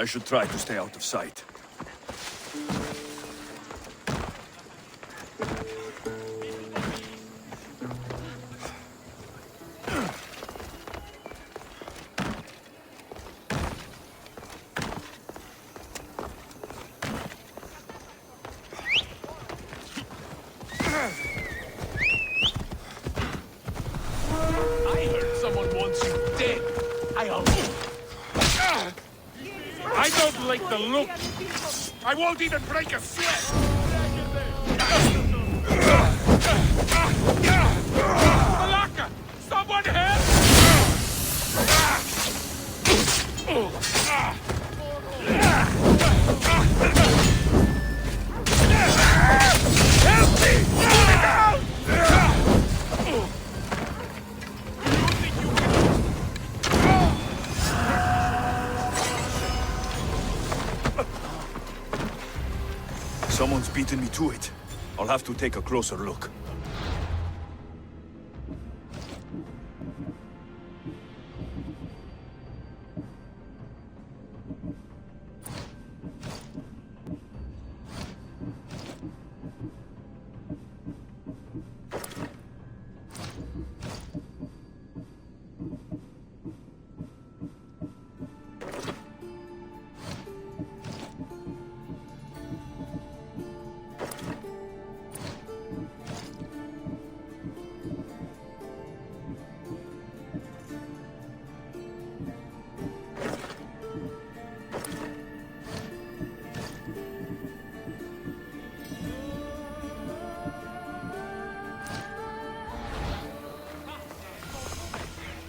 I should try to stay out of sight. I won't even break a sweat! Malaka! Someone help! Help me! Put it out! Someone's beaten me to it. I'll have to take a closer look.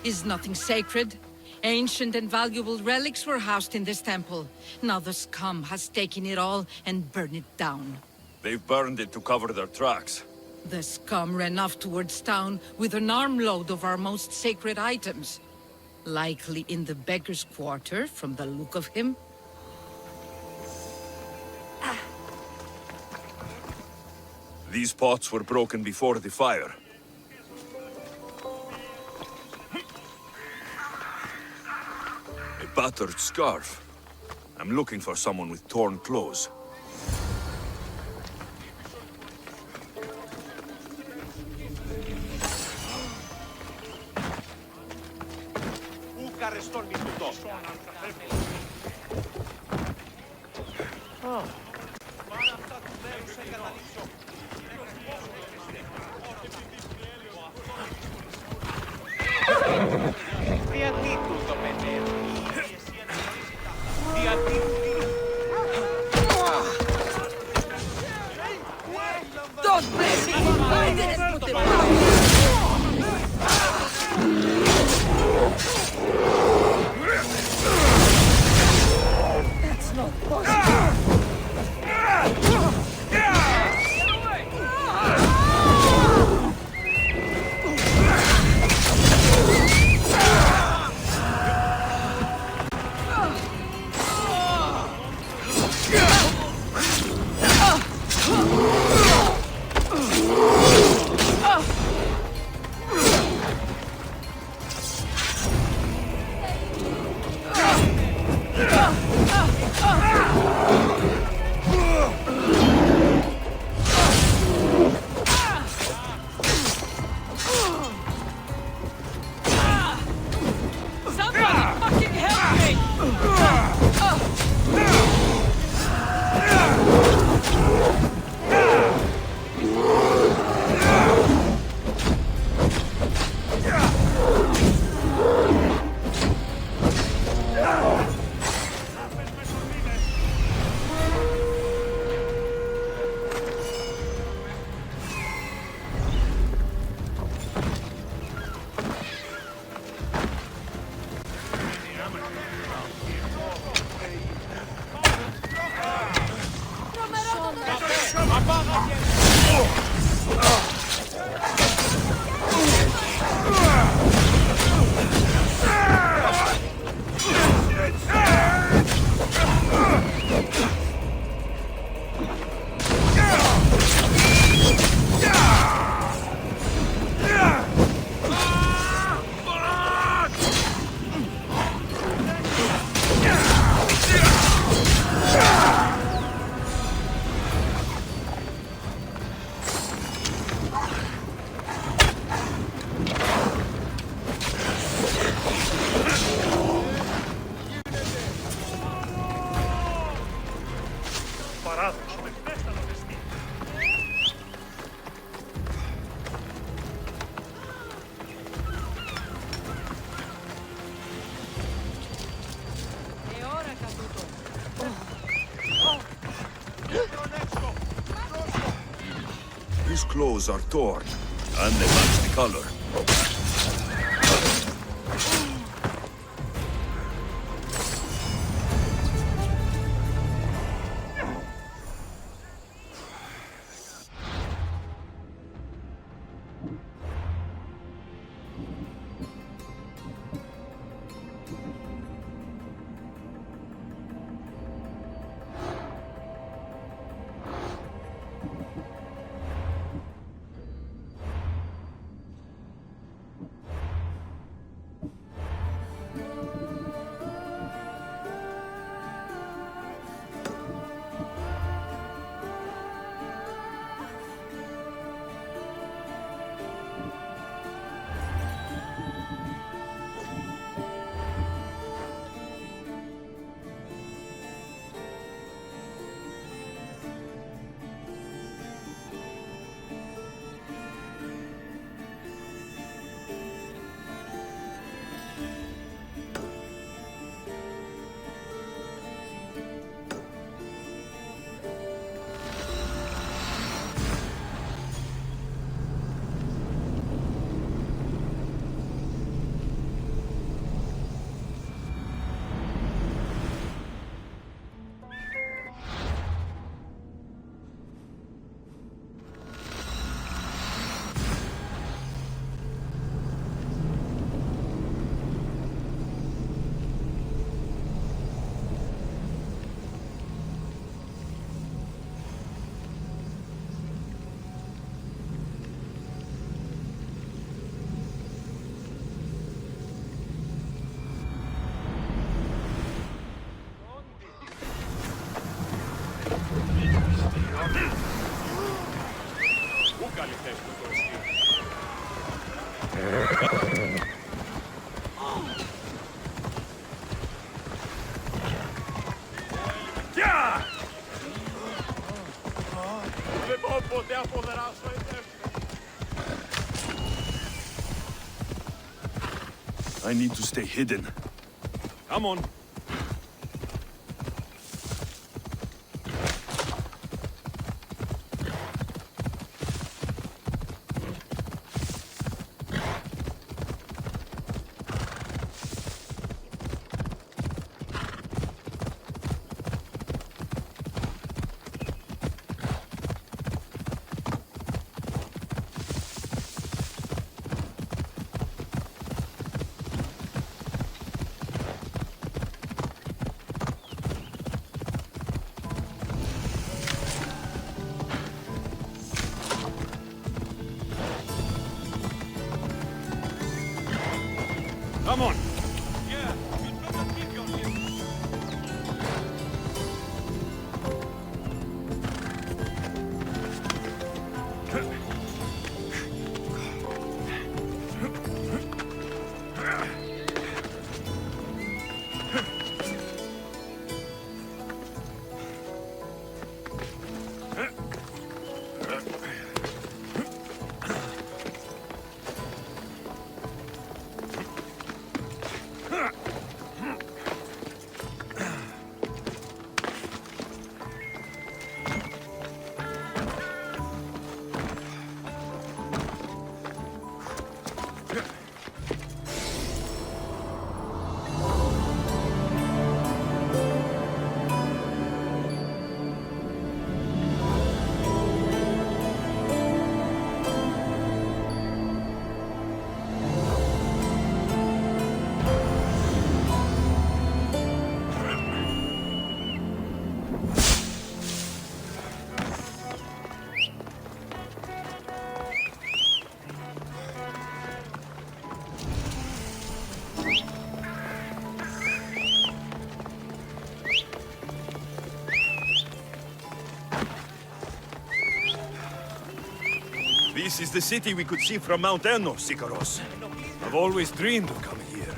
Is nothing sacred? Ancient and valuable relics were housed in this temple. Now the scum has taken it all and burned it down. They've burned it to cover their tracks. The scum ran off towards town with an armload of our most sacred items. Likely in the beggar's quarter, from the look of him. These pots were broken before the fire. A battered scarf. I'm looking for someone with torn clothes. Don't blame me! I didn't put it down! That's not possible! clothes are torn, and they match the color. I need to stay hidden. Come on. Come on. Yeah, you'd better pick on him. This is the city we could see from Mount Enno, Sikaros. I've always dreamed of coming here.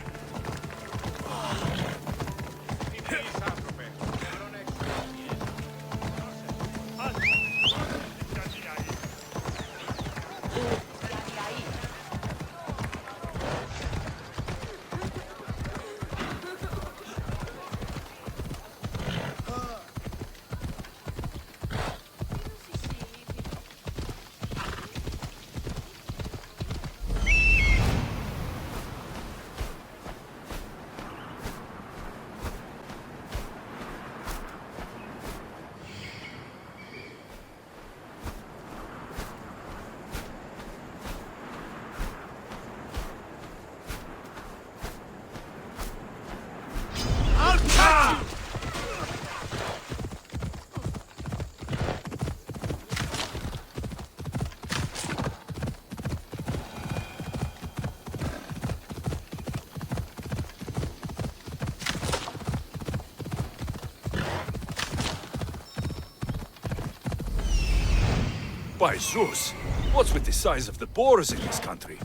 By Zeus! What's with the size of the boars in this country?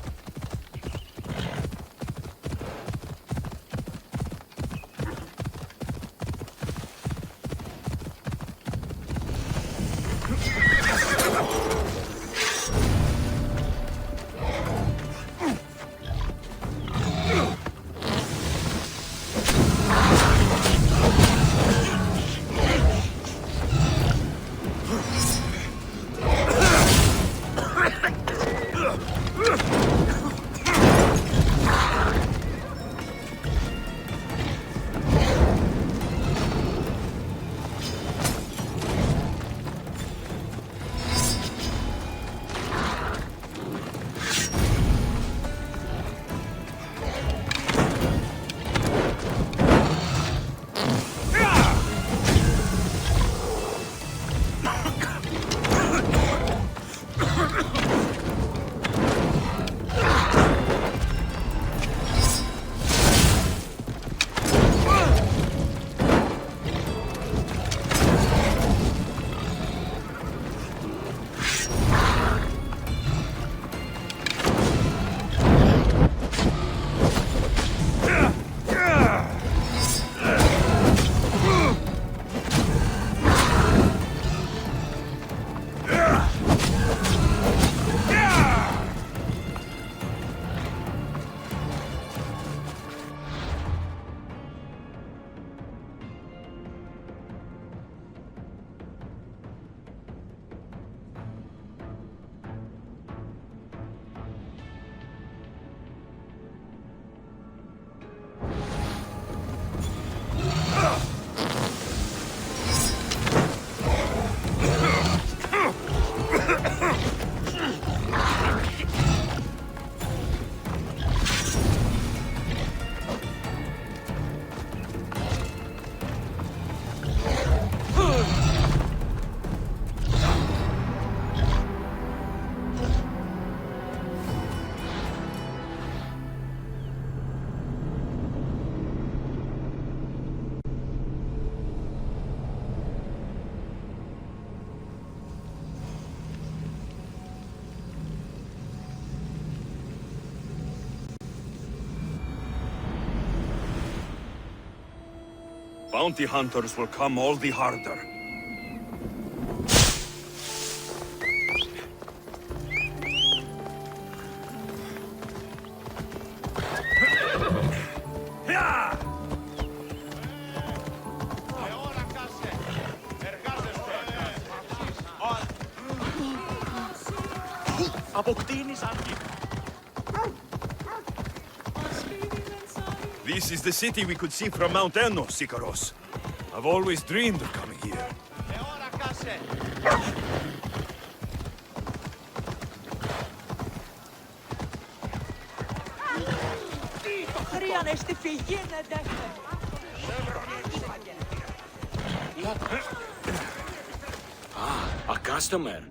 Bounty hunters will come all the harder. This is the city we could see from Mount Ennos, Sikaros. I've always dreamed of coming here. A customer.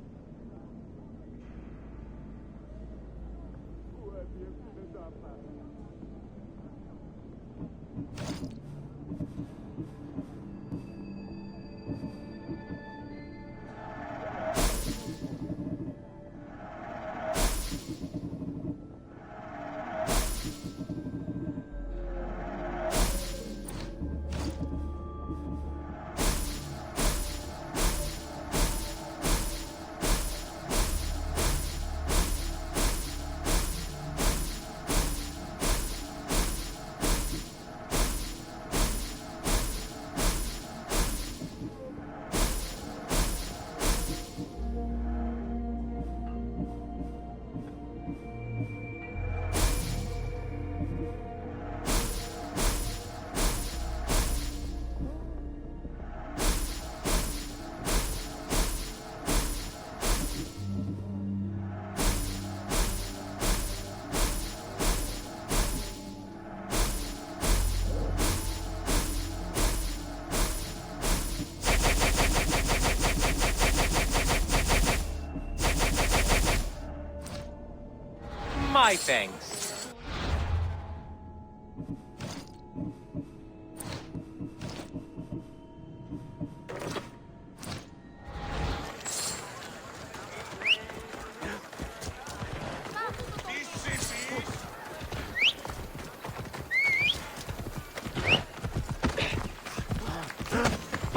My thanks.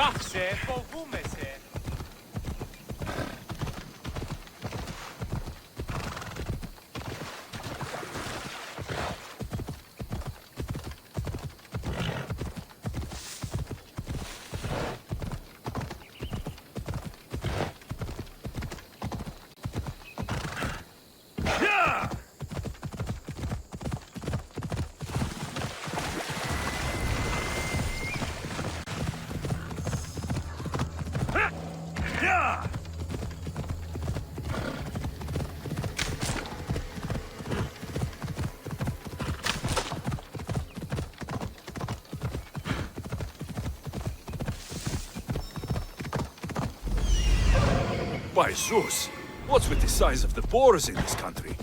Πάψε, φοβούμαι σε. By Zeus! What's with the size of the boars in this country?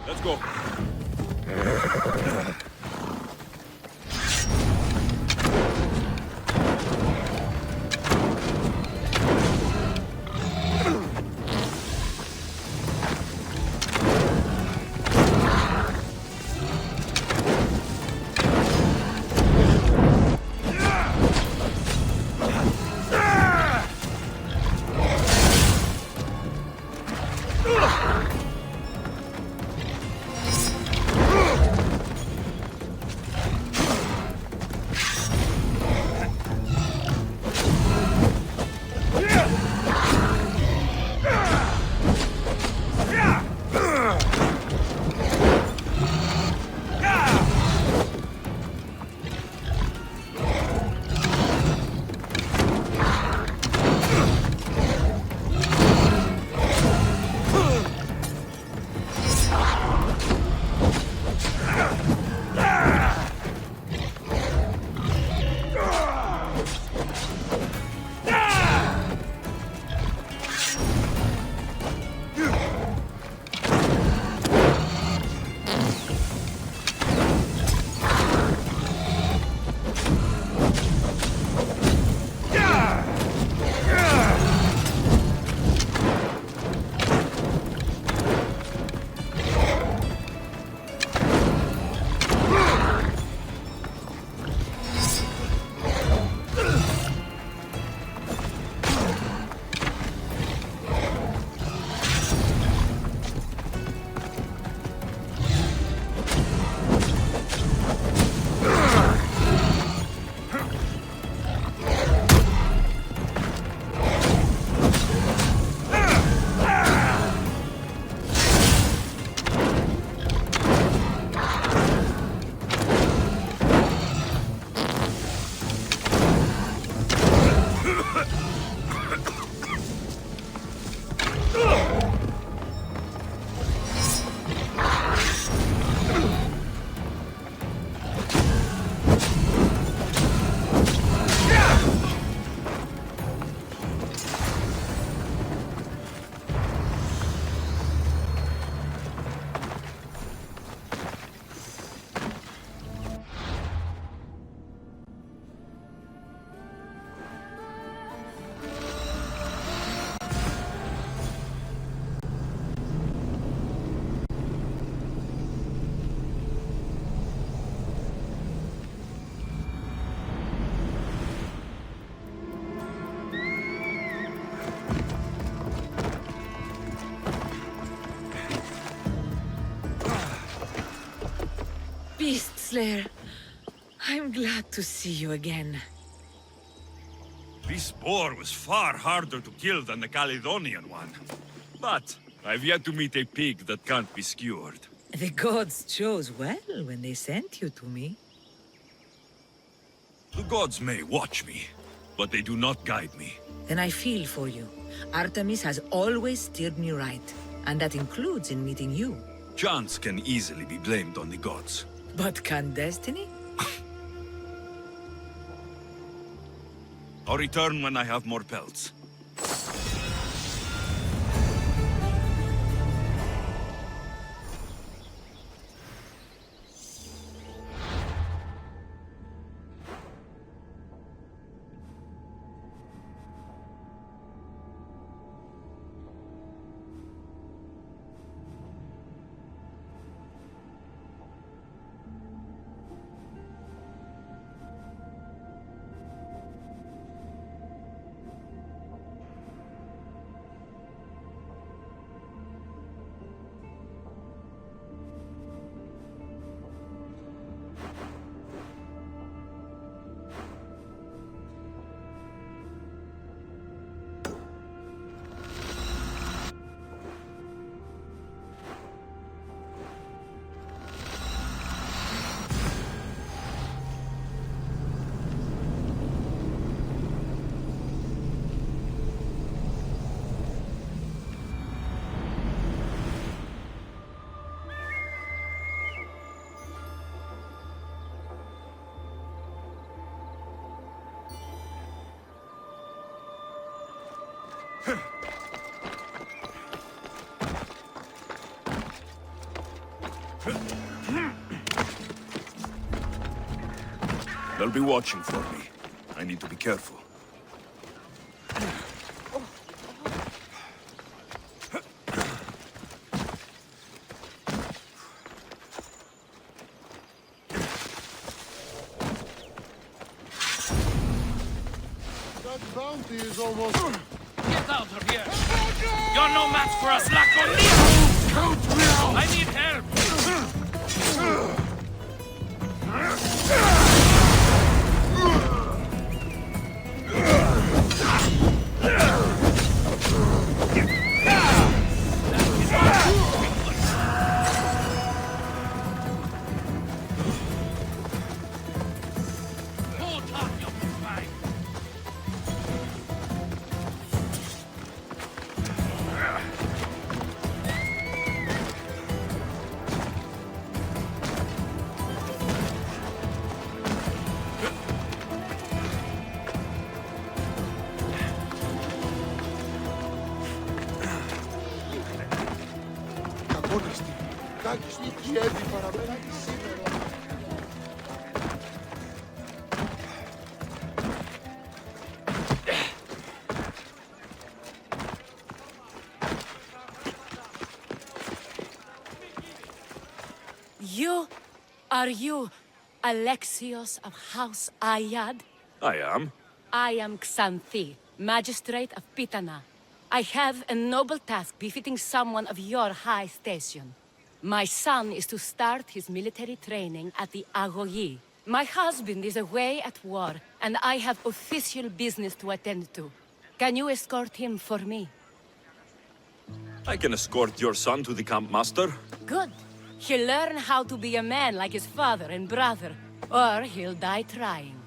Let's go. Beast Slayer, I'm glad to see you again. This boar was far harder to kill than the Caledonian one. But I've yet to meet a pig that can't be skewered. The gods chose well when they sent you to me. The gods may watch me, but they do not guide me. Then I feel for you. Artemis has always steered me right, and that includes in meeting you. Chance can easily be blamed on the gods. But can destiny? I'll return when I have more pelts. They'll be watching for me. I need to be careful. That bounty is almost... Get out of here! You're no match for us, Laconia! I need help! Hold on, you swine! Αγώνιστη. Κάκης του Κιέβη παραμένει σήμερα. Are you Alexios of House Ayad? I am. I am Xanthi, magistrate of Pitana. I have a noble task befitting someone of your high station. My son is to start his military training at the Agogi. My husband is away at war, and I have official business to attend to. Can you escort him for me? I can escort your son to the camp master. Good. He'll learn how to be a man like his father and brother, or he'll die trying.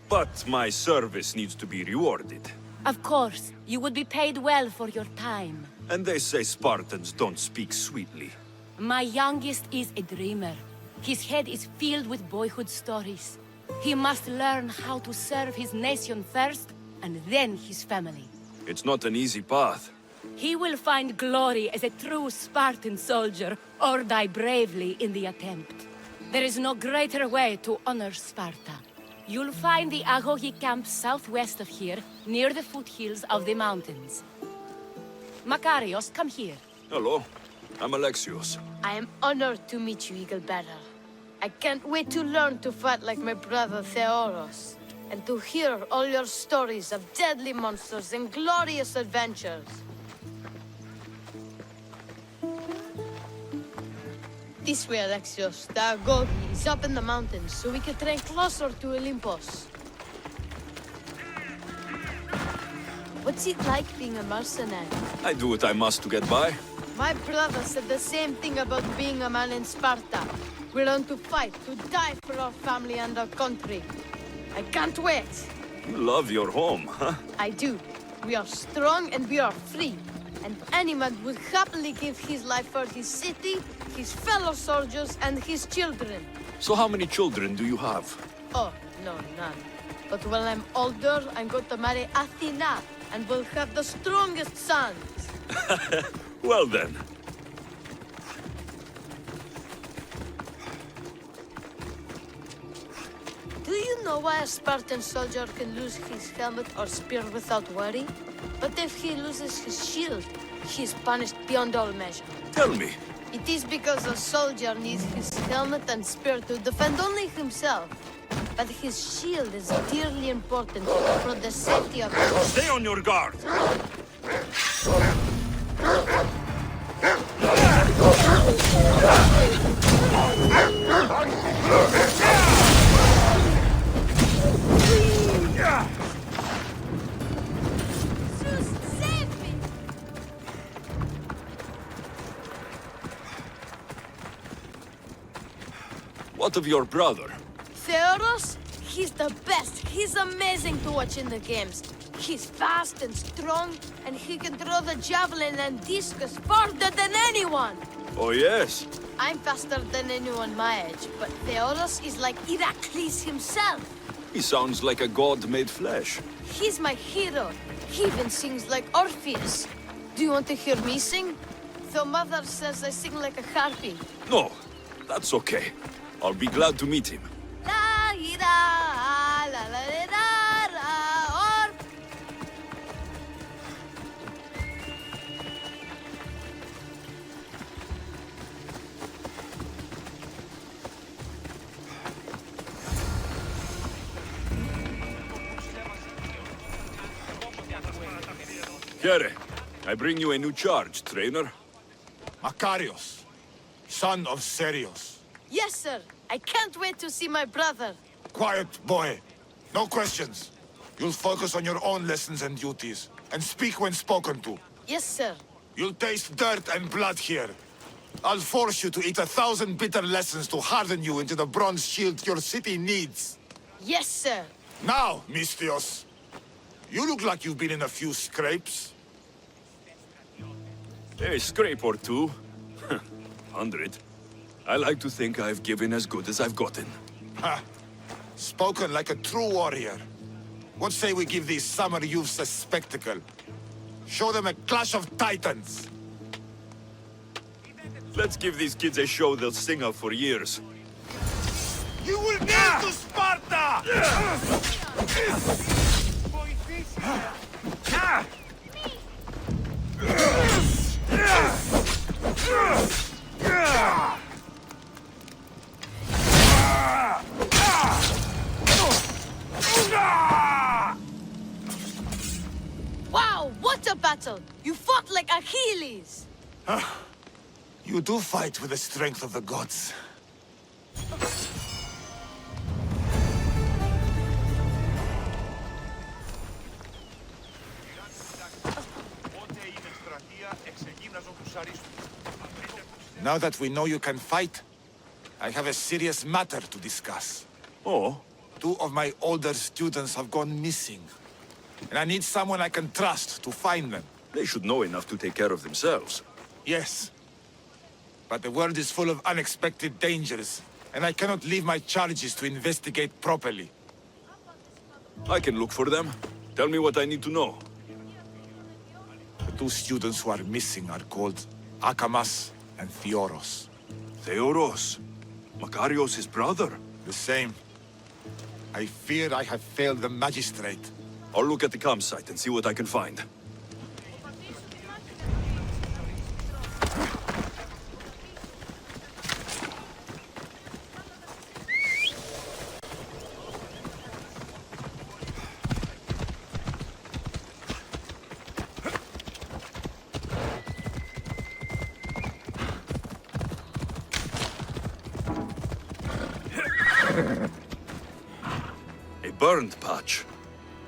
But my service needs to be rewarded. Of course, you would be paid well for your time. And they say Spartans don't speak sweetly. My youngest is a dreamer. His head is filled with boyhood stories. He must learn how to serve his nation first, and then his family. It's not an easy path. He will find glory as a true Spartan soldier, or die bravely in the attempt. There is no greater way to honor Sparta. You'll find the Agogi camp southwest of here, near the foothills of the mountains. Makarios, come here. Hello, I'm Alexios. I am honored to meet you, Eagle Bearer. I can't wait to learn to fight like my brother Theoros, and to hear all your stories of deadly monsters and glorious adventures. This way, Alexios. The Agogi is up in the mountains, so we can train closer to Olympus. What's it like being a mercenary? I do what I must to get by. My brother said the same thing about being a man in Sparta. We learn to fight, to die for our family and our country. I can't wait. You love your home, huh? I do. We are strong and we are free. And any man would happily give his life for his city, his fellow soldiers, and his children. So how many children do you have? Oh, no, none. But when I'm older, I'm going to marry Athena, and we'll have the strongest sons. Well then. Do you know why a Spartan soldier can lose his helmet or spear without worry? But if he loses his shield, he is punished beyond all measure. Tell me. It is because a soldier needs his helmet and spear to defend only himself. But his shield is dearly important for the safety of others. Stay on your guard. What of your brother? Theoros? He's the best. He's amazing to watch in the games. He's fast and strong, and he can throw the javelin and discus farther than anyone. Oh yes. I'm faster than anyone my age, but Theoros is like Heracles himself. He sounds like a god made flesh. He's my hero. He even sings like Orpheus. Do you want to hear me sing? Though Mother says I sing like a harpy. No, that's okay. I'll be glad to meet him. La ira, la la la la, or. Here, I bring you a new charge, trainer. Makarios, son of Serios. Yes, sir. I can't wait to see my brother. Quiet, boy. No questions. You'll focus on your own lessons and duties, and speak when spoken to. Yes, sir. You'll taste dirt and blood here. I'll force you to eat 1,000 bitter lessons to harden you into the bronze shield your city needs. Yes, sir. Now, Mistios, you look like you've been in a few scrapes. A scrape or two. 100. I like to think I've given as good as I've gotten. Ha! Spoken like a true warrior. What say we give these summer youths a spectacle? Show them a clash of titans! Let's give these kids a show they'll sing of for years. You will get to Sparta! Wow, what a battle! You fought like Achilles! You do fight with the strength of the gods. Now that we know you can fight, I have a serious matter to discuss. Oh? 2 of my older students have gone missing. And I need someone I can trust to find them. They should know enough to take care of themselves. Yes. But the world is full of unexpected dangers, and I cannot leave my charges to investigate properly. I can look for them. Tell me what I need to know. The 2 students who are missing are called Akamas and Theoros. Theoros? Makarios' his brother? The same. I fear I have failed the magistrate. I'll look at the campsite and see what I can find. A burned patch.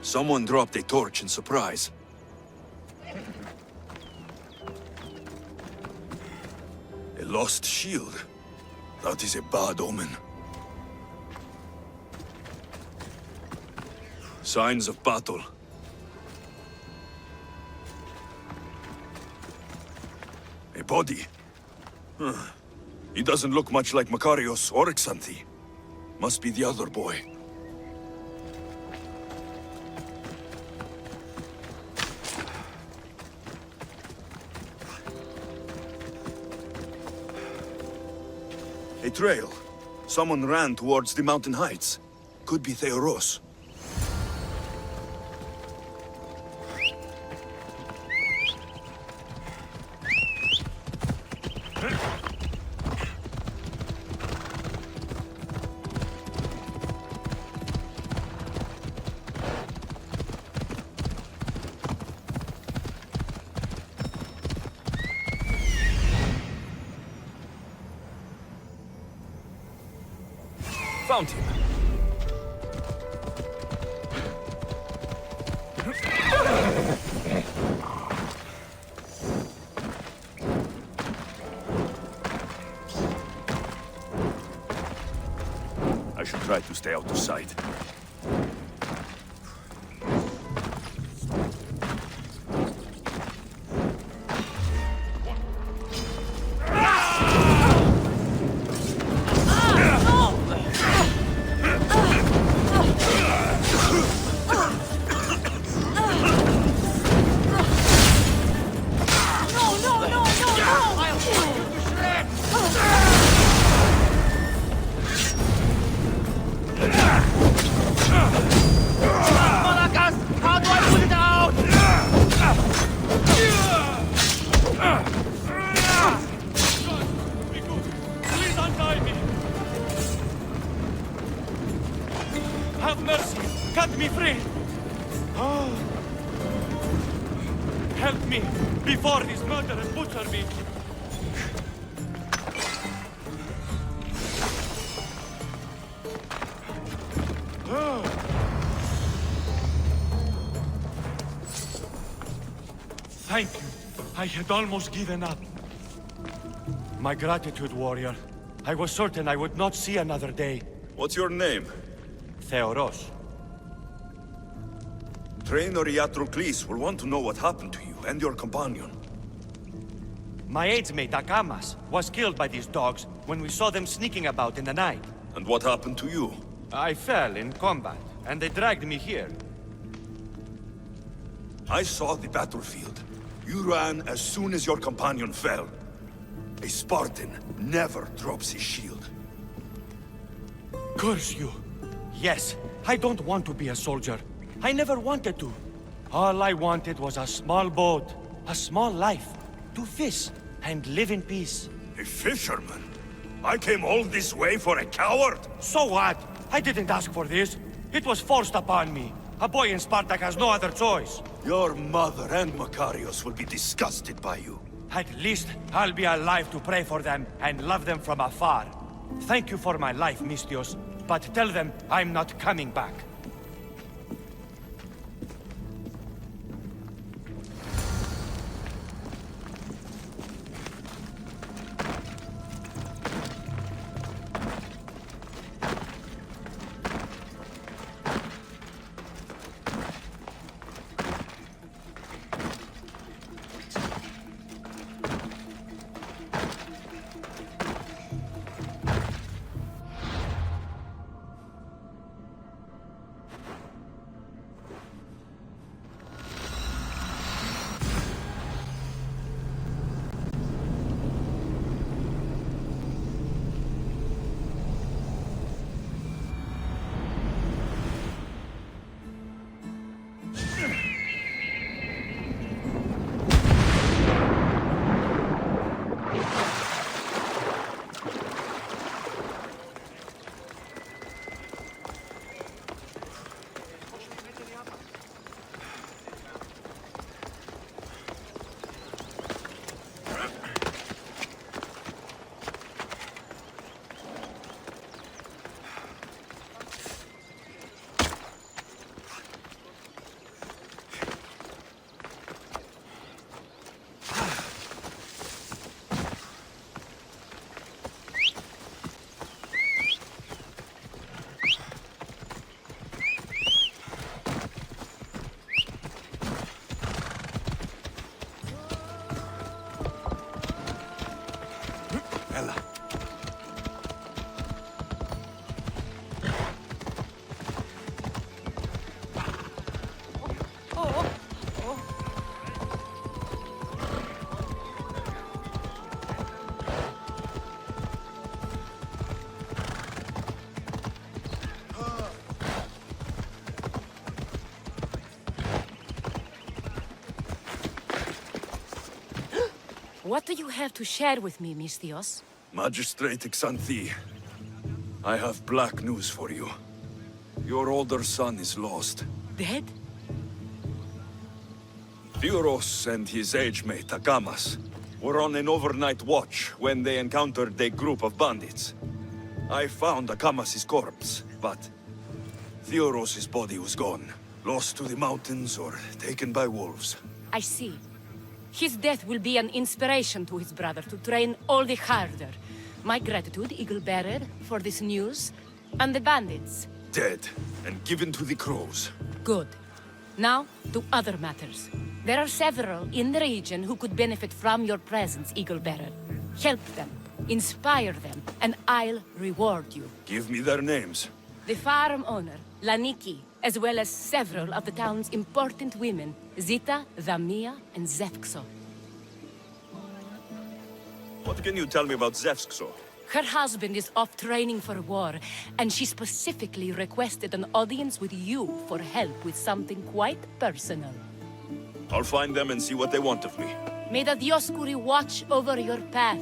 Someone dropped a torch in surprise. A lost shield. That is a bad omen. Signs of battle. A body. He doesn't look much like Makarios or Xanthi. Must be the other boy. A trail. Someone ran towards the mountain heights. Could be Theoros. Found him. I should try to stay out of sight. Have mercy! Cut me free! Help me before these murderers butcher me! Thank you. I had almost given up. My gratitude, warrior. I was certain I would not see another day. What's your name? Theoros. Trainer Iatrocles will want to know what happened to you and your companion. My aidsmate, Akamas, was killed by these dogs when we saw them sneaking about in the night. And what happened to you? I fell in combat, and they dragged me here. I saw the battlefield. You ran as soon as your companion fell. A Spartan never drops his shield. Curse you! Yes, I don't want to be a soldier. I never wanted to. All I wanted was a small boat, a small life, to fish and live in peace. A fisherman? I came all this way for a coward? So what? I didn't ask for this. It was forced upon me. A boy in Spartak has no other choice. Your mother and Makarios will be disgusted by you. At least I'll be alive to pray for them and love them from afar. Thank you for my life, Mistios, but tell them I'm not coming back. What do you have to share with me, Mistios? Magistrate Xanthi, I have black news for you. Your older son is lost. Dead? Theoros and his age-mate, Akamas, were on an overnight watch when they encountered a group of bandits. I found Akamas' corpse, but Theoros' body was gone. Lost to the mountains or taken by wolves. I see. His death will be an inspiration to his brother to train all the harder. My gratitude, Eagle Bearer, for this news. And the bandits. Dead, and given to the crows. Good. Now, to other matters. There are several in the region who could benefit from your presence, Eagle Bearer. Help them, inspire them, and I'll reward you. Give me their names. The farm owner, Laniki, as well as several of the town's important women, Zita, Damia, and Zevkso. What can you tell me about Zevkso? Her husband is off training for war, and she specifically requested an audience with you for help with something quite personal. I'll find them and see what they want of me. May the Dioscuri watch over your path.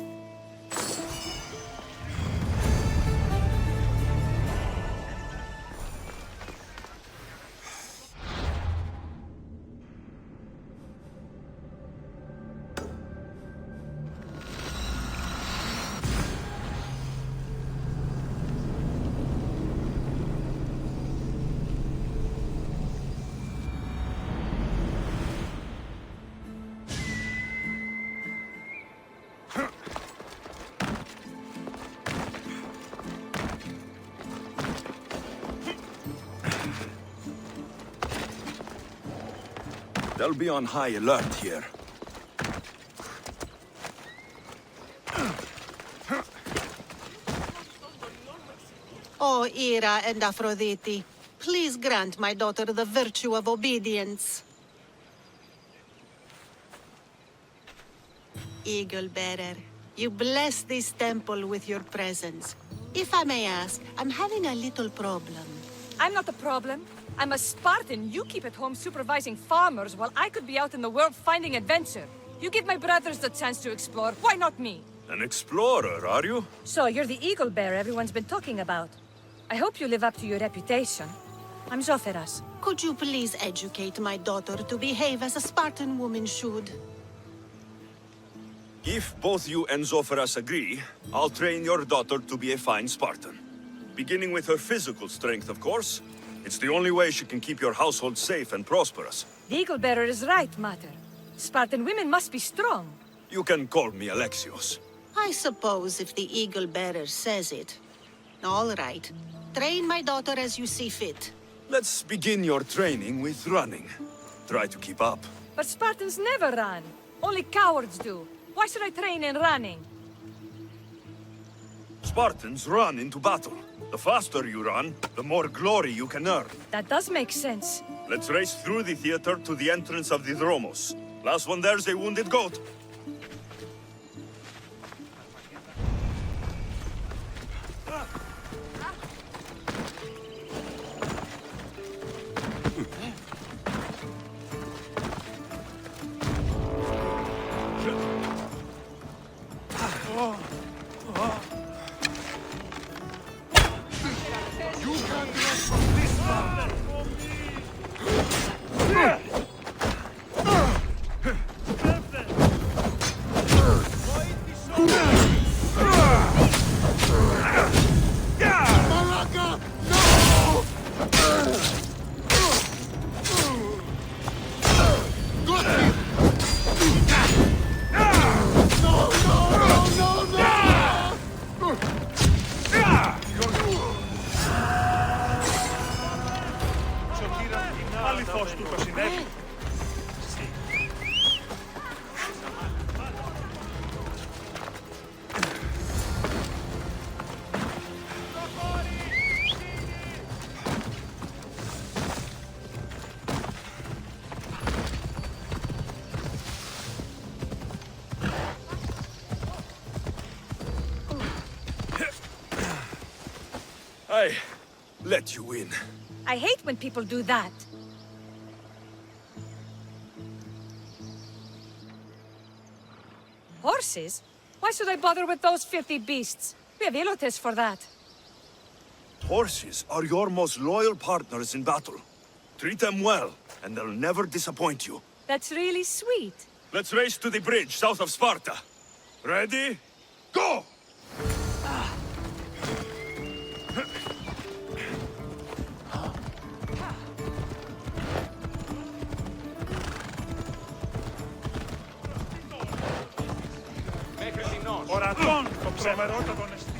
They'll be on high alert here. O Ira and Aphrodite, please grant my daughter the virtue of obedience. Eagle bearer, you bless this temple with your presence. If I may ask, I'm having a little problem. I'm not the problem. I'm a Spartan. You keep at home supervising farmers while I could be out in the world finding adventure. You give my brothers the chance to explore. Why not me? An explorer, are you? So you're the eagle bearer everyone's been talking about. I hope you live up to your reputation. I'm Zoferas. Could you please educate my daughter to behave as a Spartan woman should? If both you and Zoferas agree, I'll train your daughter to be a fine Spartan. Beginning with her physical strength, of course. It's the only way she can keep your household safe and prosperous. The eagle bearer is right, Mater. Spartan women must be strong. You can call me Alexios. I suppose if the eagle bearer says it. All right. Train my daughter as you see fit. Let's begin your training with running. Try to keep up. But Spartans never run. Only cowards do. Why should I train in running? Spartans run into battle. The faster you run, the more glory you can earn. That does make sense. Let's race through the theater to the entrance of the Dromos. Last one there's a wounded goat. I let you in. I hate when people do that. Horses? Why should I bother with those filthy beasts? We have Elotes for that. Horses are your most loyal partners in battle. Treat them well, and they'll never disappoint you. That's really sweet. Let's race to the bridge south of Sparta. Ready? Go! Ορατών το ξεμερότατον εστί.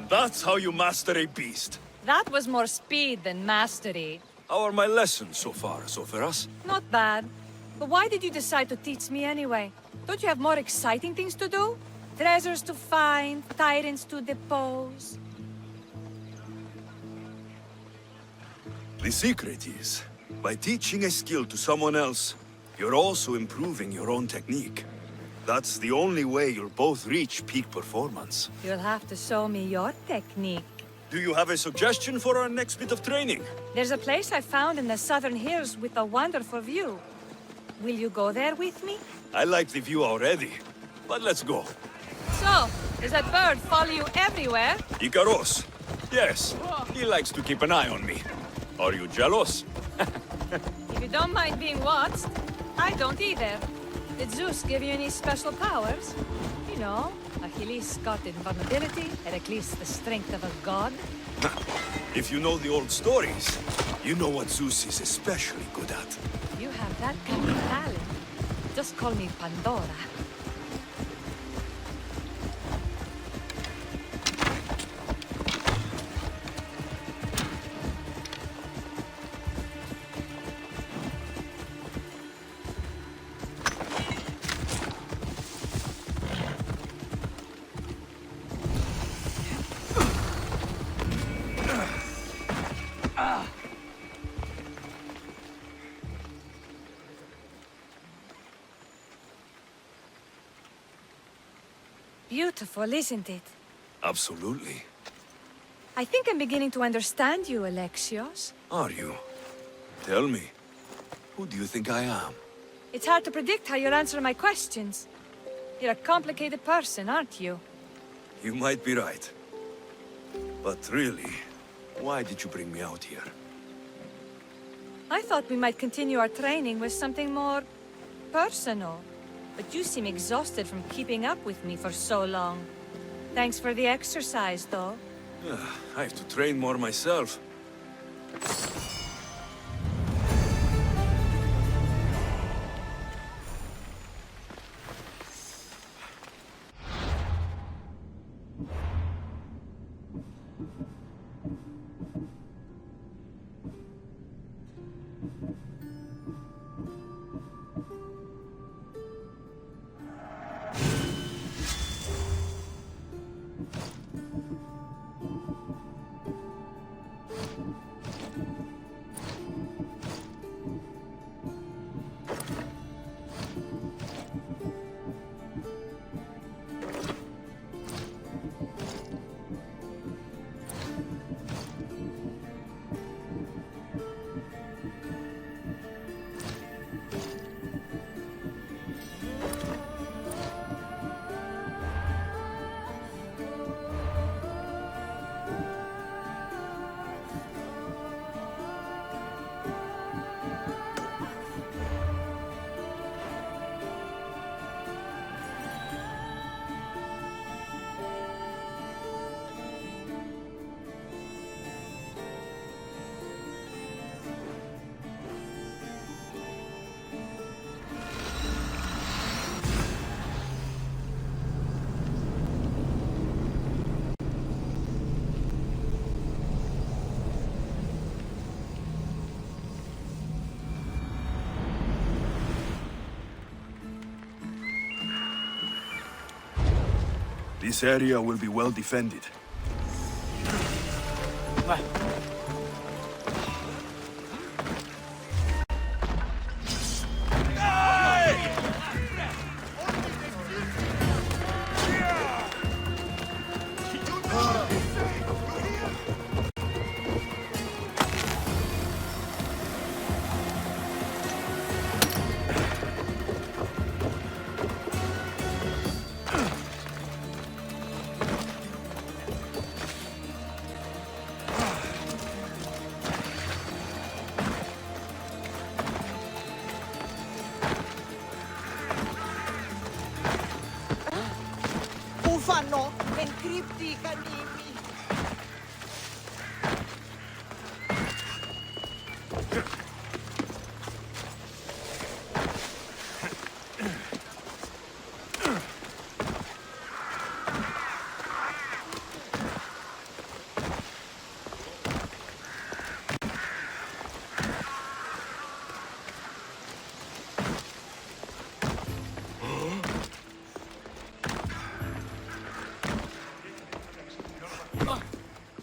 That's how you master a beast. That was more speed than mastery. How are my lessons so far, Zoferas? Not bad. But why did you decide to teach me anyway? Don't you have more exciting things to do? Treasures to find, tyrants to depose. The secret is, by teaching a skill to someone else, you're also improving your own technique. That's the only way you'll both reach peak performance. You'll have to show me your technique. Do you have a suggestion for our next bit of training? There's a place I found in the southern hills with a wonderful view. Will you go there with me? I like the view already, but let's go. So, does that bird follow you everywhere? Ikaros, Yes, he likes to keep an eye on me. Are you jealous? If you don't mind being watched, I don't either. Did Zeus give you any special powers? You know, Achilles got invulnerability, Heracles the strength of a god. If you know the old stories, you know what Zeus is especially good at. You have that kind of talent. Just call me Pandora. Beautiful, isn't it? Absolutely. I think I'm beginning to understand you, Alexios. Are you? Tell me, who do you think I am? It's hard to predict how you'll answer my questions. You're a complicated person, aren't you? You might be right. But really, why did you bring me out here? I thought we might continue our training with something more personal. But you seem exhausted from keeping up with me for so long. Thanks for the exercise, though. I have to train more myself. This area will be well defended. Ufano, encrypti kanimi.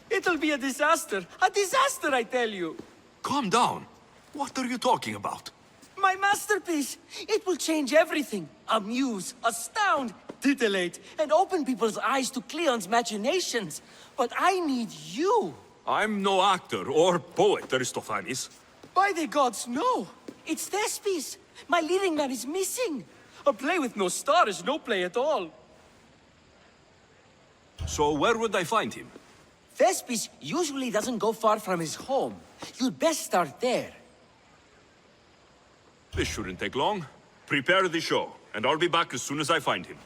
It'll be a disaster! A disaster, I tell you! Calm down. What are you talking about? My masterpiece! It will change everything! Amuse, astound, titillate, and open people's eyes to Cleon's machinations. But I need you! I'm no actor or poet, Aristophanes. By the gods, no! It's Thespis! My leading man is missing! A play with no star is no play at all. So where would I find him? Thespis usually doesn't go far from his home. You'd best start there. This shouldn't take long. Prepare the show, and I'll be back as soon as I find him.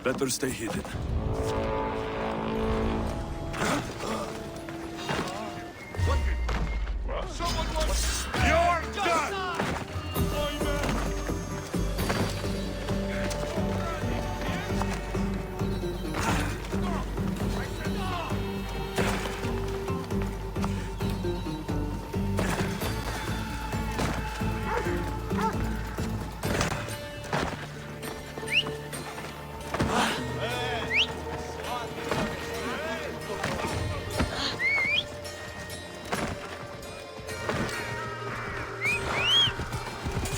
Better stay hidden. You're done!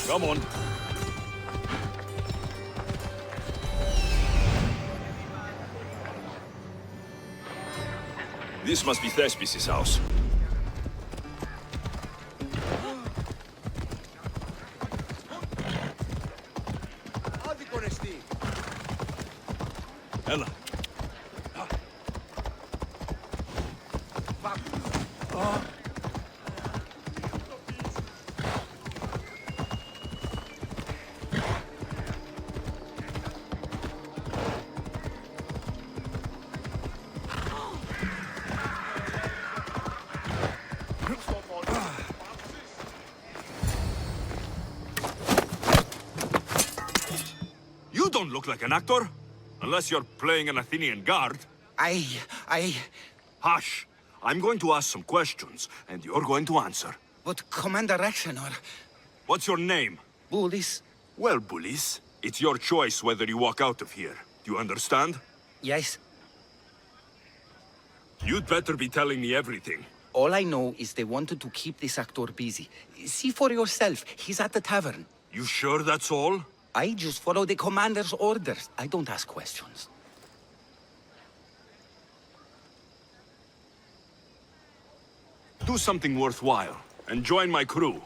Come on. This must be Thespis' house. Ella. You don't look like an actor. Unless you're playing an Athenian guard. Hush! I'm going to ask some questions, and you're going to answer. But Commander Rexenor... What's your name? Bullis? Well, Bullis, it's your choice whether you walk out of here. Do you understand? Yes. You'd better be telling me everything. All I know is they wanted to keep this actor busy. See for yourself, he's at the tavern. You sure that's all? I just follow the commander's orders. I don't ask questions. Do something worthwhile, and join my crew.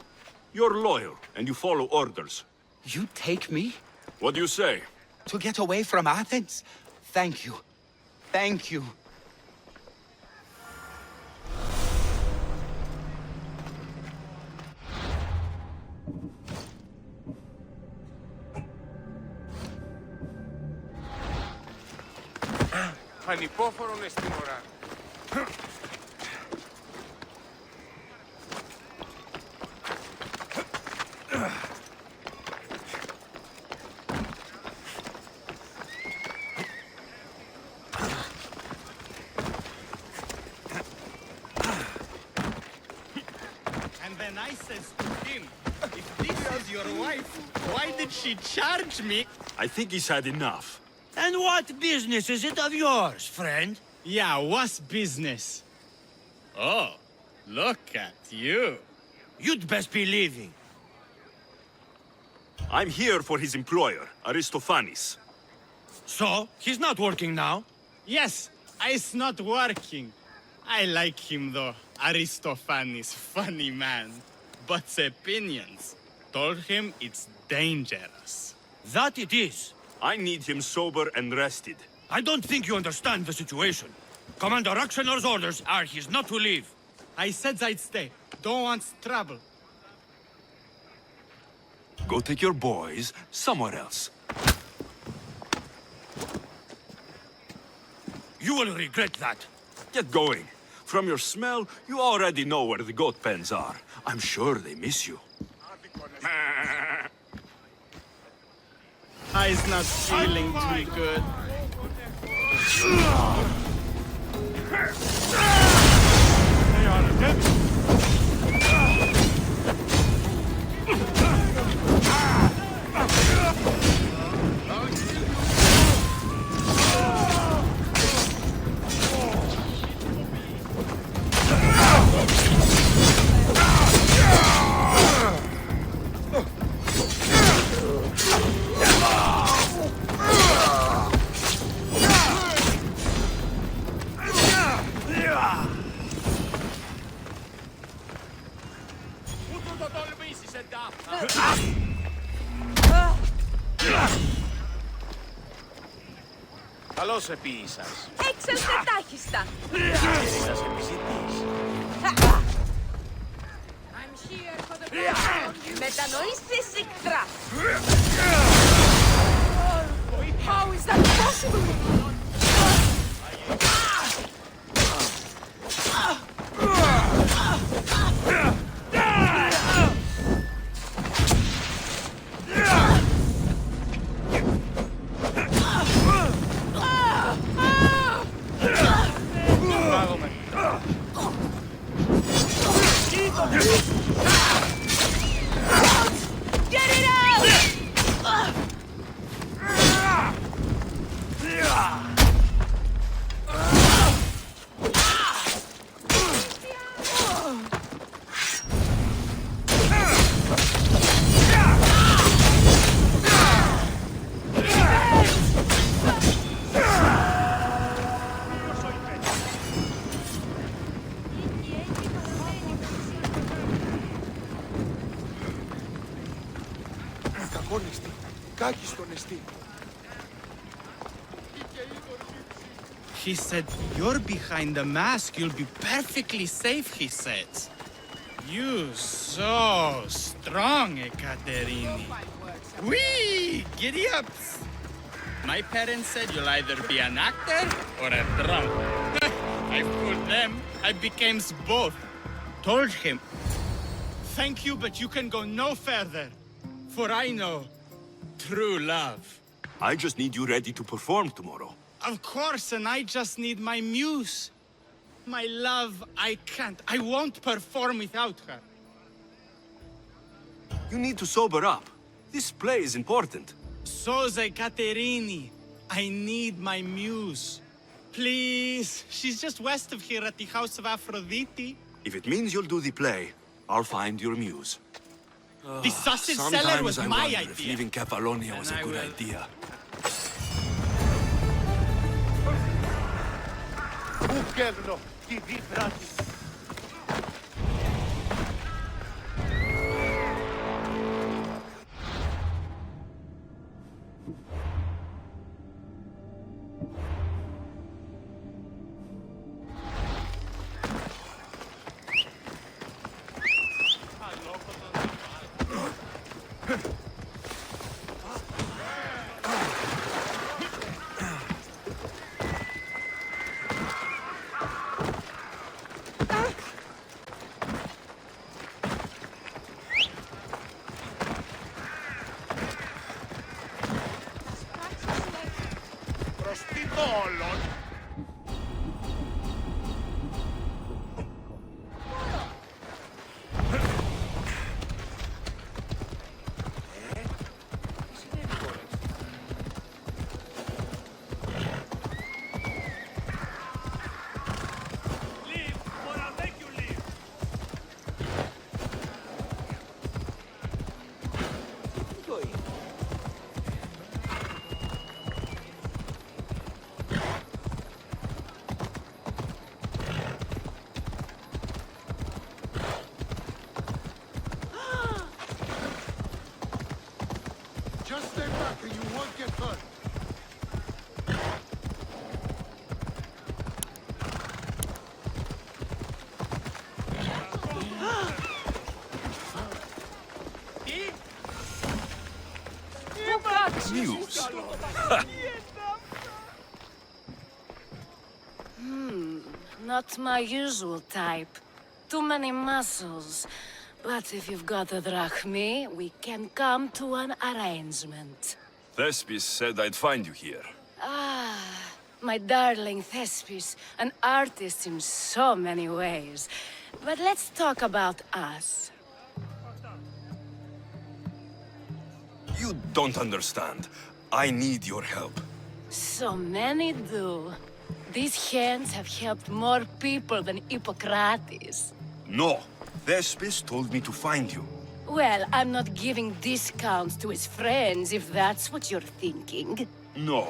You're loyal, and you follow orders. You take me? What do you say? To get away from Athens? Thank you. Thank you. Ανυπόφορον εστιν ώρα. And then I says to him, if this is your wife, why did she charge me? I think he's had enough. And what business is it of yours, friend? Yeah, what's business? Oh, look at you. You'd best be leaving. I'm here for his employer, Aristophanes. So, he's not working now? Yes, it's not working. I like him though, Aristophanes, funny man. But opinions told him it's dangerous. That it is. I need him sober and rested. I don't think you understand the situation. Commander Rexenor's orders are he's not to leave. I said I'd stay. Don't want trouble. Go take your boys somewhere else. You will regret that. Get going. From your smell, you already know where the goat pens are. I'm sure they miss you. I's not feeling too good. They are Καλώς επίησας. Έξελθε τάχιστα. Σας επιζητείς. I'm here for the battle. Μετανοήσεις σύκτρα. How is that possible? Get it out! Κακόν εστί. Κάκιστον εστί. He said, you're behind the mask, you'll be perfectly safe, he said. You so strong, Ekaterini. Whee! Giddy ups! My parents said you'll either be an actor or a drunk. I fooled them. I became both. Told him, thank you, but you can go no further. For I know true love. I just need you ready to perform tomorrow. Of course, and I just need my muse. My love, I can't. I won't perform without her. You need to sober up. This play is important. Soze Caterini, I need my muse. Please, she's just west of here at the house of Aphrodite. If it means you'll do the play, I'll find your muse. The sausage seller was Sometimes I my wonder if idea. leaving Kefalonia was And a I good will- idea. Πού κέρνω τη δίπλατη. Προς τι όλων. Just stay back and you won't get hurt. Muse. Not my usual type. Too many muscles. But if you've got a drachmi, we can come to an arrangement. Thespis said I'd find you here. Ah, my darling Thespis, an artist in so many ways. But let's talk about us. You don't understand. I need your help. So many do. These hands have helped more people than Hippocrates. No. Thespis told me to find you. Well, I'm not giving discounts to his friends, if that's what you're thinking. No.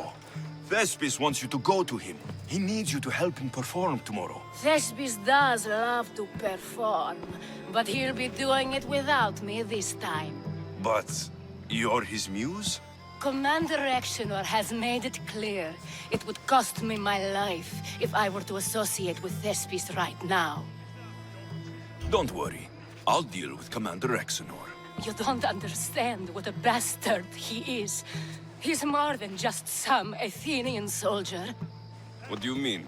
Thespis wants you to go to him. He needs you to help him perform tomorrow. Thespis does love to perform, but he'll be doing it without me this time. But you're his muse? Commander Exenor has made it clear it would cost me my life if I were to associate with Thespis right now. Don't worry. I'll deal with Commander Exenor. You don't understand what a bastard he is. He's more than just some Athenian soldier. What do you mean?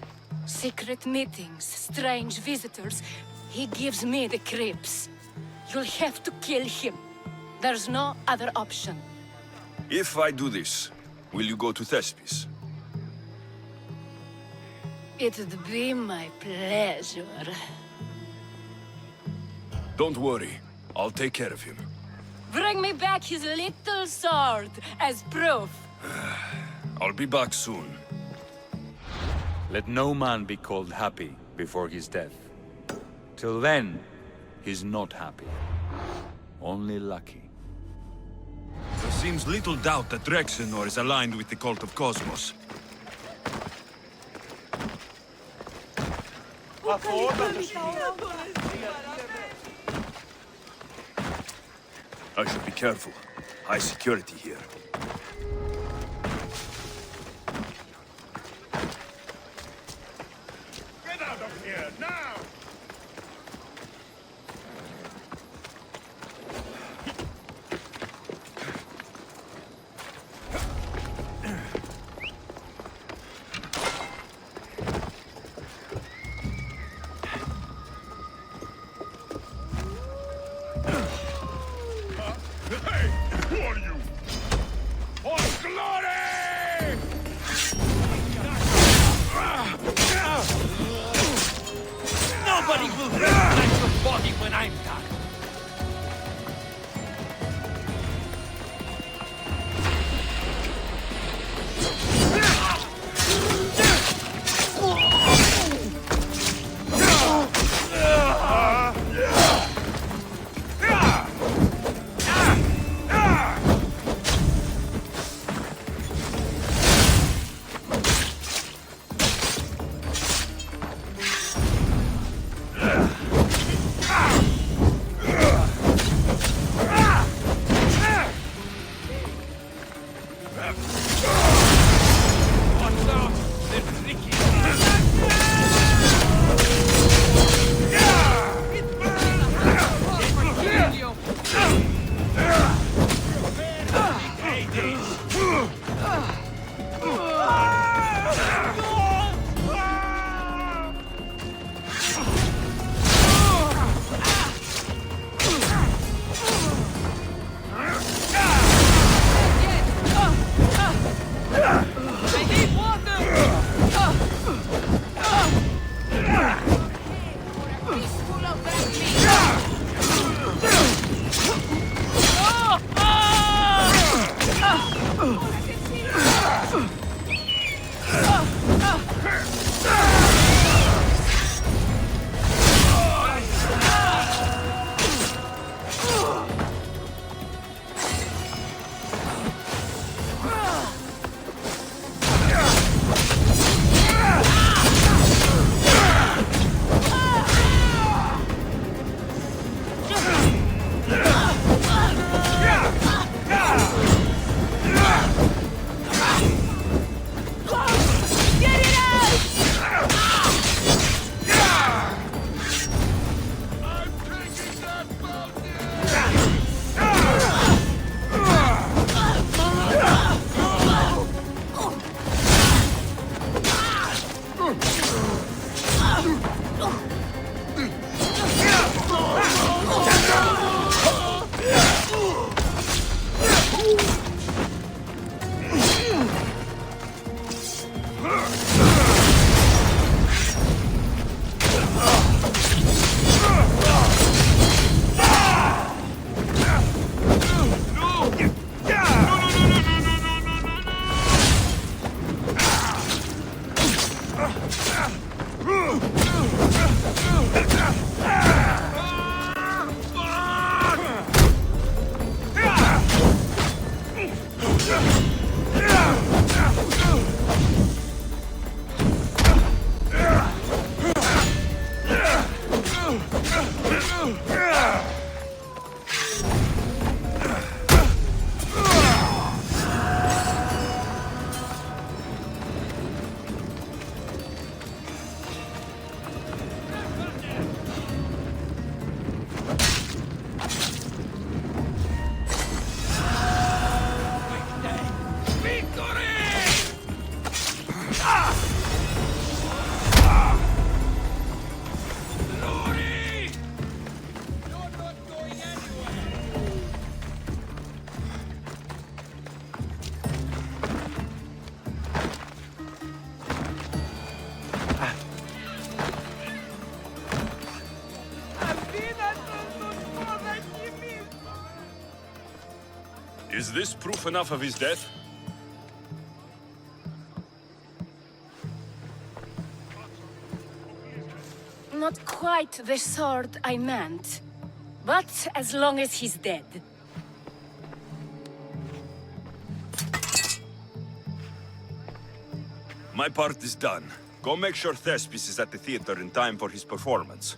Secret meetings, strange visitors. He gives me the creeps. You'll have to kill him. There's no other option. If I do this, will you go to Thespis? It'd be my pleasure. Don't worry. I'll take care of him. Bring me back his little sword as proof. I'll be back soon. Let no man be called happy before his death. Till then, he's not happy. Only lucky. There seems little doubt that Rexenor is aligned with the cult of Cosmos. I should be careful. High security here. Get out of here, now! Hey! Who are you? For glory! Nobody will recognize your body when I'm done. Is this proof enough of his death? Not quite the sort I meant. But as long as he's dead. My part is done. Go make sure Thespis is at the theater in time for his performance.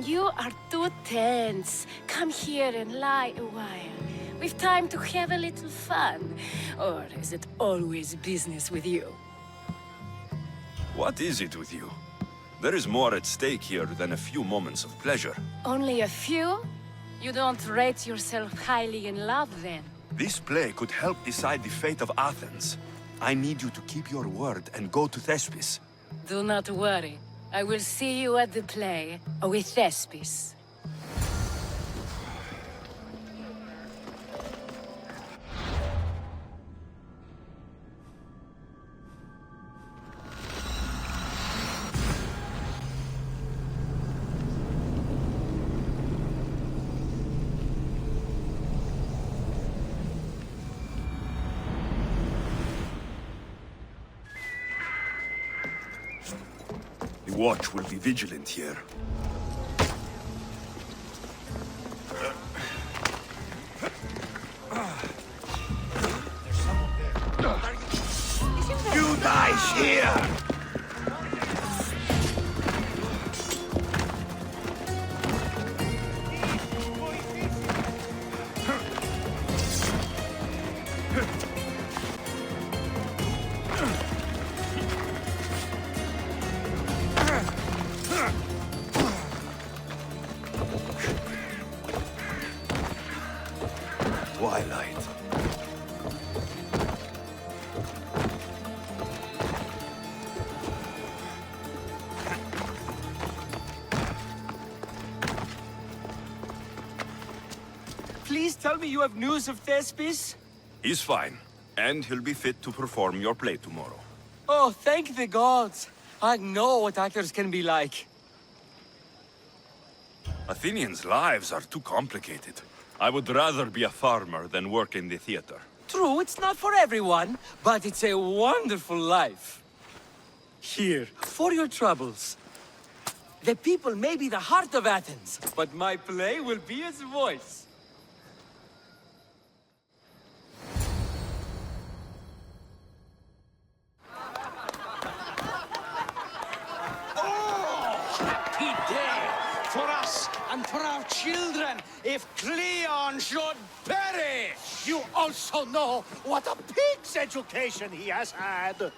You are too tense. Come here and lie a while. We've time to have a little fun. Or is it always business with you? What is it with you? There is more at stake here than a few moments of pleasure. Only a few? You don't rate yourself highly in love, then? This play could help decide the fate of Athens. I need you to keep your word and go to Thespis. Do not worry. I will see you at the play with Thespis. The watch will be vigilant here. You die here! Twilight. Please tell me you have news of Thespis? He's fine, and he'll be fit to perform your play tomorrow. Oh, thank the gods. I know what actors can be like. Athenians' lives are too complicated. I would rather be a farmer than work in the theater. True, it's not for everyone, but it's a wonderful life. Here, for your troubles. The people may be the heart of Athens, but my play will be its voice. Happy day for us and for our children if Cleon should perish! You also know what a pig's education he has had.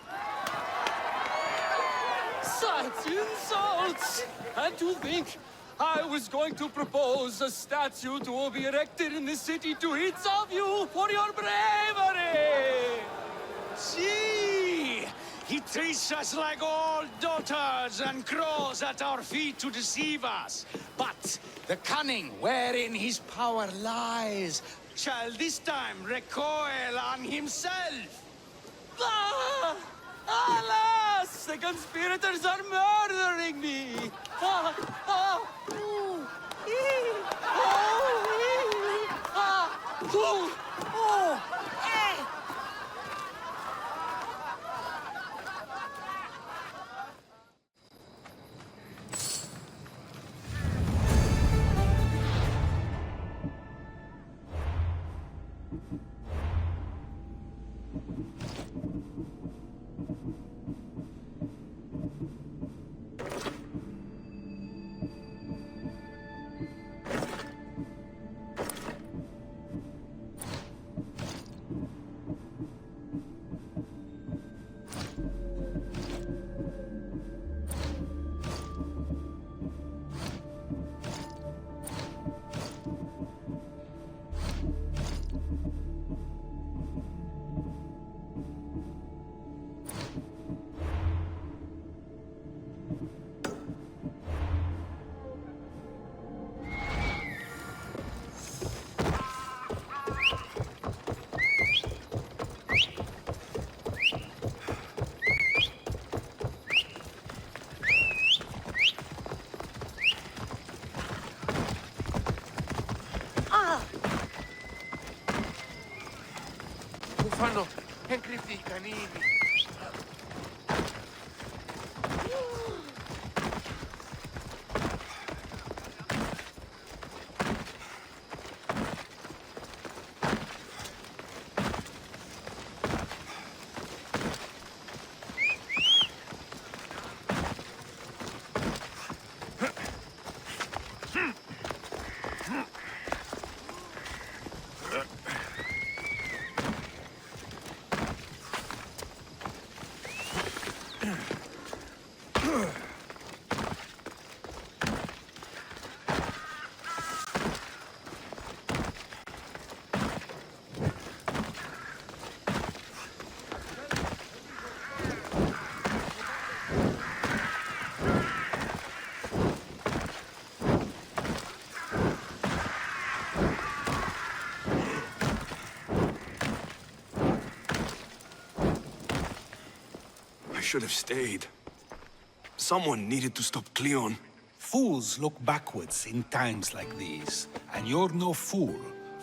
Such insults! And to think I was going to propose a statue to be erected in the city to each of you for your bravery! See! He treats us like old dotards and crows at our feet to deceive us. But the cunning wherein his power lies shall this time recoil on himself. Ah! Alas! The conspirators are murdering me! Ah! Ah! Ooh! Ee! Oh! Ee! Ah! Ooh! Oh! Eh! panini. I should have stayed. Someone needed to stop Cleon. Fools look backwards in times like these. And you're no fool.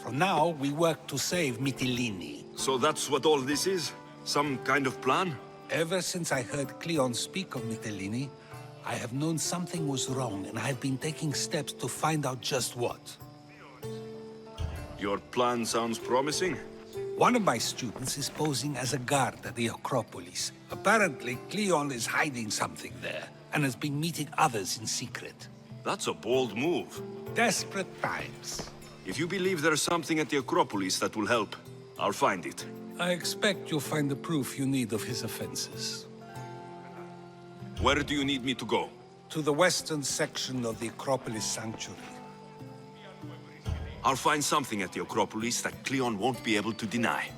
From now, we work to save Mytilene. So that's what all this is? Some kind of plan? Ever since I heard Cleon speak of Mytilene, I have known something was wrong, and I've been taking steps to find out just what. Your plan sounds promising. One of my students is posing as a guard at the Acropolis. Apparently, Cleon is hiding something there, and has been meeting others in secret. That's a bold move. Desperate times. If you believe there's something at the Acropolis that will help, I'll find it. I expect you'll find the proof you need of his offenses. Where do you need me to go? To the western section of the Acropolis Sanctuary. I'll find something at the Acropolis that Cleon won't be able to deny.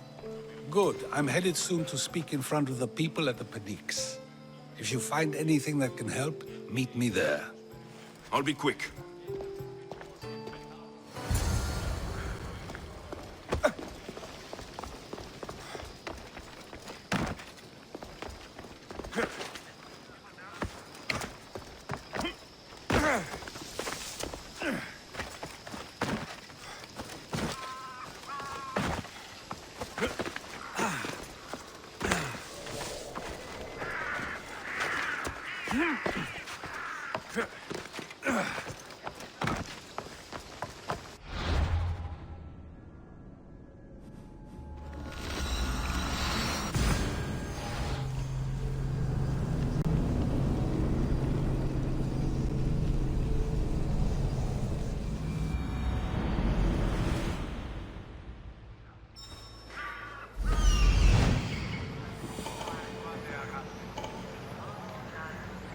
Good. I'm headed soon to speak in front of the people at the Pnyx. If you find anything that can help, meet me there. I'll be quick.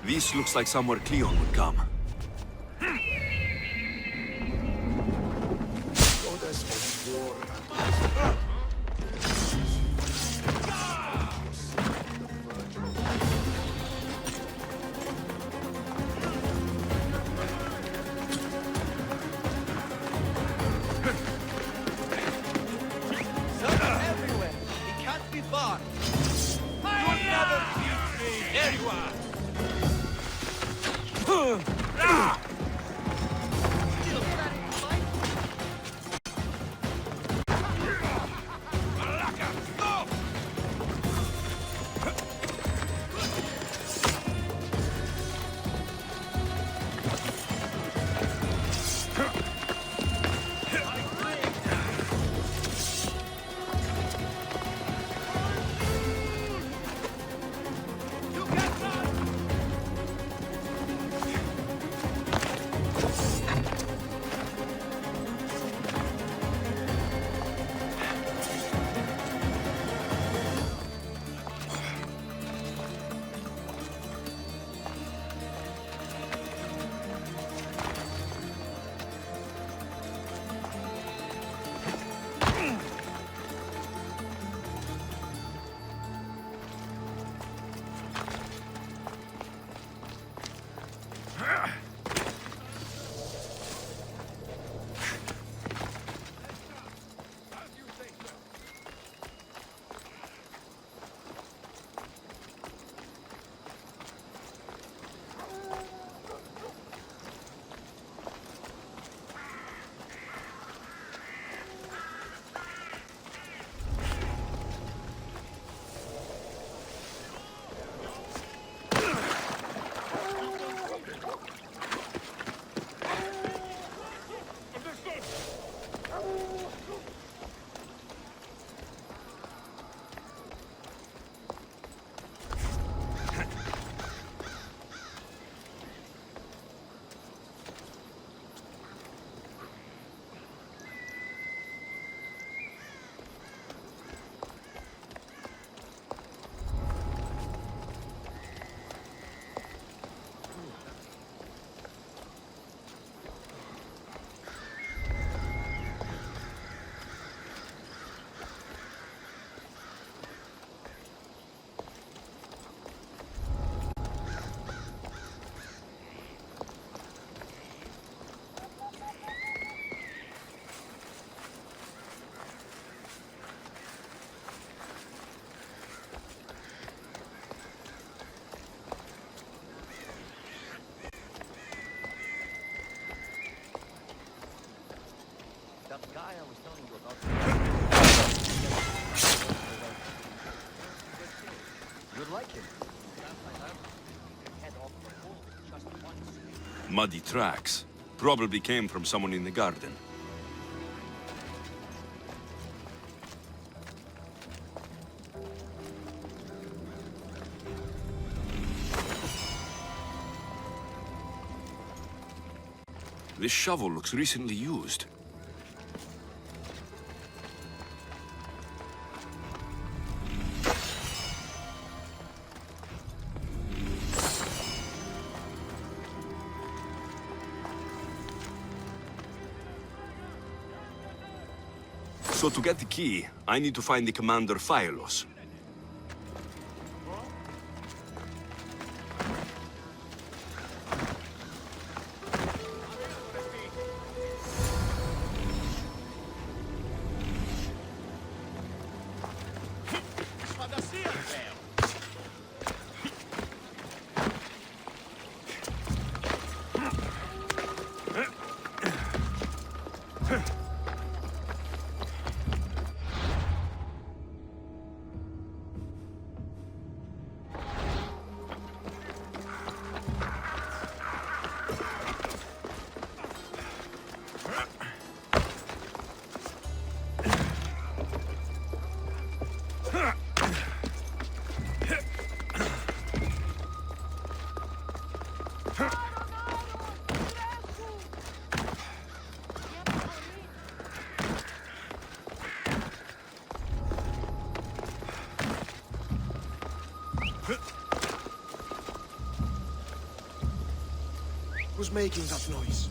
This looks like somewhere Cleon would come. Everywhere. He can't be far. You'll never beat me. There you are. Muddy tracks. Probably came from someone in the garden. This shovel looks recently used. So to get the key, I need to find the commander Phylos. Who's making that noise?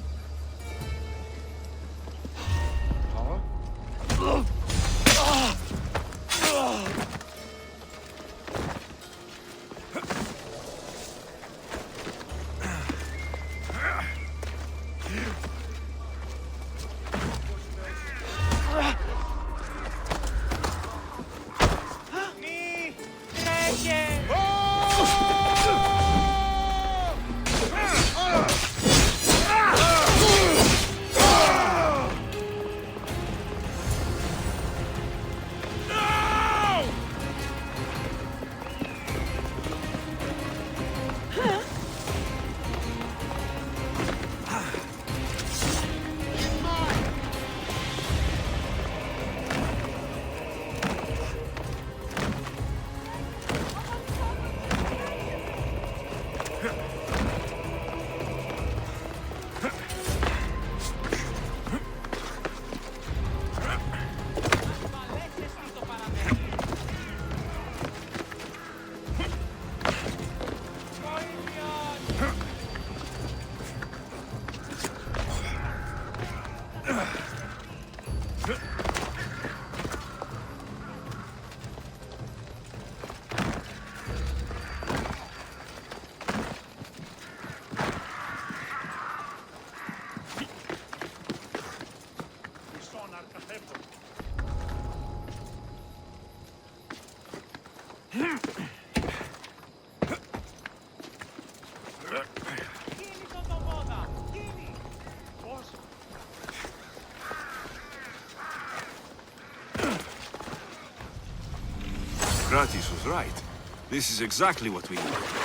Kratis was right. This is exactly what we need.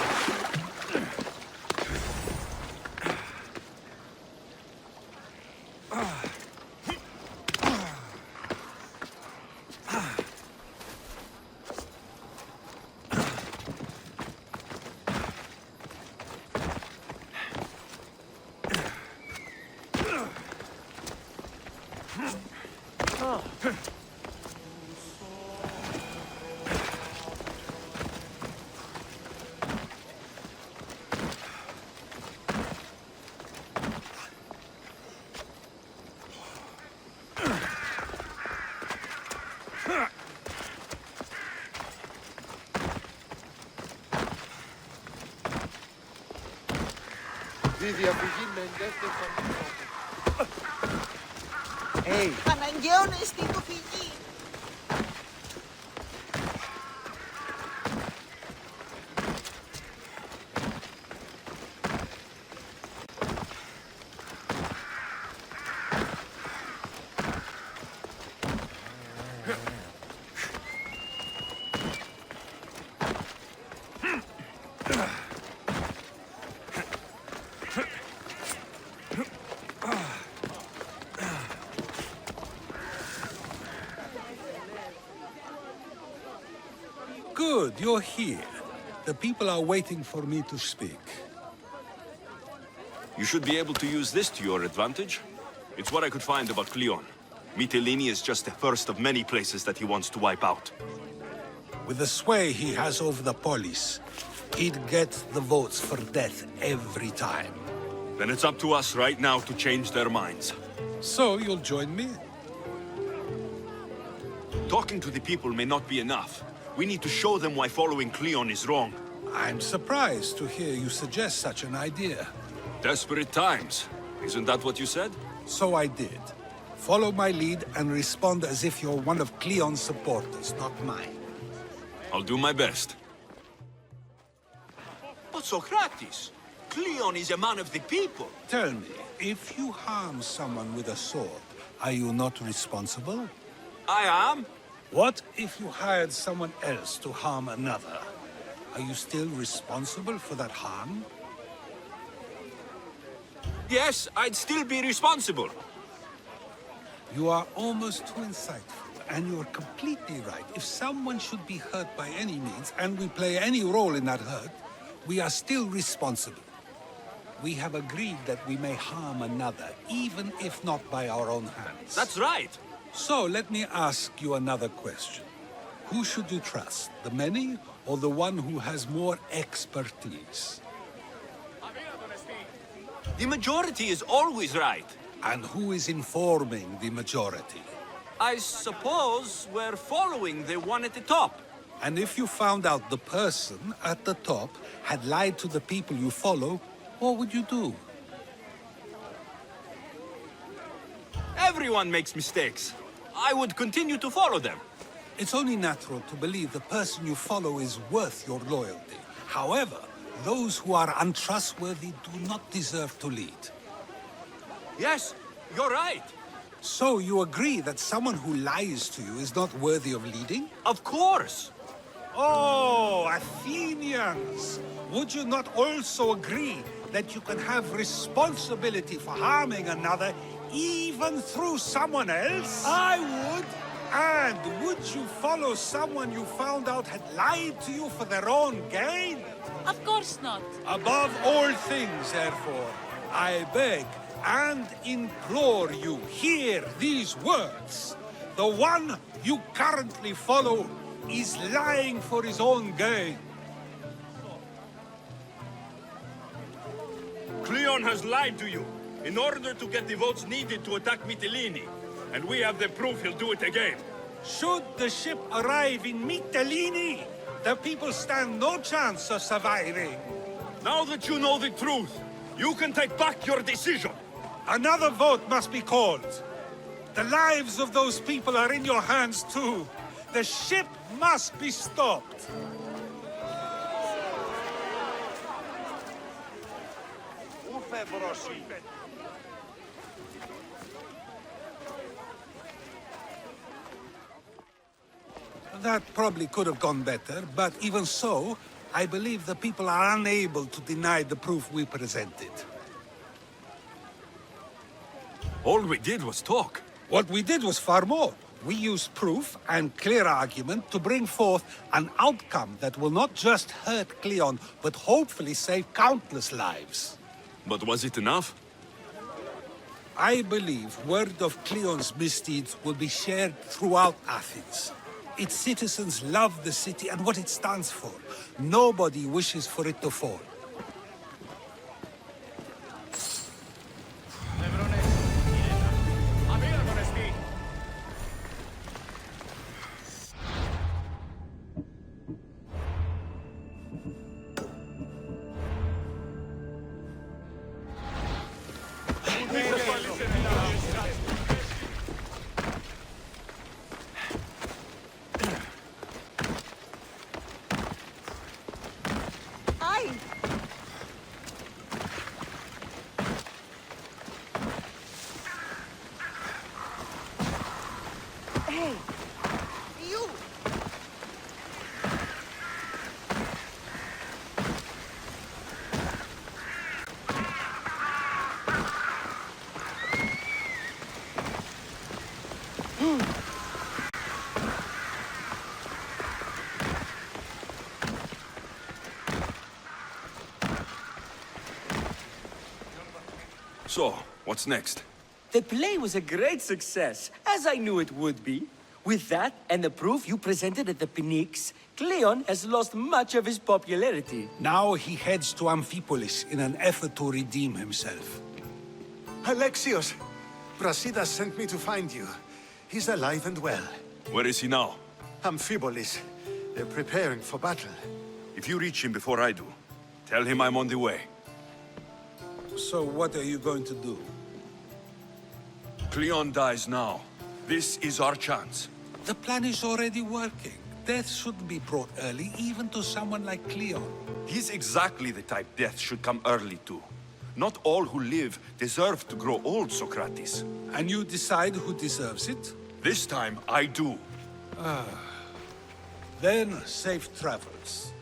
Αναγκαίο να εστί το φυγή. You're here. The people are waiting for me to speak. You should be able to use this to your advantage. It's what I could find about Cleon. Mytilene is just the first of many places that he wants to wipe out. With the sway he has over the polis, he'd get the votes for death every time. Then it's up to us right now to change their minds. So you'll join me? Talking to the people may not be enough. We need to show them why following Cleon is wrong. I'm surprised to hear you suggest such an idea. Desperate times. Isn't that what you said? So I did. Follow my lead and respond as if you're one of Cleon's supporters, not mine. I'll do my best. But Socrates, Cleon is a man of the people. Tell me, if you harm someone with a sword, are you not responsible? I am. What if you hired someone else to harm another? Are you still responsible for that harm? Yes, I'd still be responsible. You are almost too insightful, and you're completely right. If someone should be hurt by any means, and we play any role in that hurt, we are still responsible. We have agreed that we may harm another, even if not by our own hands. That's right. So let me ask you another question. Who should you trust, the many or the one who has more expertise? The majority is always right. And who is informing the majority? I suppose we're following the one at the top. And if you found out the person at the top had lied to the people you follow, what would you do? Everyone makes mistakes. I would continue to follow them. It's only natural to believe the person you follow is worth your loyalty. However, those who are untrustworthy do not deserve to lead. Yes, you're right. So you agree that someone who lies to you is not worthy of leading? Of course. Oh, Athenians! Would you not also agree that you can have responsibility for harming another even through someone else? I would. And would you follow someone you found out had lied to you for their own gain? Of course not. Above all things, therefore, I beg and implore you, hear these words. The one you currently follow is lying for his own gain. Cleon has lied to you in order to get the votes needed to attack Mytilene. And we have the proof he'll do it again. Should the ship arrive in Mytilene, the people stand no chance of surviving. Now that you know the truth, you can take back your decision. Another vote must be called. The lives of those people are in your hands too. The ship must be stopped. That probably could have gone better, but even so, I believe the people are unable to deny the proof we presented. All we did was talk. What we did was far more. We used proof and clear argument to bring forth an outcome that will not just hurt Cleon, but hopefully save countless lives. But was it enough? I believe word of Cleon's misdeeds will be shared throughout Athens. Its citizens love the city and what it stands for. Nobody wishes for it to fall. So, what's next? The play was a great success, as I knew it would be. With that, and the proof you presented at the Pnyx, Cleon has lost much of his popularity. Now he heads to Amphipolis in an effort to redeem himself. Alexios, Brasida sent me to find you. He's alive and well. Where is he now? Amphipolis. They're preparing for battle. If you reach him before I do, tell him I'm on the way. So what are you going to do? Cleon dies now. This is our chance. The plan is already working. Death shouldn't be brought early, even to someone like Cleon. He's exactly the type death should come early to. Not all who live deserve to grow old, Socrates. And you decide who deserves it? This time, I do. Then, safe travels.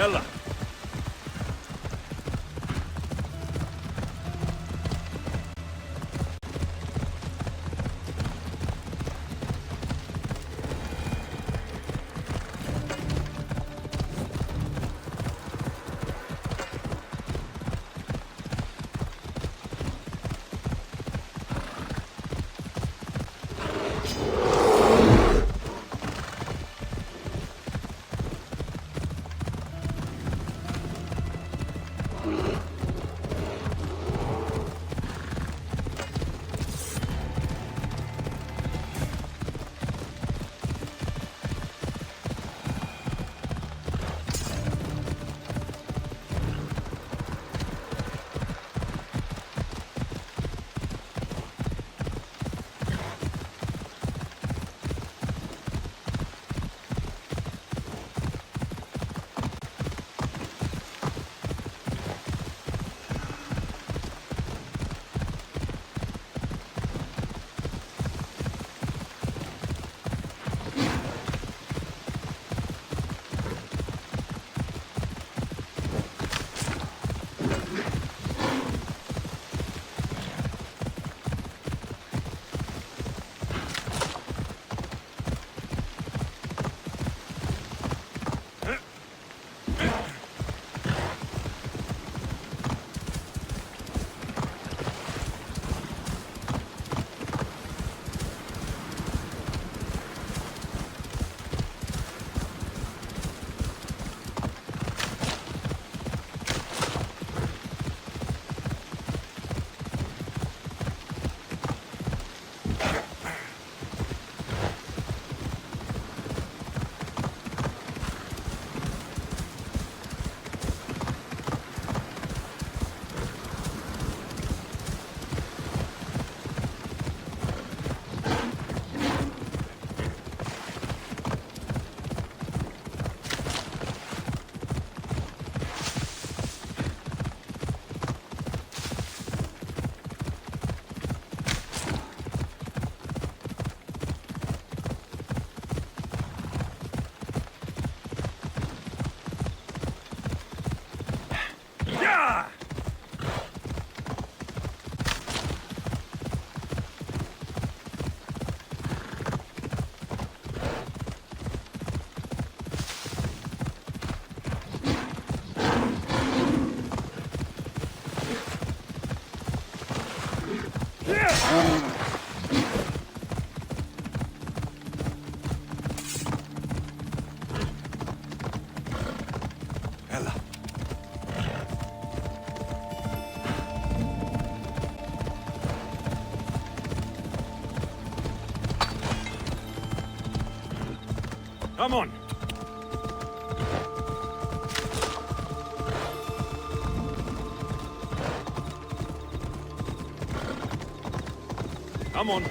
Ella! Come on. Come on.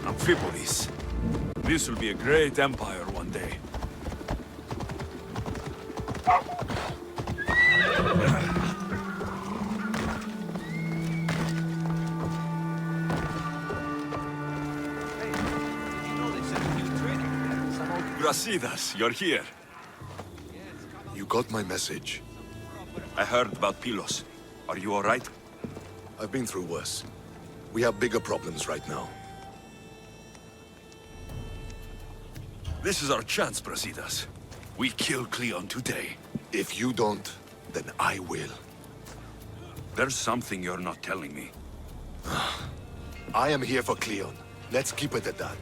Amphipolis. This will be a great empire one day. Grasidas, you're here. You got my message. I heard about Pylos. Are you all right? I've been through worse. We have bigger problems right now. This is our chance, Brasidas. We kill Cleon today. If you don't, then I will. There's something you're not telling me. I am here for Cleon. Let's keep it at that.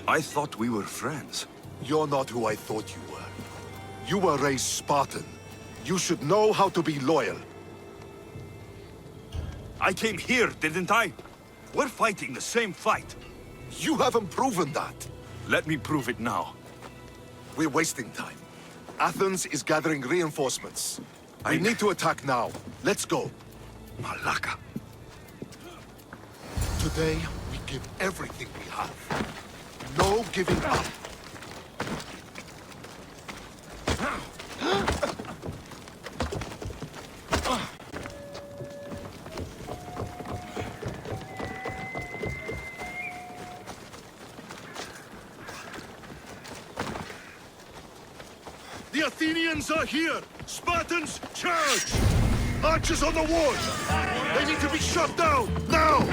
I thought we were friends. You're not who I thought you were. You were raised Spartan. You should know how to be loyal. I came here, didn't I? We're fighting the same fight. You haven't proven that. Let me prove it now. We're wasting time. Athens is gathering reinforcements. We need to attack now. Let's go. Malaka. Today, we give everything we have. No giving up. The Athenians are here! Spartans, charge! Archers on the wall! They need to be shot down, now!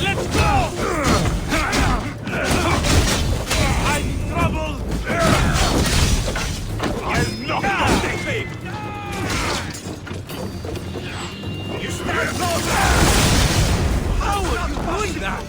Let's go! I'm in trouble! I'll knock you big! You stand close! How are you doing that?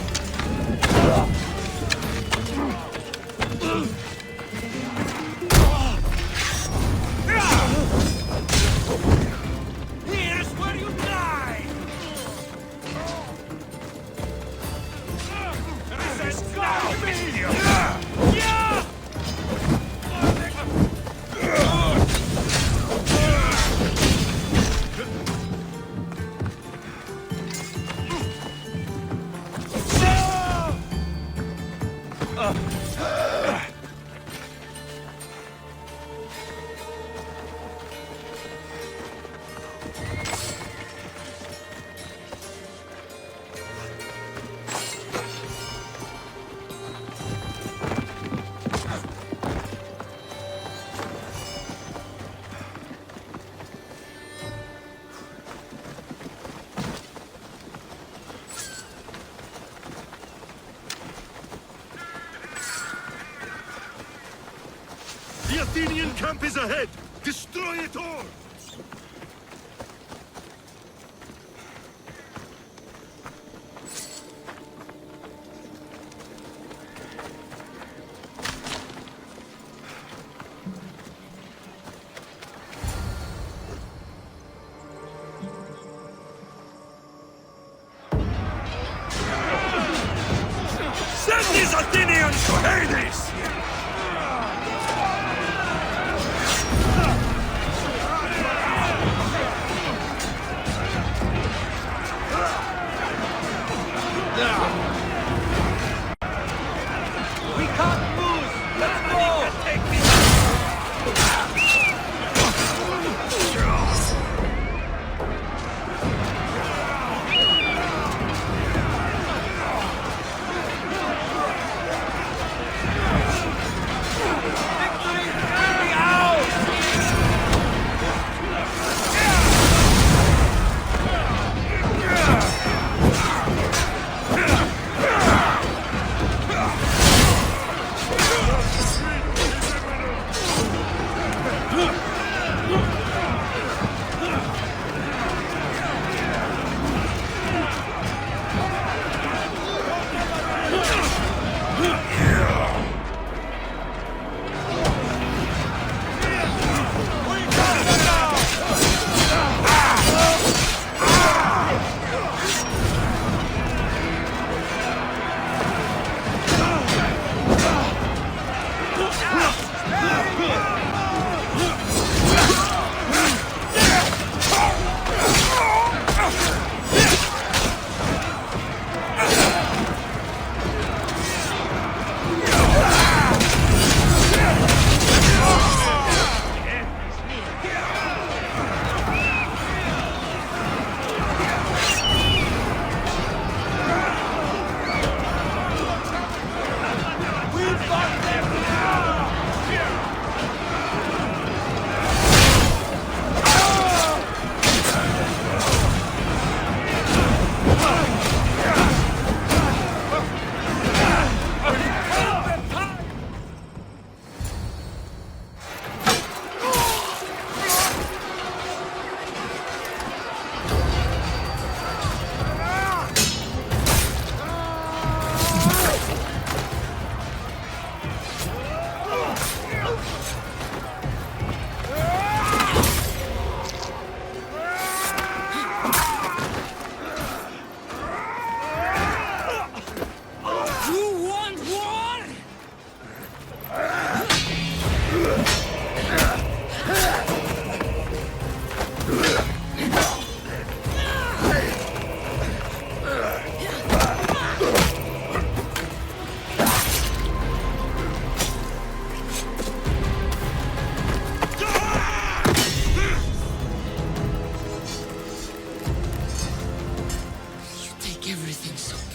Athenian camp is ahead! Destroy it all! Send these Athenians to Hades! We can't lose! Let's go!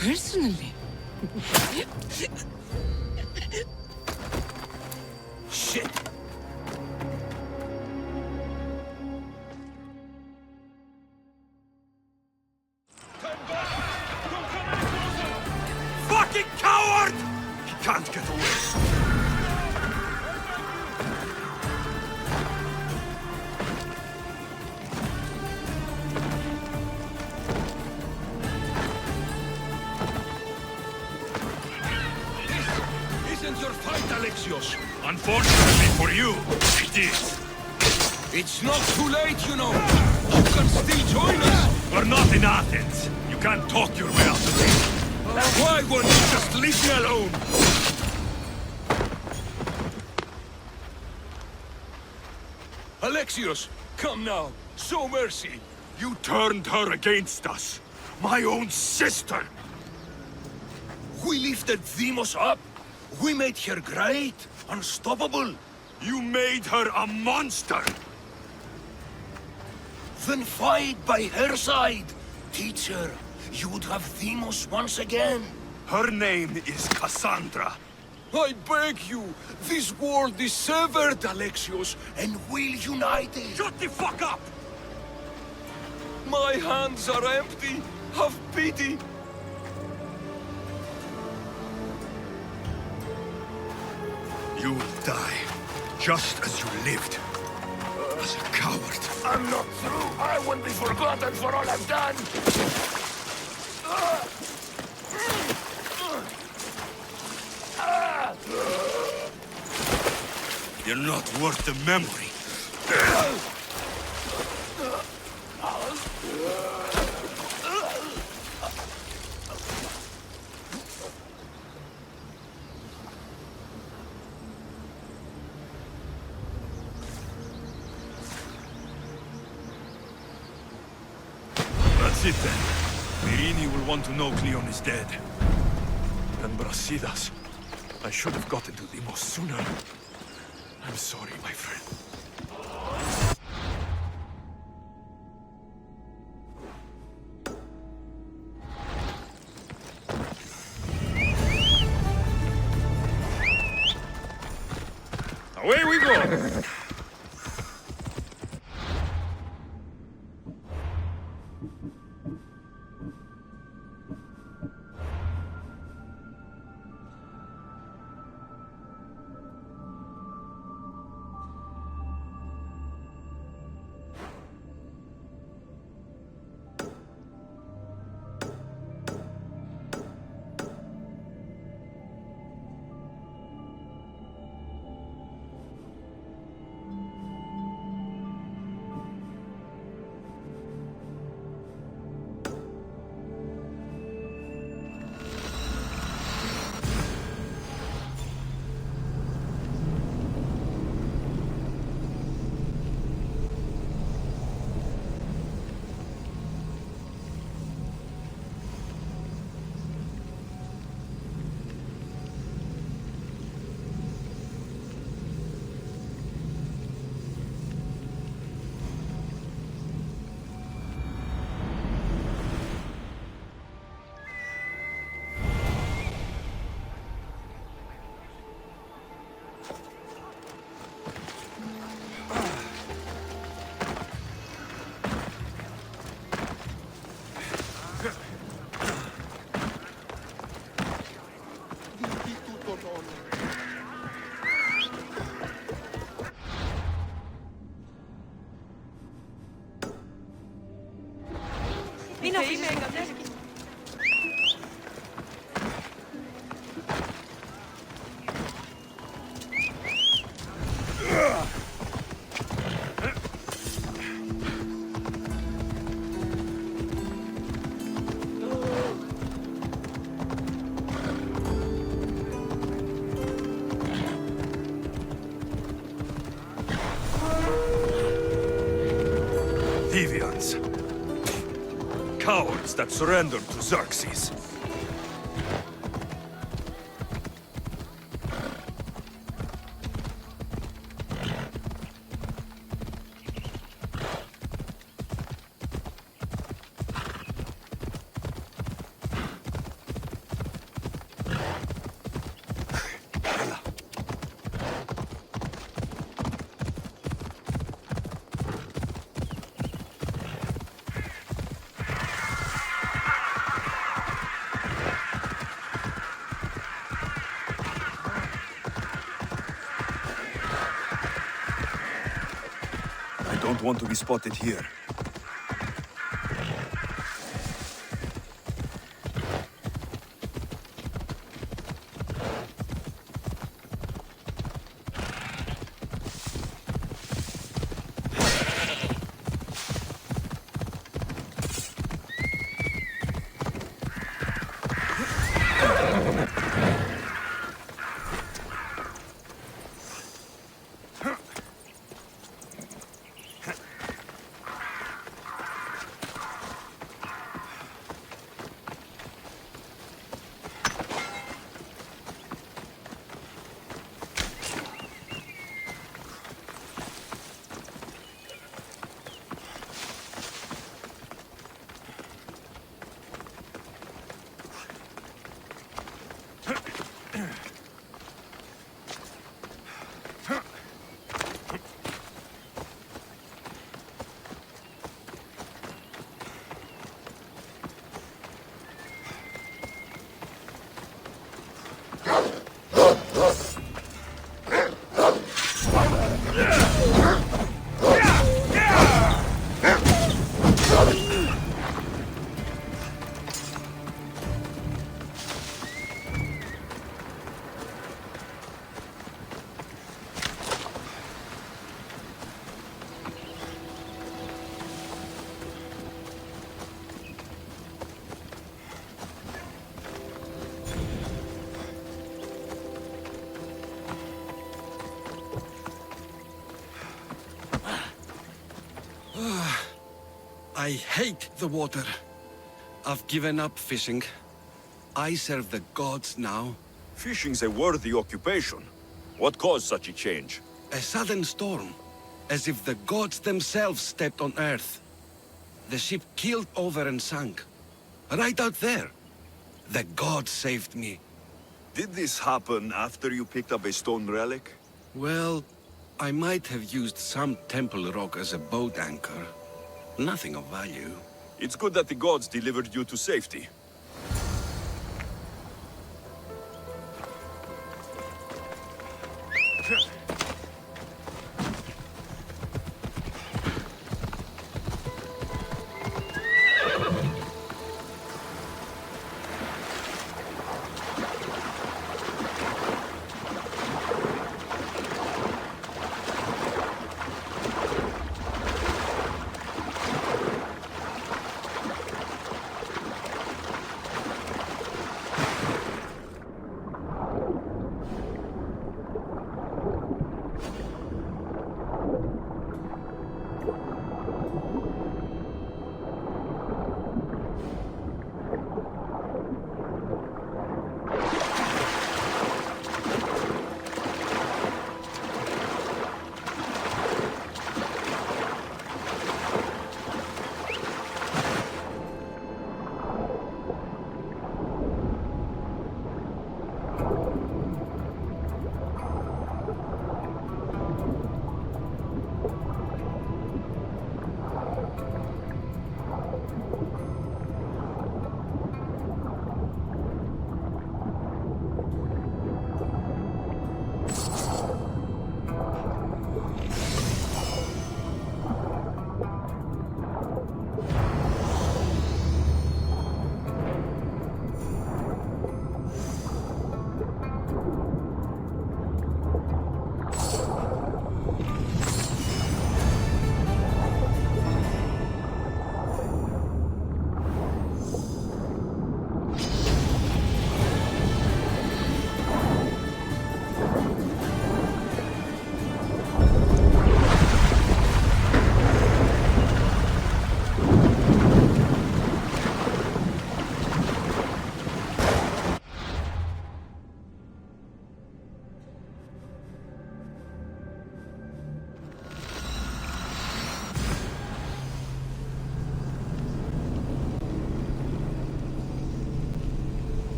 Personally. Shit! Fucking coward! He can't get away. Your fight, Alexios. Unfortunately for you, it is. It's not too late, you know. You can still join us. We're not in Athens. You can't talk your way out of this. Why won't you just leave me alone? Alexios, come now. Show mercy. You turned her against us. My own sister. We lifted Demos up. We made her great, unstoppable. You made her a monster. Then fight by her side. Teach her. You would have Demos once again. Her name is Cassandra. I beg you. This world is severed, Alexios, and we'll unite it. Shut the fuck up! My hands are empty. Have pity. You'll die. just as you lived. As a coward. I'm not through. I won't be forgotten for all I've done. You're not worth the memory. That's it then. Mirini will want to know Cleon is dead. And Brasidas. I should have gotten to Demos sooner. I'm sorry, my friend. Away we go! Deviants. Cowards that surrendered to Xerxes. I don't want to be spotted here. I hate the water. I've given up fishing. I serve the gods now. Fishing's a worthy occupation. What caused such a change? A sudden storm. As if the gods themselves stepped on Earth. The ship keeled over and sank. Right out there. The gods saved me. Did this happen after you picked up a stone relic? Well, I might have used some temple rock as a boat anchor. Nothing of value. It's good that the gods delivered you to safety.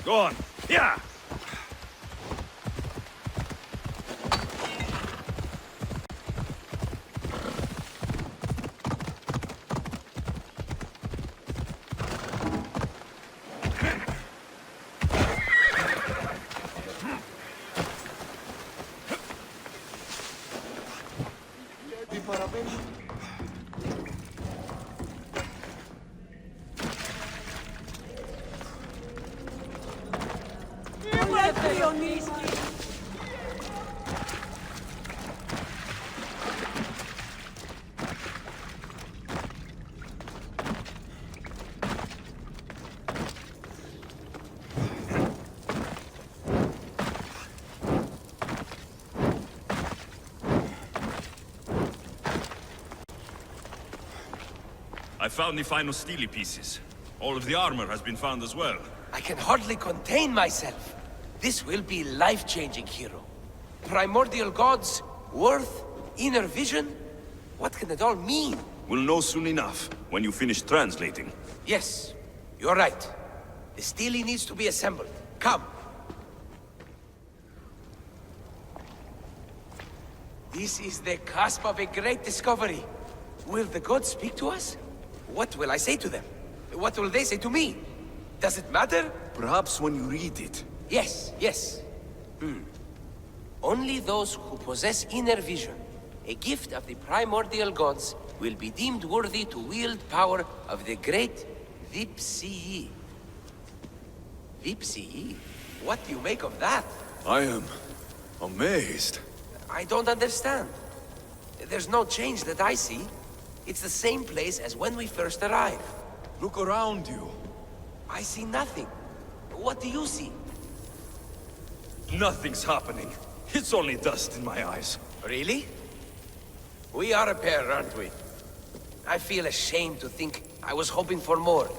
Go on. Yeah! I found the final steely pieces. All of the armor has been found as well. I can hardly contain myself. This will be life-changing, hero. Primordial gods, worth, inner vision. What can it all mean? We'll know soon enough, when you finish translating. Yes, you're right. The steely needs to be assembled. Come. This is the cusp of a great discovery. Will the gods speak to us? What will I say to them? What will they say to me? Does it matter? Perhaps when you read it. Yes, yes. Only those who possess inner vision, a gift of the primordial gods, will be deemed worthy to wield power of the great Vipsii. Vipsii? What do you make of that? I am amazed. I don't understand. There's no change that I see. It's the same place as when we first arrived. Look around you. I see nothing. What do you see? Nothing's happening. It's only dust in my eyes. Really? We are a pair, aren't we? I feel ashamed to think I was hoping for more.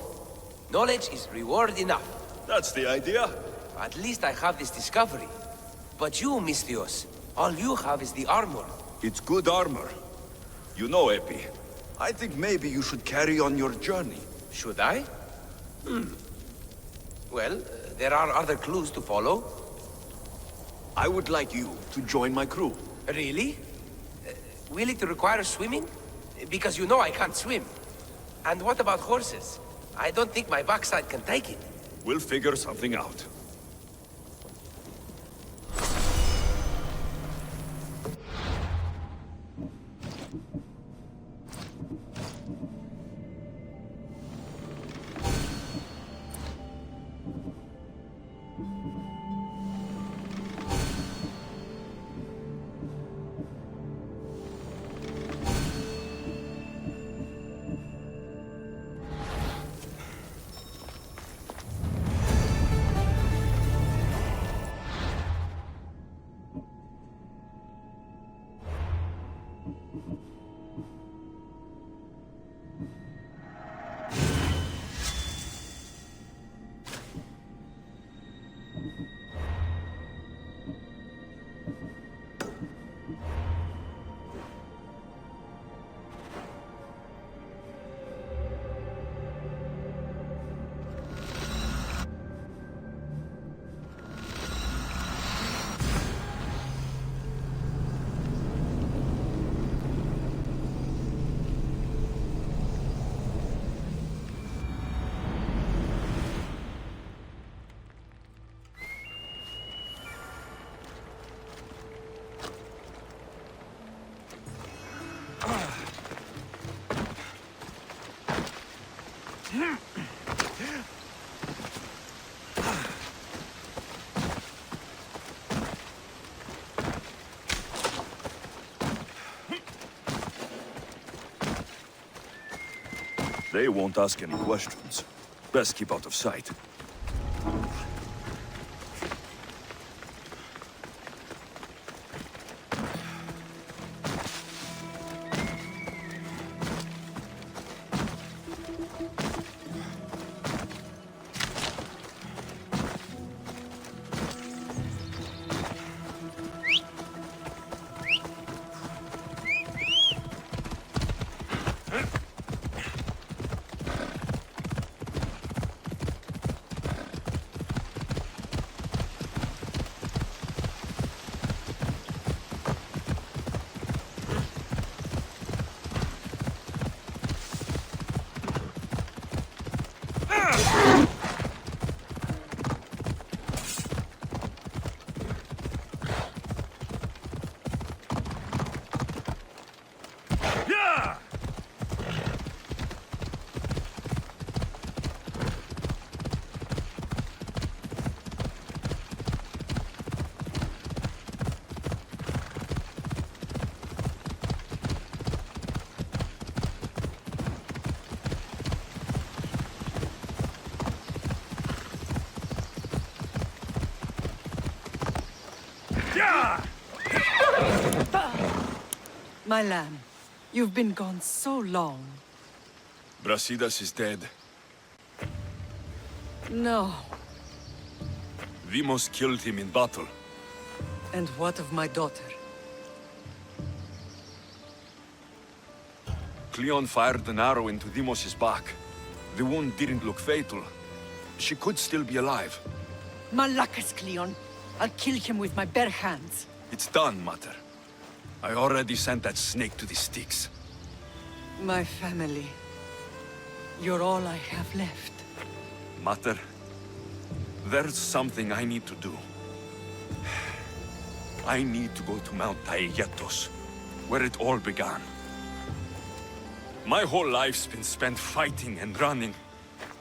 Knowledge is reward enough. That's the idea. At least I have this discovery. But you, Misthios, all you have is the armor. It's good armor. You know, Epi, I think maybe you should carry on your journey. Should I? Well, there are other clues to follow. I would like you to join my crew. Really? Will it require swimming? Because you know I can't swim. And what about horses? I don't think my backside can take it. We'll figure something out. They won't ask any questions. Best keep out of sight. My lamb, you've been gone so long. Brasidas is dead. No. Vimos killed him in battle. And what of my daughter? Cleon fired an arrow into Dimos' back. The wound didn't look fatal. She could still be alive. Malakas, Cleon. I'll kill him with my bare hands. It's done, Mater. I already sent that snake to the Styx. My family. You're all I have left. Mater, There's something I need to do. I need to go to Mount Taygetos, where it all began. My whole life's been spent fighting and running.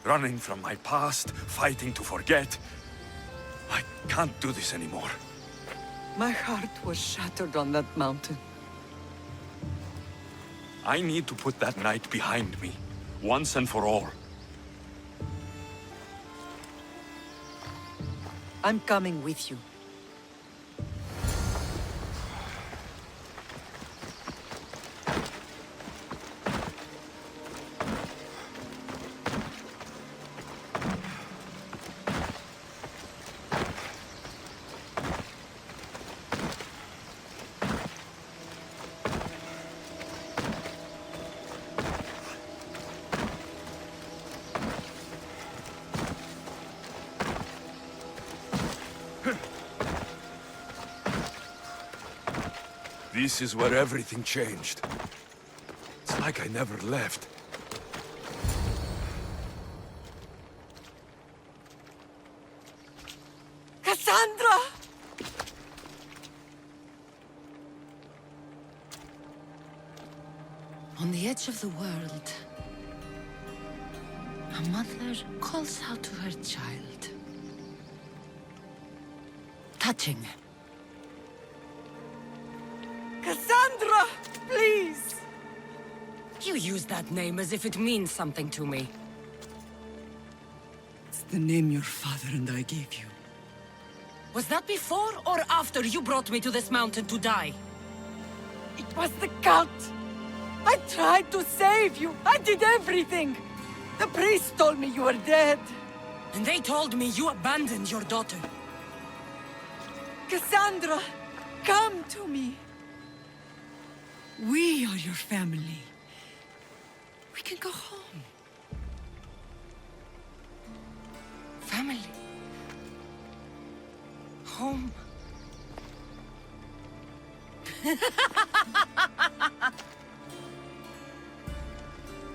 Running from my past, fighting to forget. I can't do this anymore. My heart was shattered on that mountain. I need to put that night behind me, once and for all. I'm coming with you. This is where everything changed. It's like I never left. Cassandra! On the edge of the world, a mother calls out to her child. Touching. Cassandra! Please! You use that name as if it means something to me. It's the name your father and I gave you. Was that before or after you brought me to this mountain to die? It was the cult! I tried to save you! I did everything! The priest told me you were dead! And they told me you abandoned your daughter. Cassandra! Come to me! We are your family. We can go home. Family. Home.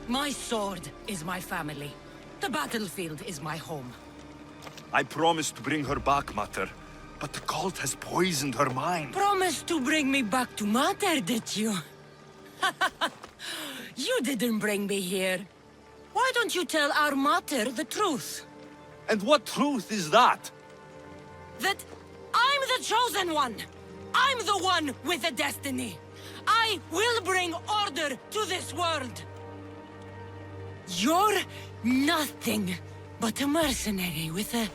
My sword is my family. The battlefield is my home. I promised to bring her back, Mater. But the cult has poisoned her mind. Promised to bring me back to Mater, did you? You didn't bring me here. Why don't you tell our Mater the truth? And what truth is that? That I'm the chosen one! I'm the one with a destiny! I will bring order to this world! You're nothing but a mercenary with a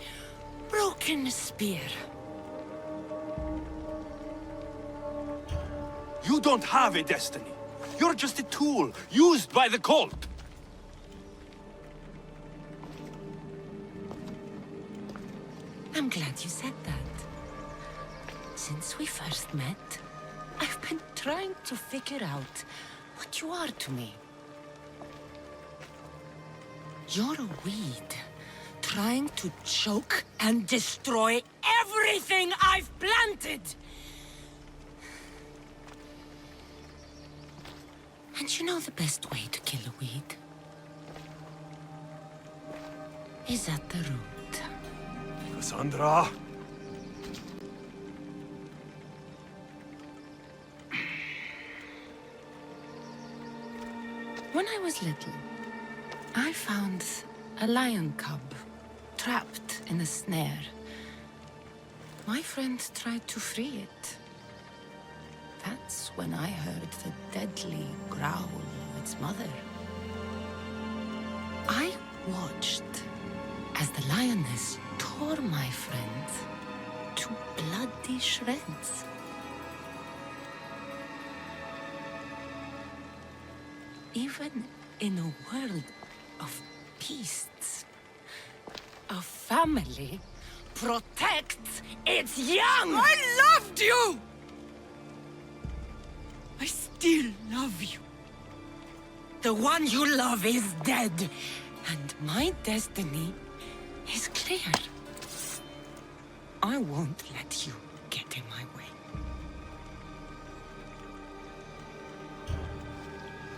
broken spear. You don't have a destiny. You're just a tool, used by the cult. I'm glad you said that. Since we first met, I've been trying to figure out what you are to me. You're a weed, trying to choke and destroy everything I've planted! And you know the best way to kill a weed is at the root. Cassandra! When I was little, I found a lion cub trapped in a snare. My friend tried to free it. That's when I heard the deadly growl of its mother. I watched as the lioness tore my friend to bloody shreds. Even in a world of beasts, a family protects its young! I loved you! I still love you. The one you love is dead, and my destiny is clear. I won't let you get in my way.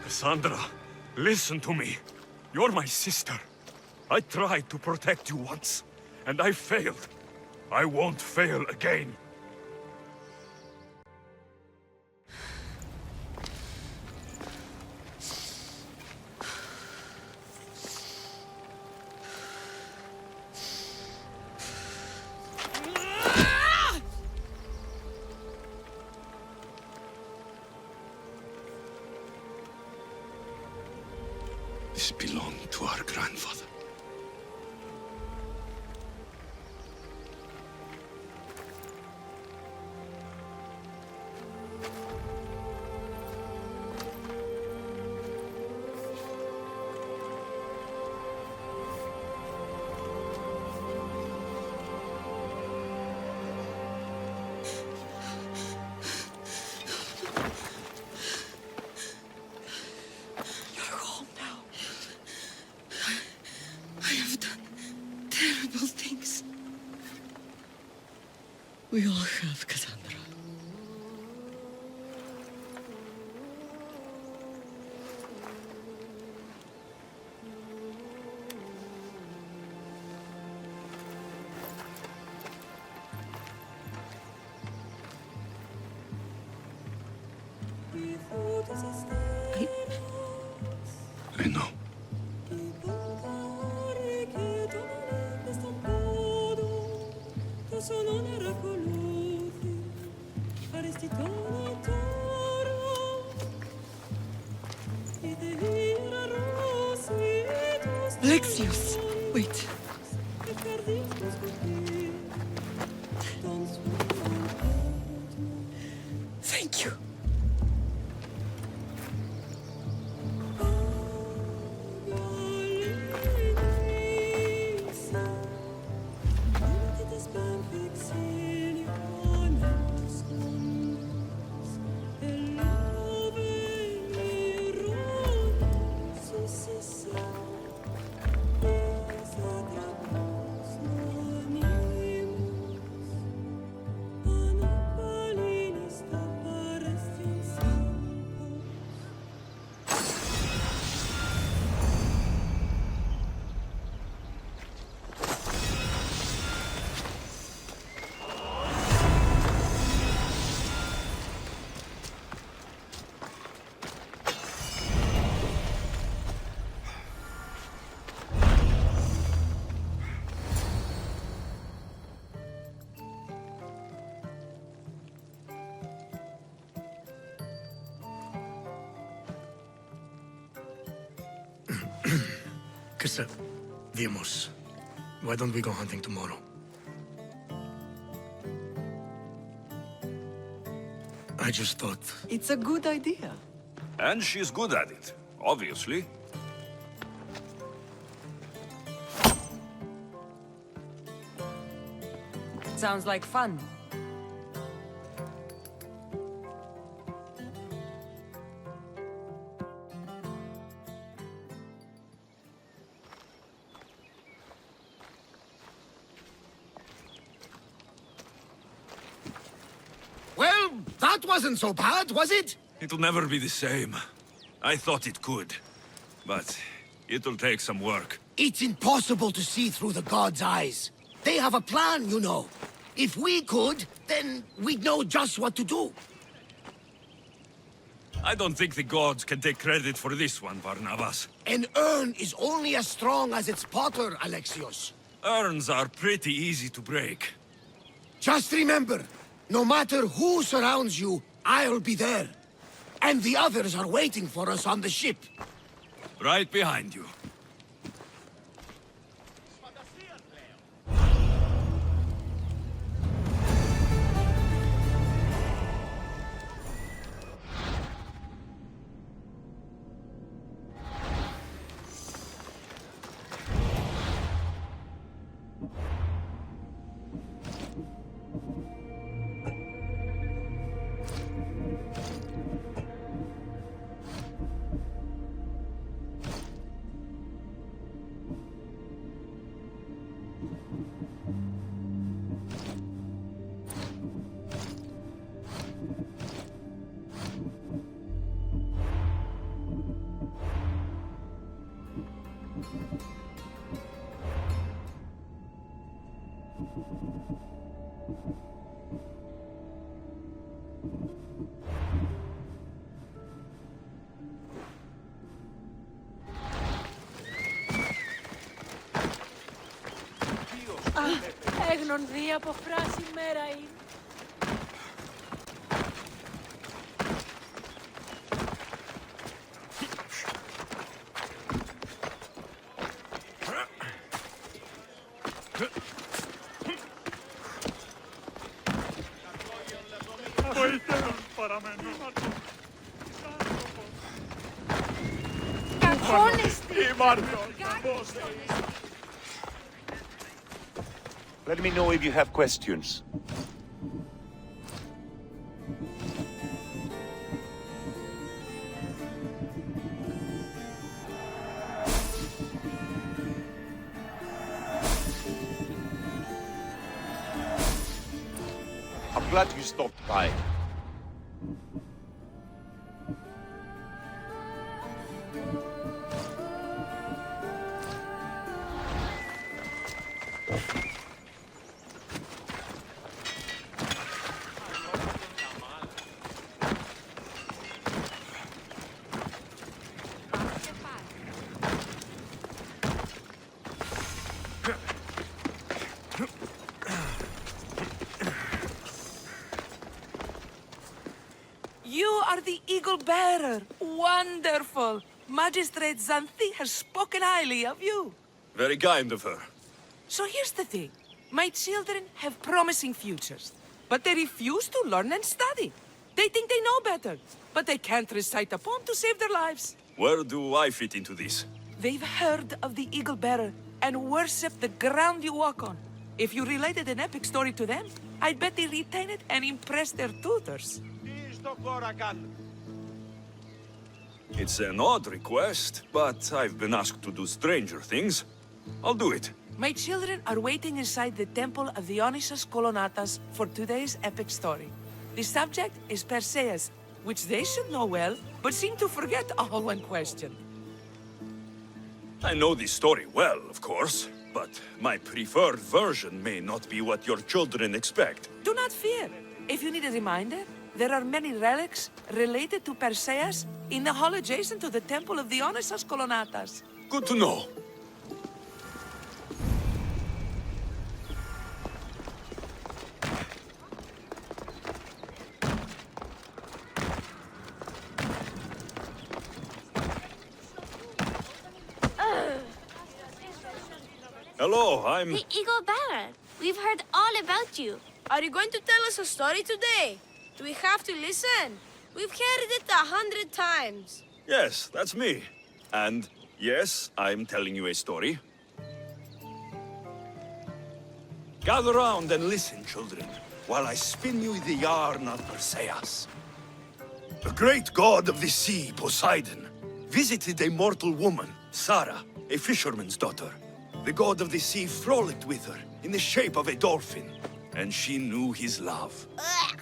Cassandra, listen to me. You're my sister. I tried to protect you once, and I failed. I won't fail again. This belonged to our grandfather. We all have, Cassandra. I know. Alexios! Wait. Thank you. Kissa, Viemos. Why don't we go hunting tomorrow? I just thought... It's a good idea. And she's good at it, obviously. Sounds like fun. Well, that wasn't so bad, was it? It'll never be the same. I thought it could. But it'll take some work. It's impossible to see through the gods' eyes. They have a plan, you know. If we could, then we'd know just what to do. I don't think the gods can take credit for this one, Barnabas. An urn is only as strong as its potter, Alexios. Urns are pretty easy to break. Just remember, no matter who surrounds you, I'll be there. And the others are waiting for us on the ship. Right behind you. Έγνον δει από φράση μέρα είναι. Let me know if you have questions. I'm glad you stopped by. You are the eagle bearer. Wonderful. Magistrate Xanthi has spoken highly of you. Very kind of her. So here's the thing. My children have promising futures, but they refuse to learn and study. They think they know better, but they can't recite a poem to save their lives. Where do I fit into this? They've heard of the eagle bearer and worship the ground you walk on. If you related an epic story to them, I'd bet they retain it and impress their tutors. It's an odd request, but I've been asked to do stranger things. I'll do it. My children are waiting inside the temple of Dionysus Kolonatas for today's epic story. The subject is Perseus, which they should know well, but seem to forget all when questioned. I know this story well, of course, but my preferred version may not be what your children expect. Do not fear. If you need a reminder, there are many relics related to Perseus in the hall adjacent to the temple of Dionysus Kolonatas. Good to know. Hello, I'm... The Eagle Bearer. We've heard all about you. Are you going to tell us a story today? Do we have to listen? We've heard it 100 times. Yes, that's me. And yes, I'm telling you a story. Gather round and listen, children, while I spin you the yarn of Perseus. The great god of the sea, Poseidon, visited a mortal woman, Sarah, a fisherman's daughter. The god of the sea frolicked with her in the shape of a dolphin, and she knew his love. Ugh.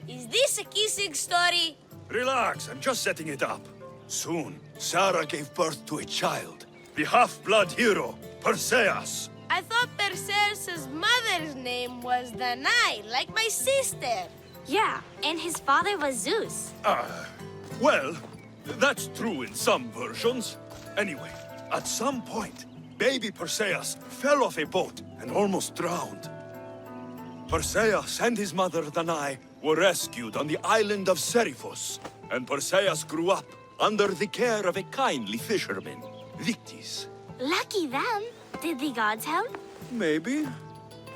Is this a kissing story? Relax, I'm just setting it up. Soon, Sarah gave birth to a child, the half-blood hero, Perseus. I thought Perseus' mother's name was Danae, like my sister. Yeah, and his father was Zeus. Well, that's true in some versions. Anyway, at some point, baby Perseus fell off a boat and almost drowned. Perseus and his mother Danae were rescued on the island of Seriphos, and Perseus grew up under the care of a kindly fisherman, Victis. Lucky them. Did the gods help? Maybe.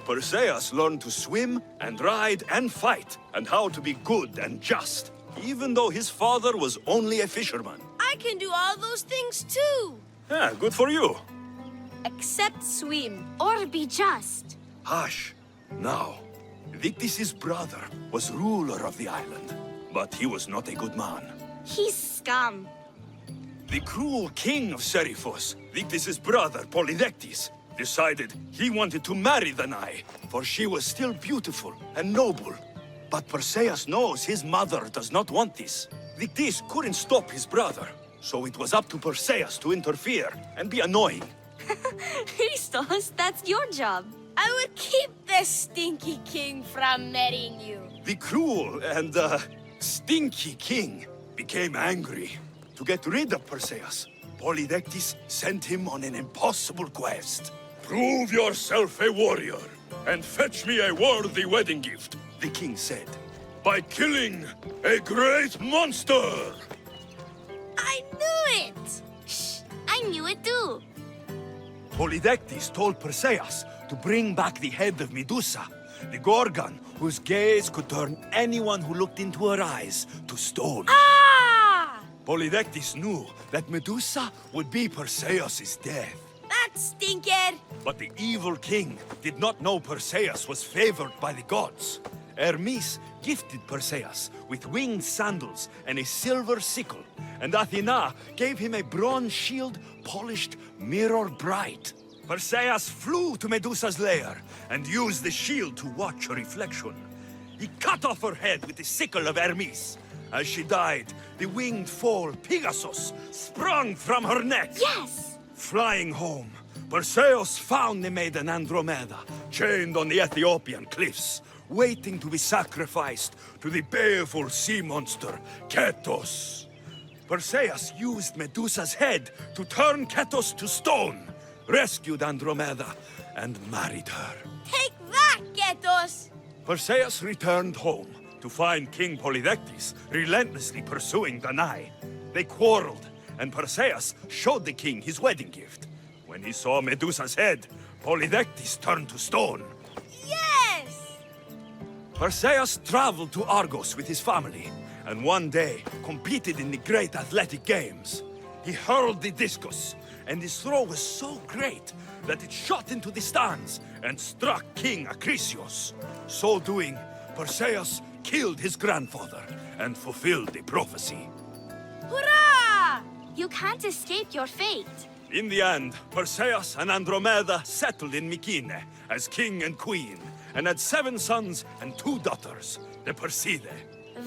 Perseus learned to swim and ride and fight, and how to be good and just, even though his father was only a fisherman. I can do all those things too. Yeah, good for you. Except swim. Or be just. Hush. Now, Victis' brother was ruler of the island, but he was not a good man. He's scum. The cruel king of Seriphos, Victis' brother Polydectes, decided he wanted to marry Danae, for she was still beautiful and noble. But Perseus knows his mother does not want this. Victis couldn't stop his brother, so it was up to Perseus to interfere and be annoying. Christos, that's your job. I would keep the stinky king from marrying you. The cruel and, stinky king became angry. To get rid of Perseus, Polydectes sent him on an impossible quest. Prove yourself a warrior, and fetch me a worthy wedding gift, the king said. By killing a great monster! I knew it! Shh, I knew it too. Polydectes told Perseus to bring back the head of Medusa, the Gorgon whose gaze could turn anyone who looked into her eyes to stone. Ah! Polydectes knew that Medusa would be Perseus' death. That stinker! But the evil king did not know Perseus was favored by the gods. Hermes gifted Perseus with winged sandals and a silver sickle, and Athena gave him a bronze shield polished mirror bright. Perseus flew to Medusa's lair and used the shield to watch her reflection. He cut off her head with the sickle of Hermes. As she died, the winged foal Pegasus sprung from her neck. Yes! Flying home, Perseus found the maiden Andromeda chained on the Ethiopian cliffs, waiting to be sacrificed to the baleful sea monster, Ketos. Perseus used Medusa's head to turn Ketos to stone, rescued Andromeda, and married her. Take that, Ketos! Perseus returned home to find King Polydectes relentlessly pursuing Danae. They quarreled, and Perseus showed the king his wedding gift. When he saw Medusa's head, Polydectes turned to stone. Yes! Perseus traveled to Argos with his family, and one day competed in the great athletic games. He hurled the discus, and his throw was so great that it shot into the stands and struck King Acrisius. So doing, Perseus killed his grandfather and fulfilled the prophecy. Hurrah! You can't escape your fate. In the end, Perseus and Andromeda settled in Mycenae as king and queen, and had 7 sons and 2 daughters, the Perseidae.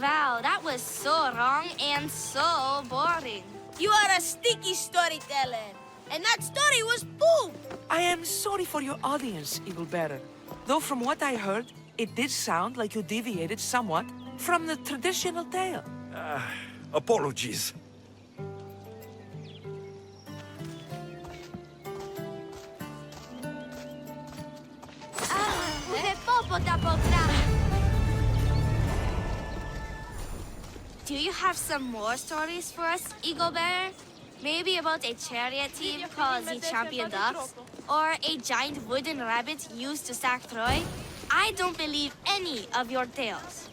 Wow, that was so wrong and so boring. You are a sticky storyteller, and that story was poop! I am sorry for your audience, Eagle Bearer. Though from what I heard, it did sound like you deviated somewhat from the traditional tale. Apologies. Do you have some more stories for us, Eagle Bearer? Maybe about a chariot team called the Champion Ducks? Or a giant wooden rabbit used to sack Troy? I don't believe any of your tales.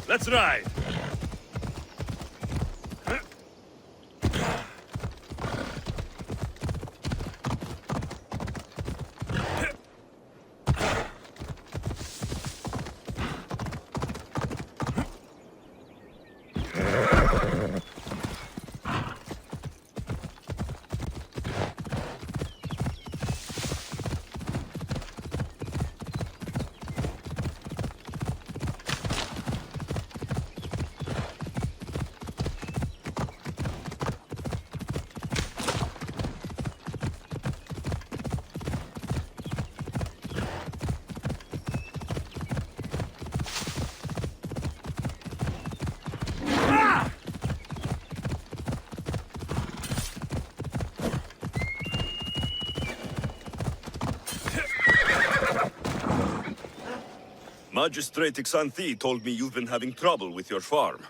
Let's ride! Magistrate Xanthi told me you've been having trouble with your farm.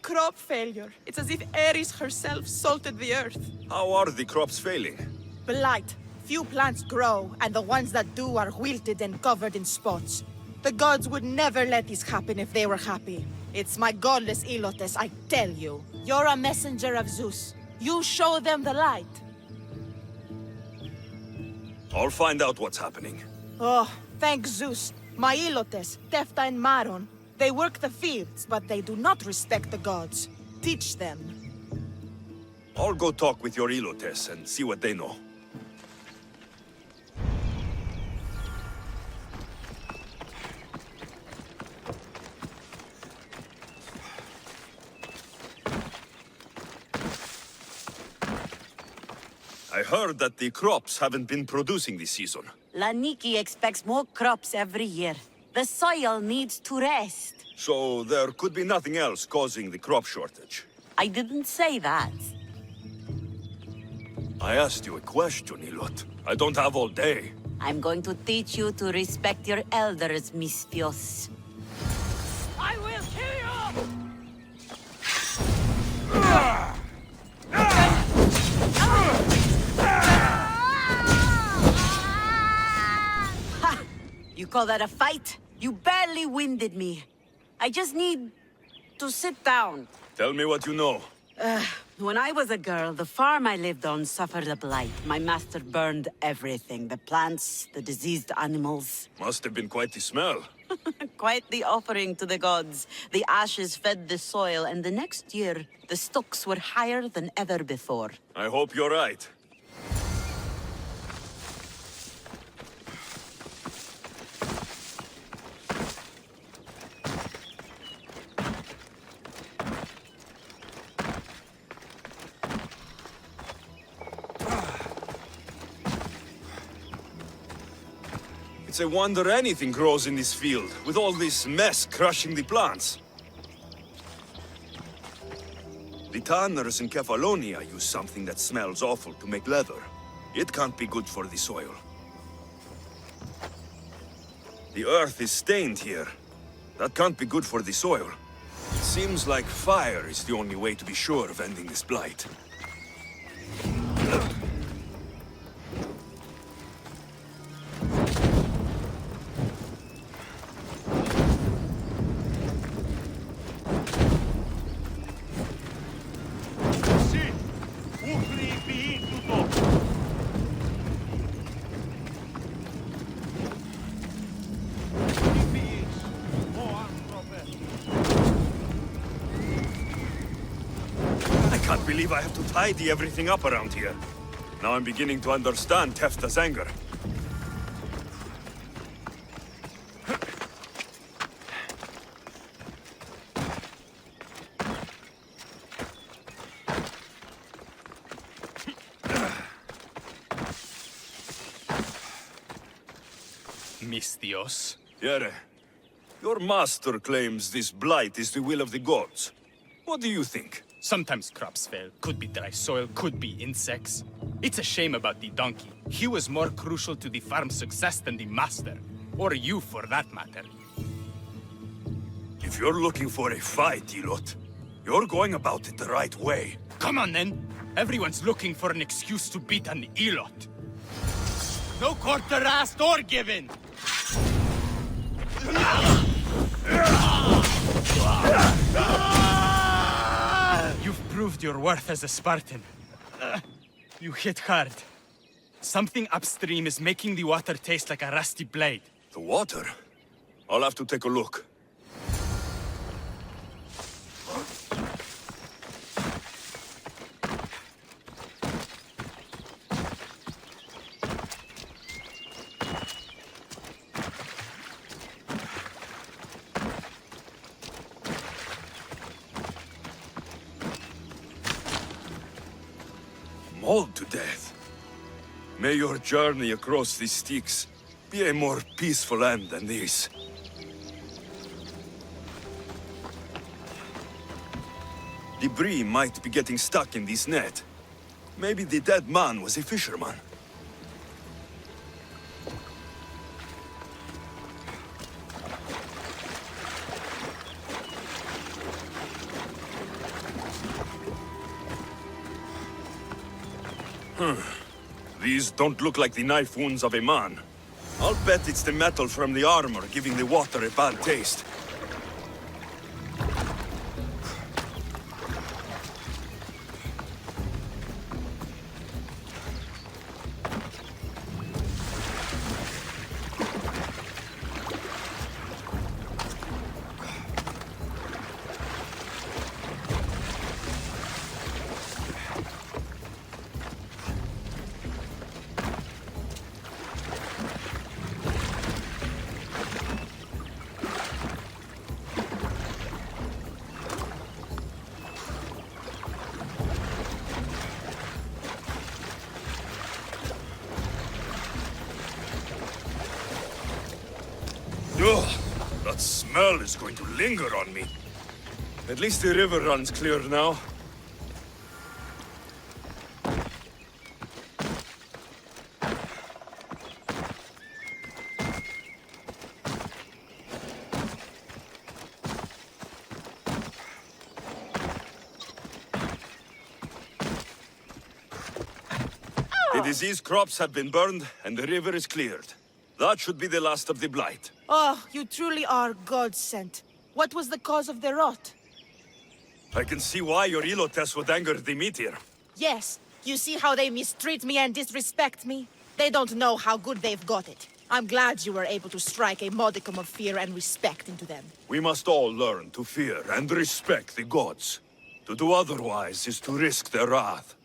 crop failure. It's as if Ares herself salted the earth. How are the crops failing? Blight. Few plants grow, and the ones that do are wilted and covered in spots. The gods would never let this happen if they were happy. It's my godless Ilotes, I tell you. You're a messenger of Zeus. You show them the light. I'll find out what's happening. Oh, thank Zeus. My Ilotes, Tefta and Maron, they work the fields, but they do not respect the gods. Teach them. I'll go talk with your Ilotes and see what they know. I heard that the crops haven't been producing this season. Laniki expects more crops every year. The soil needs to rest. So there could be nothing else causing the crop shortage. I didn't say that. I asked you a question, Ilot. I don't have all day. I'm going to teach you to respect your elders, Misthios. I will kill you! You call that a fight? You barely winded me. I just need to sit down. Tell me what you know. When I was a girl, the farm I lived on suffered a blight. My master burned everything. The plants, the diseased animals. Must have been quite the smell. Quite the offering to the gods. The ashes fed the soil, and the next year, the stocks were higher than ever before. I hope you're right. It's a wonder anything grows in this field, with all this mess crushing the plants. The tanners in Kefalonia use something that smells awful to make leather. It can't be good for the soil. The earth is stained here. That can't be good for the soil. It seems like fire is the only way to be sure of ending this blight. I can't believe I have to tidy everything up around here. Now I'm beginning to understand Tefta's anger. Misthios. Yere, your master claims this blight is the will of the gods. What do you think? Sometimes crops fail. Could be dry soil, could be insects. It's a shame about the donkey. He was more crucial to the farm's success than the master. Or you, for that matter. If you're looking for a fight, Ilot, you're going about it the right way. Come on, then. Everyone's looking for an excuse to beat an Ilot. No quarter asked or given! You've proved your worth as a Spartan. You hit hard. Something upstream is making the water taste like a rusty blade. The water? I'll have to take a look. Mauled to death. May your journey across the Styx be a more peaceful end than this. Debris might be getting stuck in this net. Maybe the dead man was a fisherman. These don't look like the knife wounds of a man. I'll bet it's the metal from the armor giving the water a bad taste. Ugh, that smell is going to linger on me. At least the river runs clear now. The disease crops have been burned, and the river is cleared. That should be the last of the blight. Oh, you truly are God-sent. What was the cause of the rot? I can see why your Elotes would anger the meteor. Yes, you see how they mistreat me and disrespect me? They don't know how good they've got it. I'm glad you were able to strike a modicum of fear and respect into them. We must all learn to fear and respect the gods. To do otherwise is to risk their wrath.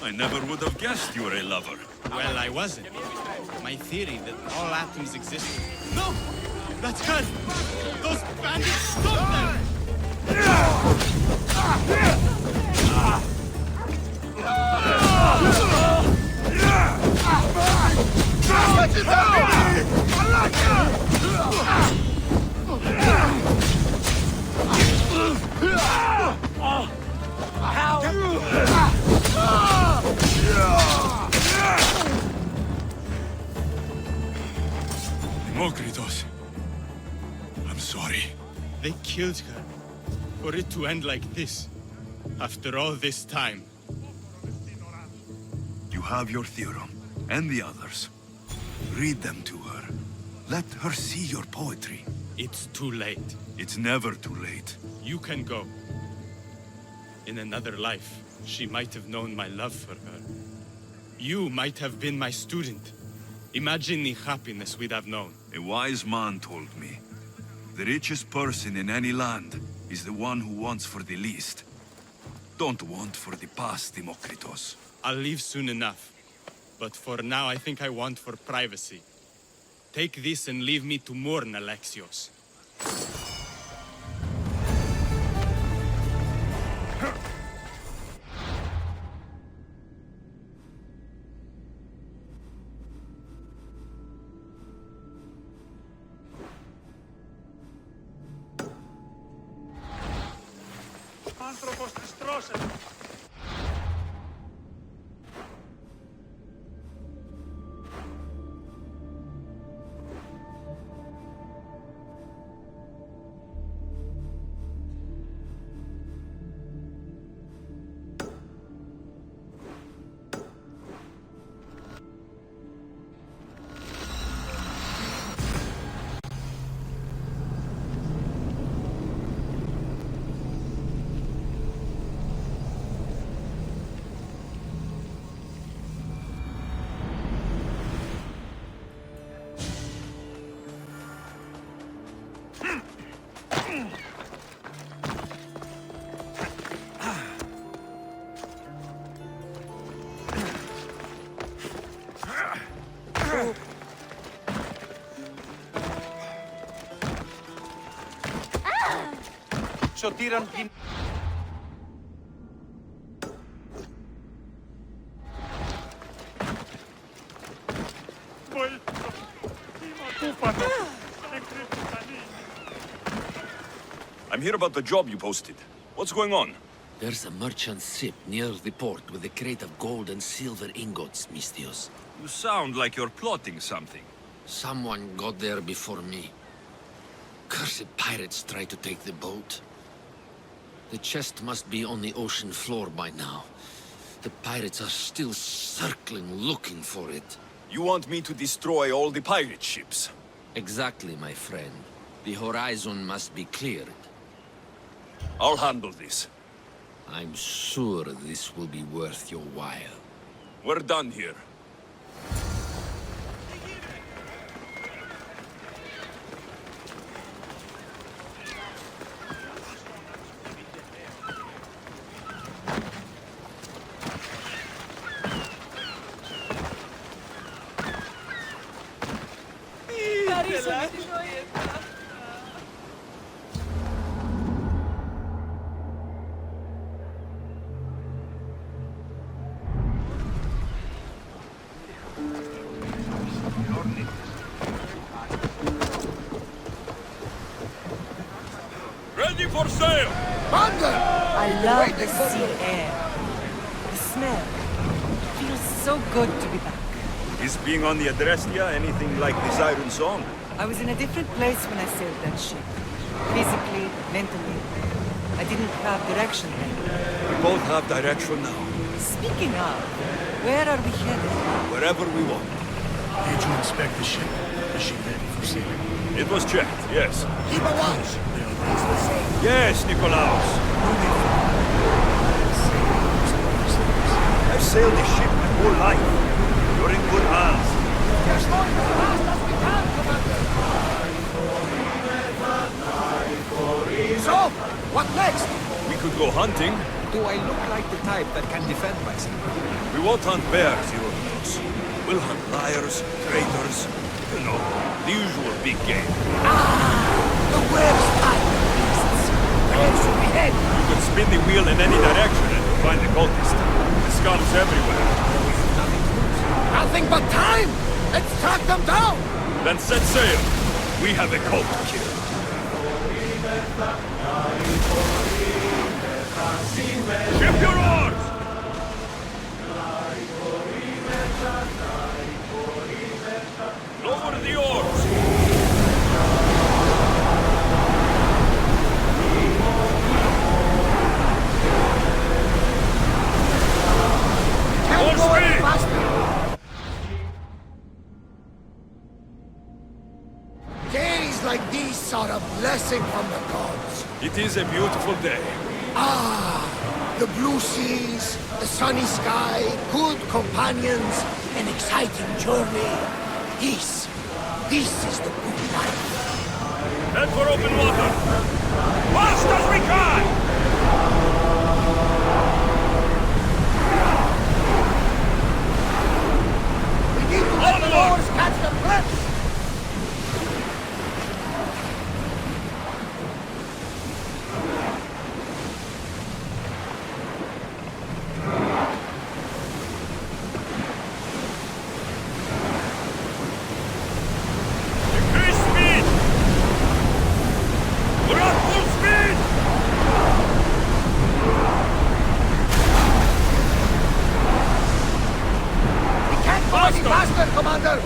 I never would have guessed you were a lover. Well, I wasn't. My theory that all atoms existed. No! That's her! Those bandits, stop them! Demokritos, I'm sorry. They killed her. For it to end like this. After all this time. You have your theorem, and the others. Read them to her. Let her see your poetry. It's too late. It's never too late. You can go. In another life, she might have known my love for her. You might have been my student. Imagine the happiness we'd have known. A wise man told me, the richest person in any land is the one who wants for the least. Don't want for the past, Demokritos. I'll leave soon enough. But for now, I think I want for privacy. Take this and leave me to mourn, Alexios. Άνθρωπος της τρώσεων. to... Σωτήραν την... I'm here about the job you posted. What's going on? There's a merchant ship near the port with a crate of gold and silver ingots, Mistios. You sound like you're plotting something. Someone got there before me. Cursed pirates tried to take the boat. The chest must be on the ocean floor by now. The pirates are still circling, looking for it. You want me to destroy all the pirate ships? Exactly, my friend. The horizon must be cleared. I'll handle this. I'm sure this will be worth your while. We're done here. Ready for sail! Thunder! I love the sea air. The smell. Feels so good to be back. Is being on the Adrestia anything like the Siren Song? I was in a different place when I sailed that ship. Physically, mentally. I didn't have direction then. We both have direction now. Speaking of, where are we headed? Wherever we want. Did you inspect the ship? Is she ready for sailing? It was checked, yes. Keep a watch! Yes, Nikolaos. I've sailed this ship my whole life. You're in good hands. We're going as fast as we can, Commander! So, what next? We could go hunting. Do I look like the type that can defend myself? We won't hunt bears, Europeans. We'll hunt liars, traitors, you know, the usual big game. The worst type of beasts. Where should we head? You could spin the wheel in any direction and find the cultist. The skulls everywhere. Nothing but time! Let's track them down! Then set sail. We have a cult to kill. Ship your oars! Lower the oars! Can't go any faster! Days like these are a blessing from the gods. It is a beautiful day. The blue seas, the sunny sky, good companions, an exciting journey. This is the good life. Head for open water! Fast as we can! We need to let the oars catch the breath! Increase speed! We're at full speed! We can't go any faster, Commander!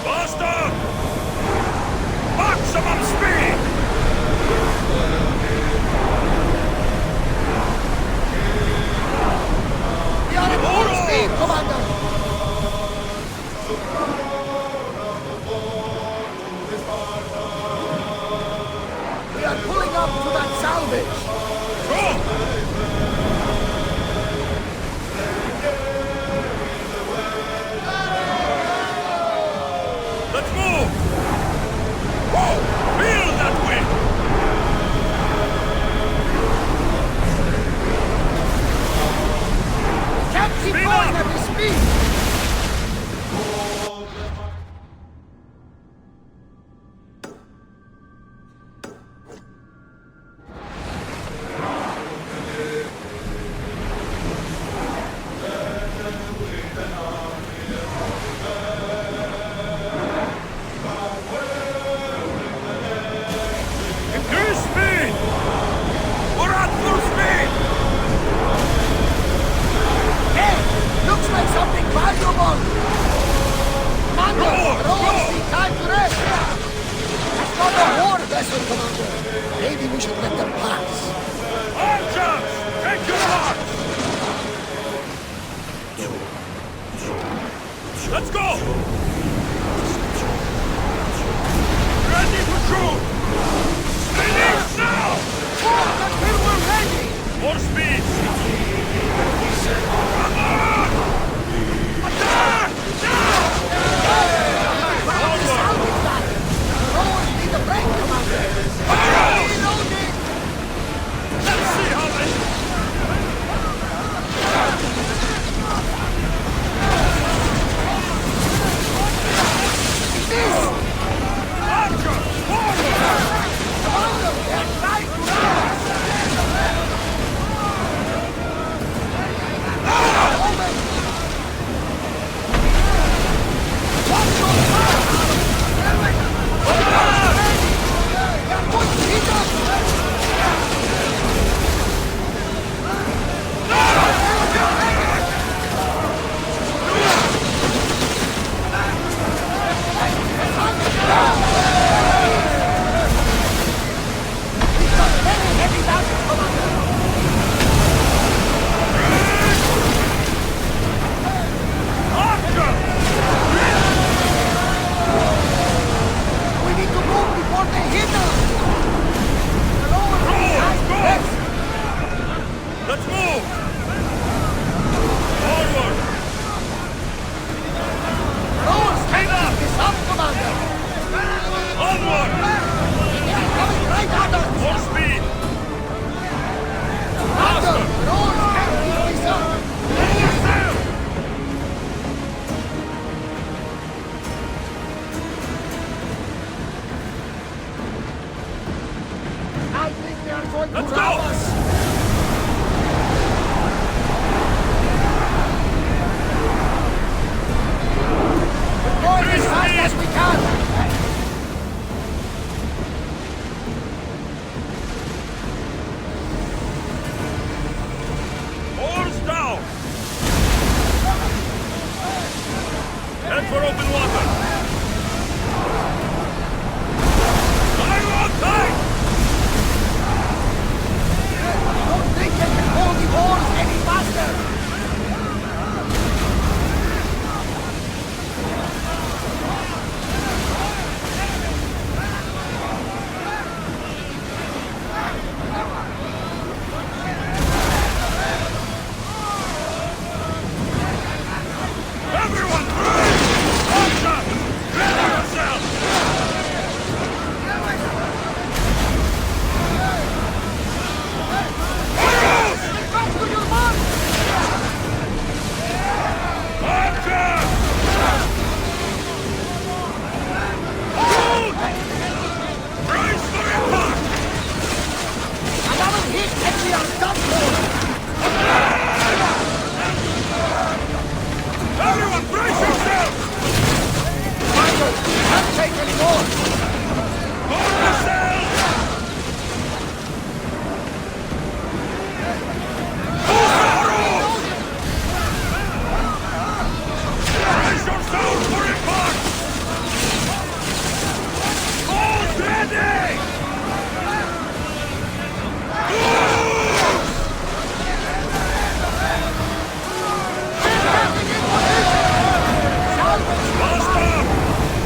Faster! Maximum speed! We are at full speed, Commander! We are pulling up to that salvage! Let's go! Ready to shoot! Finish now! Forward until we're ready! More speed! Come on! Attack! Now! Forward! Rowers need a break, Commander! Reloading! Let's see how they... Archer! Forward! Commander, they're trying to Let's move! Forward! Rowers, Speed up! this up, Commander! Onward! They're coming right at us! More speed! Commander, rowers can't keep this up! Over sail! I think they are going Let's to go! rob us! We're going as fast as we can! Oars down! Head for open water! Fire on tight! I don't think they can hold the oars any faster! Everyone, breathe! Archer! Ready yourself! Back to your mark! Archer! Shoot! Brace for impact! Another hit and we are done for! Everyone, brace yourself! Commander, we can't take any more! Hold the sail! Brace yourself for impact! All ready! Faster!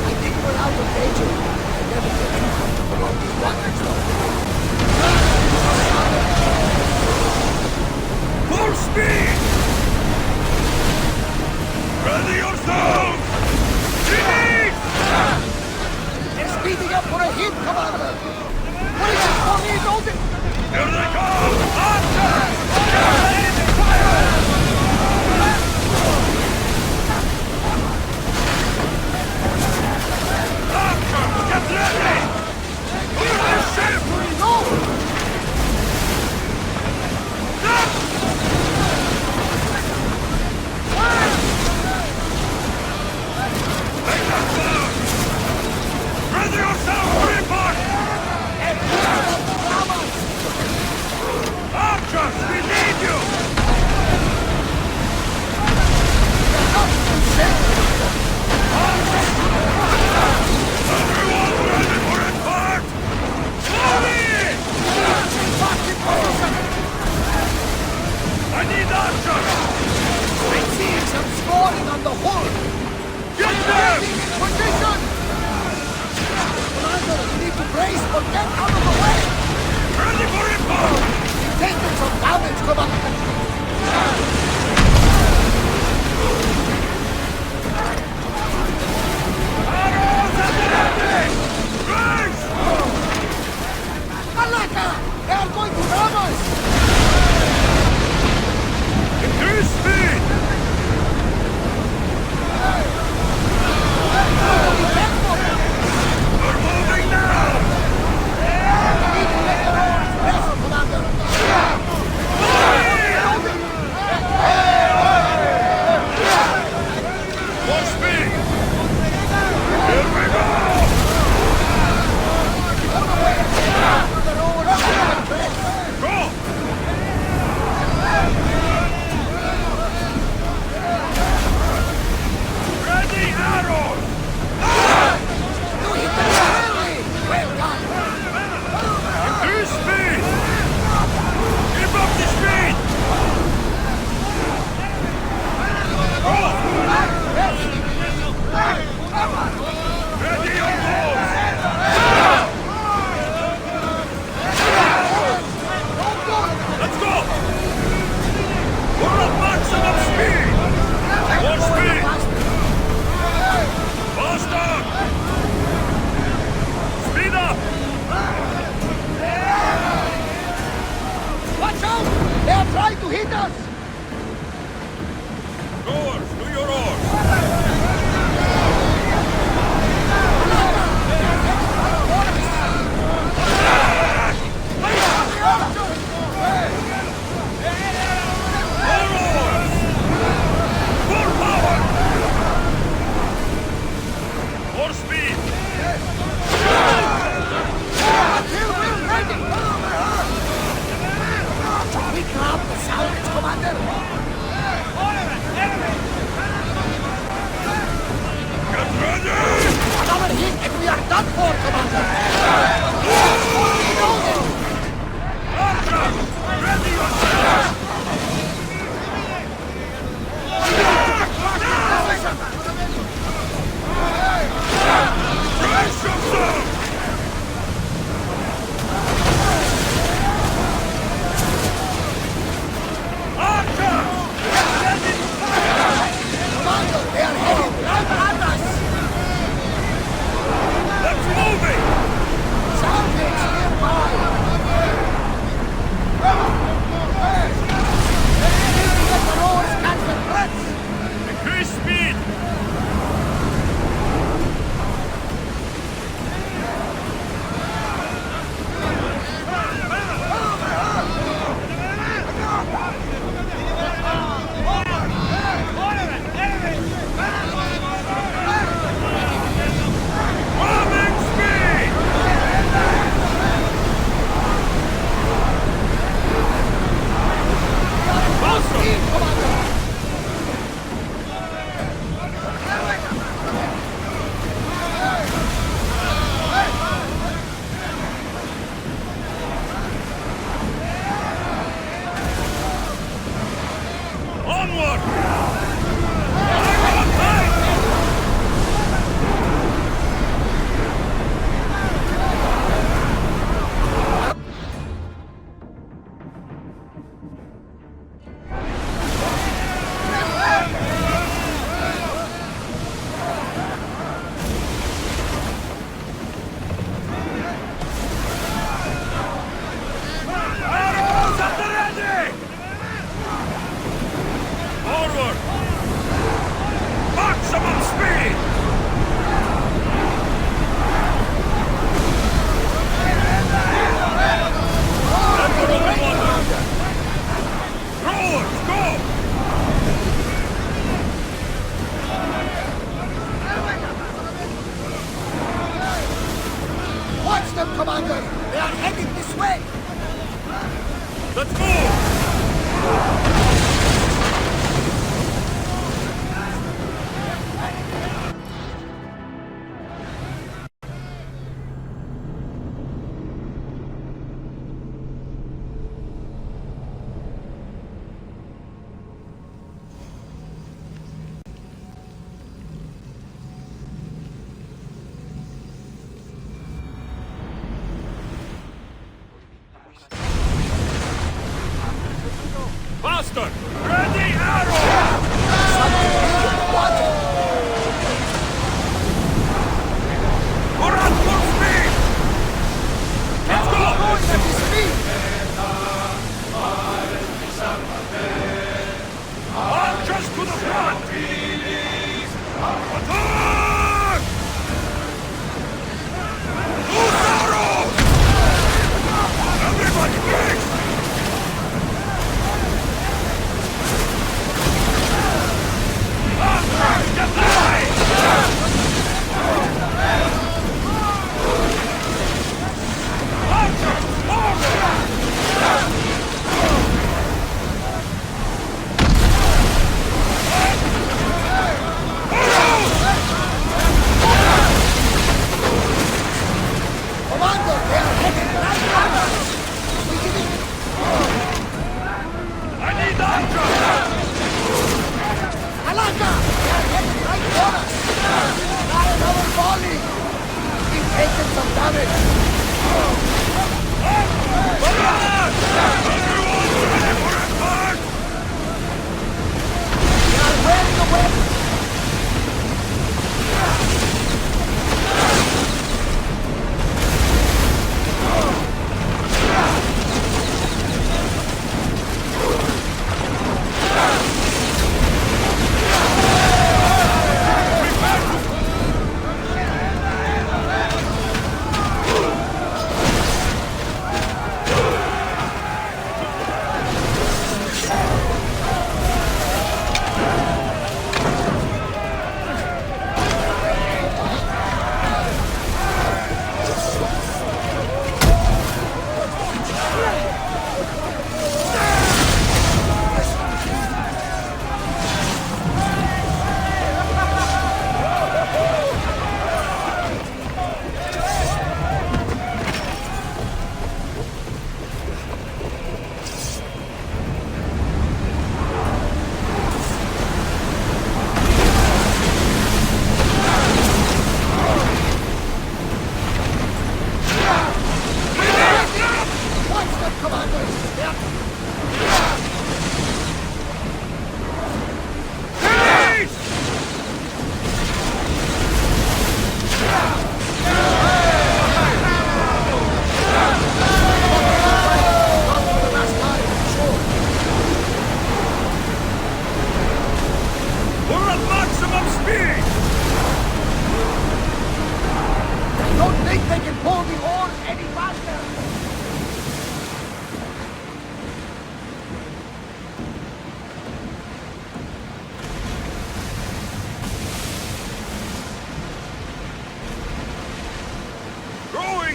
I think we're out of danger. I never get too comfortable on these waters, though. Full speed! Ready yourself! Finish! They're speeding up for a hit, Commander! What is it for me, Golden? Here they come! Archer! Fire! Archer, get ready! Clear the ship! No! Take that fire! Ready yourself for impact! Archers, we need you! Everyone ready for impact? Move! I need archers! I'm seeing some scoring on the hull! Get them! Position! Commander, you need to brace or get out of the way! Ready for impact! Taking some damage, Commander! Malaka! They are going to ram us! Increase speed! We're moving now! More speed! Here we go! Go! Ready, arrows! You hit the railway! Well done! Increase speed! Keep up the speed! Go! Ready your bows! Let's go! We're at maximum speed! More speed! Faster! Speed up! Watch out! They are trying to hit us! Rowers, do your oars! More power! More speed! We grab the salvage, Commander! Get ready! Another hit and we are done for, Commander! Archers! Ready yourselves! Brace yourselves! Archers! Commander, they are heading right at us! Let's move it! Salvage nearby! Let the rowers catch the threats! Increase speed! Ramming speed!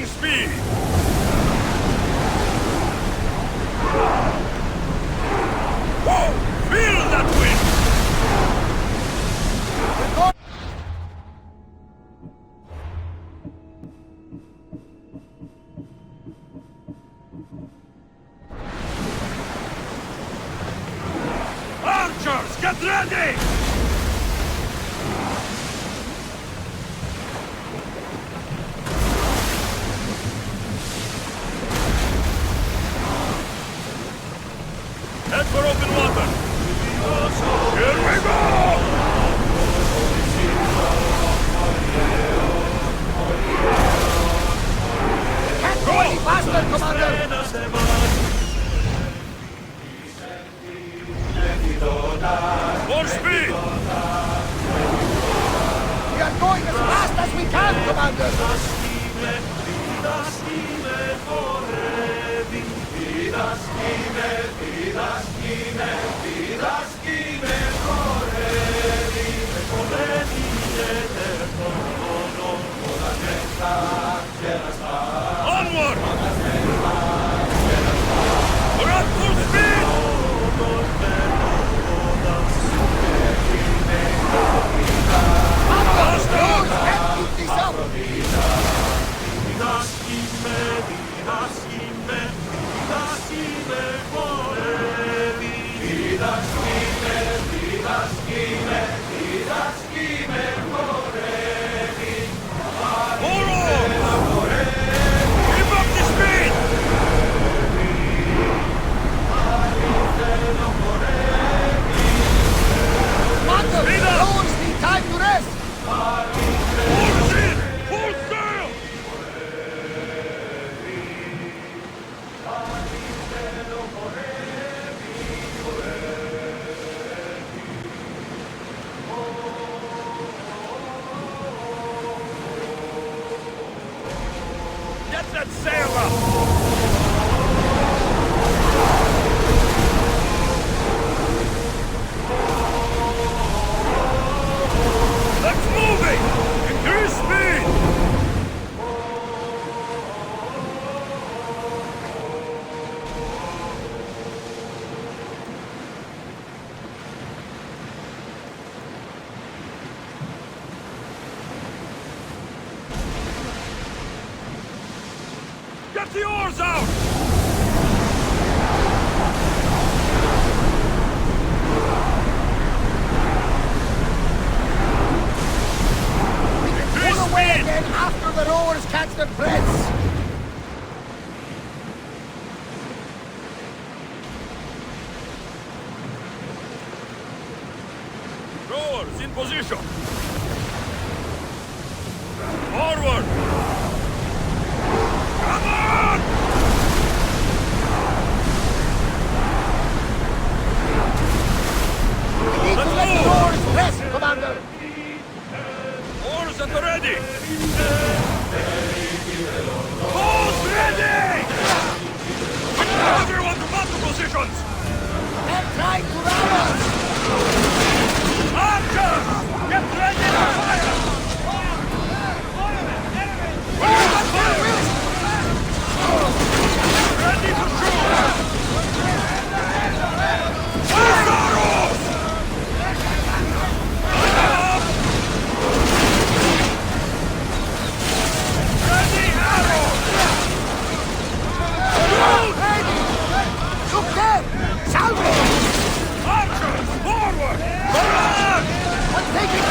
Gaining speed! Whoa! Feel that wind! Archers, get ready! Head for open water! Here we go! Can't go any faster, Commander! More speed! We are going as fast as we can, Commander! Onward! We're at full speed! Faster! Can't keep this up! More on! Keep up the speed! Commander! Speed up! Rowers need time to rest! Full in! Full sail! Get that sail up! Let's moving! Increase speed! Get the oars out! Pull away again after the rowers catch their breaths! Rowers in position! Forward! Come on! We need to let the rowers rest, Commander! Oars at the ready! Bows ready! Everyone to battle positions! They're trying to ram us! Archers! Get ready to fire! Ready to shoot! Fire arrows! Ready arrows! Look there! Salve! Archers! Forward! Forward! We're taking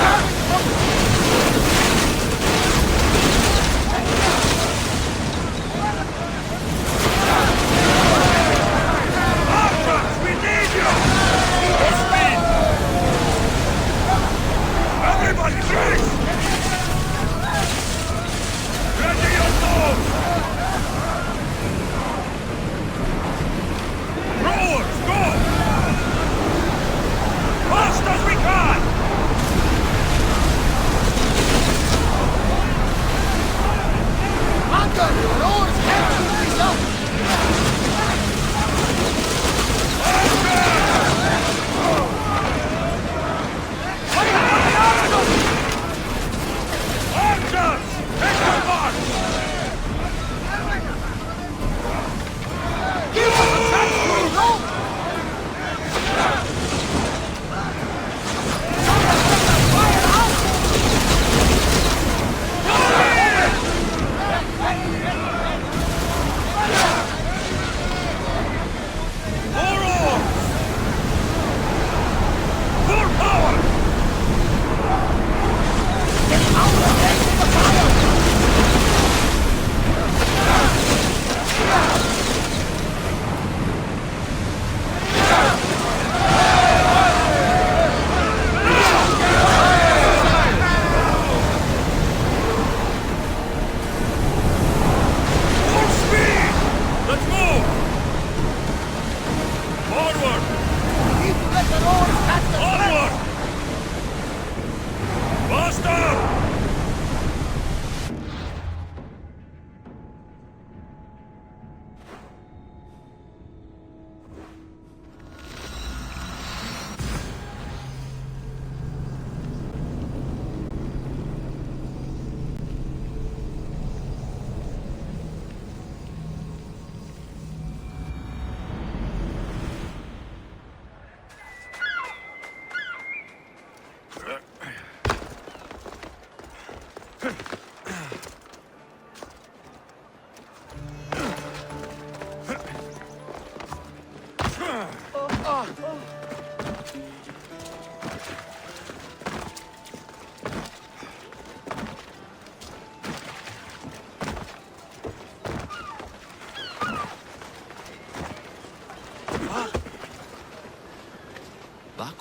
Back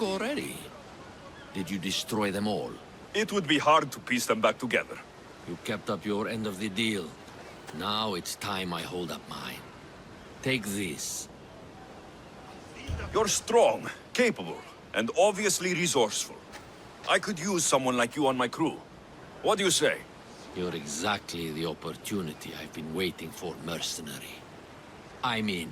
already? Did you destroy them all? It would be hard to piece them back together. You kept up your end of the deal. Now it's time I hold up mine. Take this. You're strong, capable, and obviously resourceful. I could use someone like you on my crew. What do you say? You're exactly the opportunity I've been waiting for, mercenary. I'm in.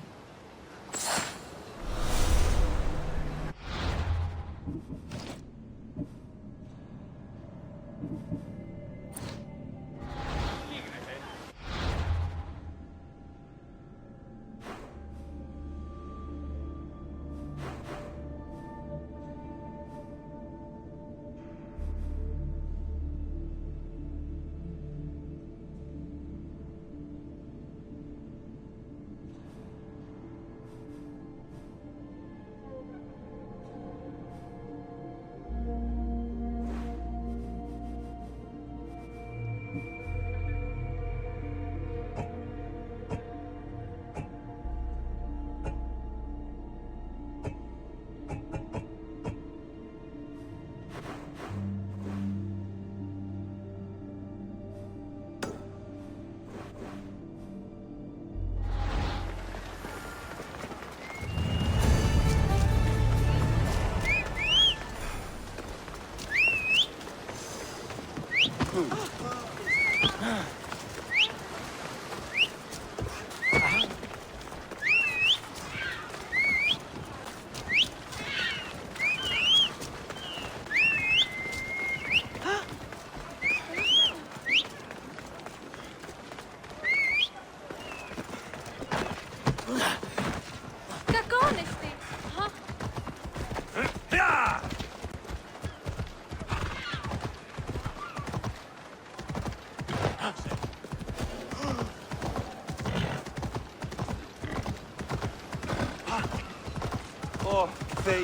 Oh, they...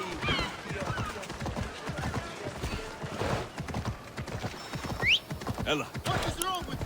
Ella. What is wrong with you?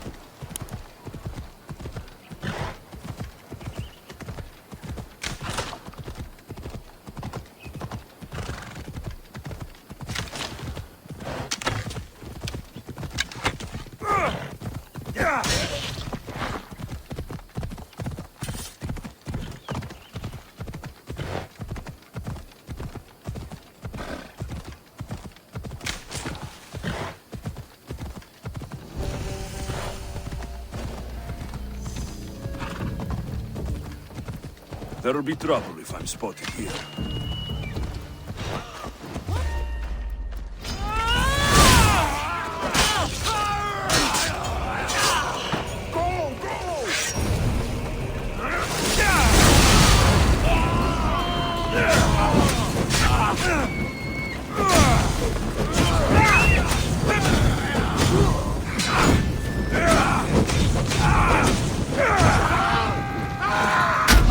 There'll be trouble if I'm spotted here.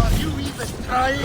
Are you even trying?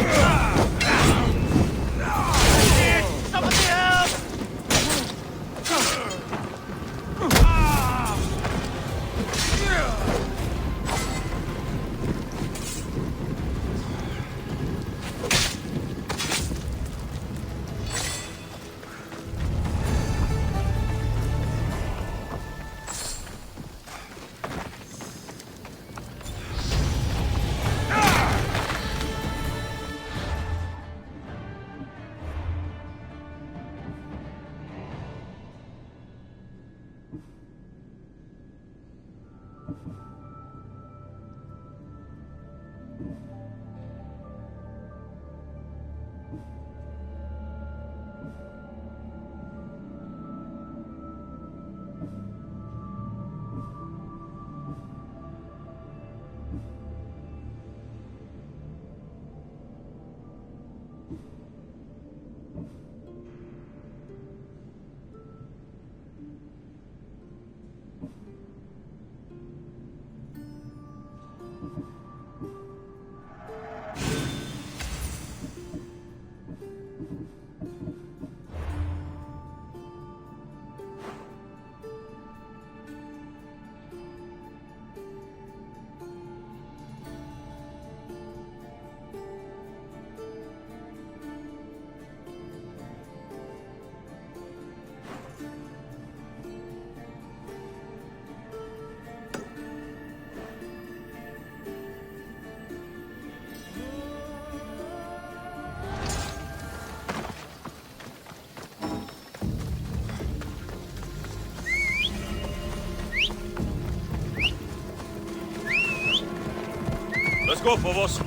go, Phobos.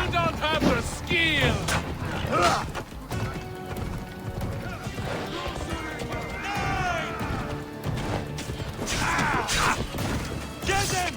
You don't have the skill! Get him!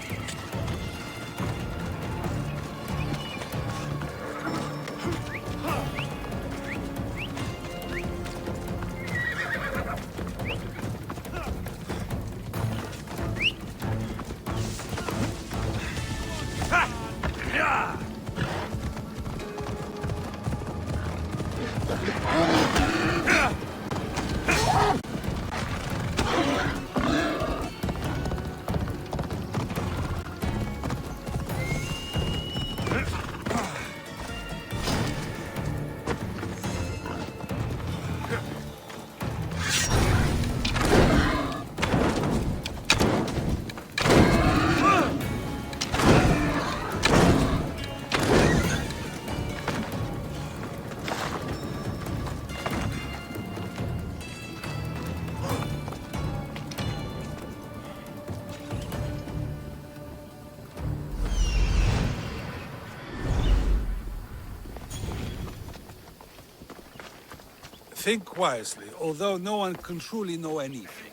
Think wisely, although no one can truly know anything.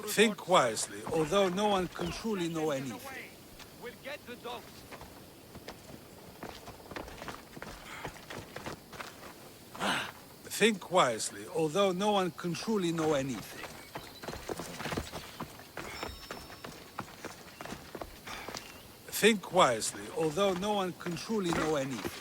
Think wisely, although no one can truly know anything. We'll get the dogs. Think wisely, although no one can truly know anything. Think wisely, although no one can truly know anything.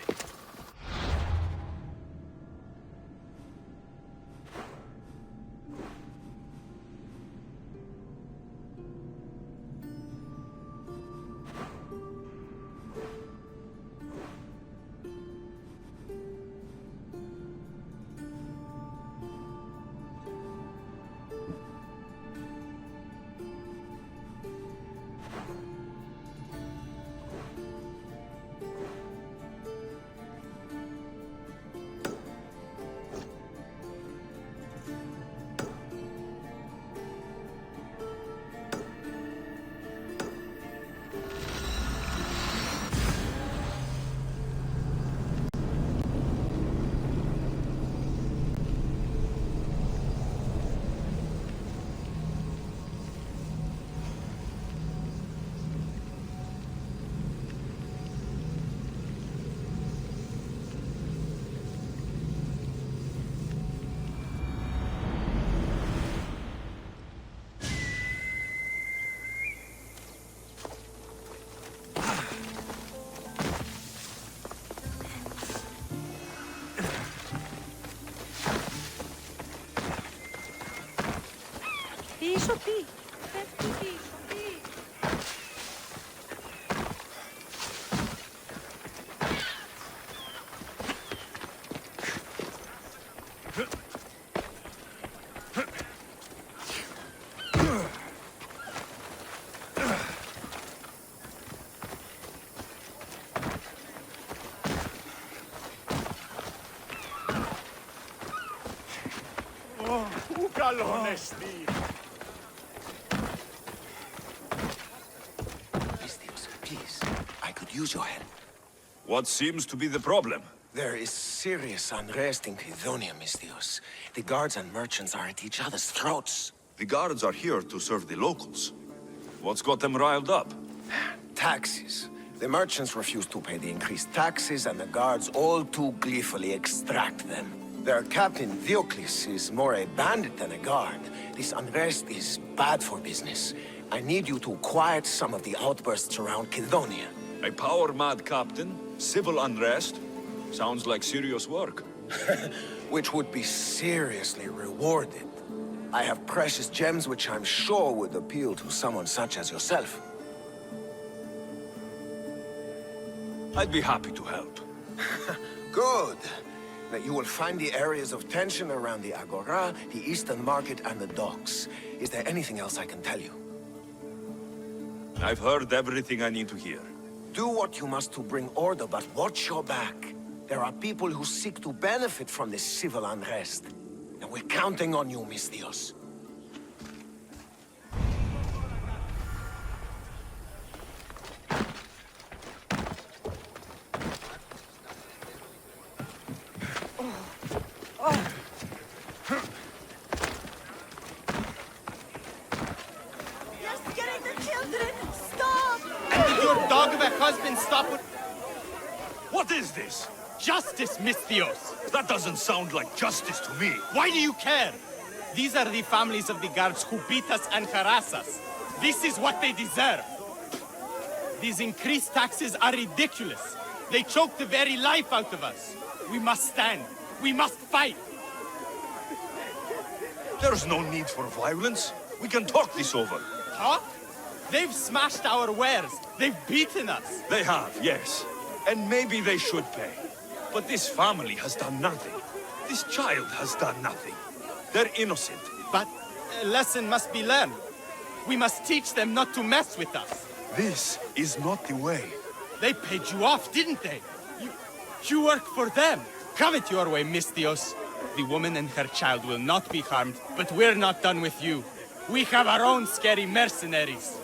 Mistios, please, I could use your help. What seems to be the problem? There is serious unrest in Kydonia, Mistios. The guards and merchants are at each other's throats. The guards are here to serve the locals. What's got them riled up? Taxes. The merchants refuse to pay the increased taxes, and the guards all too gleefully extract them. Their captain, Diocles, is more a bandit than a guard. This unrest is bad for business. I need you to quiet some of the outbursts around Kydonia. A power-mad captain? Civil unrest? Sounds like serious work. Which would be seriously rewarded. I have precious gems which I'm sure would appeal to someone such as yourself. I'd be happy to help. Good. Now you will find the areas of tension around the Agora, the Eastern Market, and the docks. Is there anything else I can tell you? I've heard everything I need to hear. Do what you must to bring order, but watch your back. There are people who seek to benefit from this civil unrest. And we're counting on you, Misthios. What is this? Justice, Misthios! That doesn't sound like justice to me. Why do you care? These are the families of the guards who beat us and harass us. This is what they deserve. These increased taxes are ridiculous. They choke the very life out of us. We must stand. We must fight. There's no need for violence. We can talk this over. Talk? They've smashed our wares. They've beaten us. They have, yes. And maybe they should pay. But this family has done nothing. This child has done nothing. They're innocent. But a lesson must be learned. We must teach them not to mess with us. This is not the way. They paid you off, didn't they? You work for them. Have it your way, Misthios. The woman and her child will not be harmed, but we're not done with you. We have our own scary mercenaries.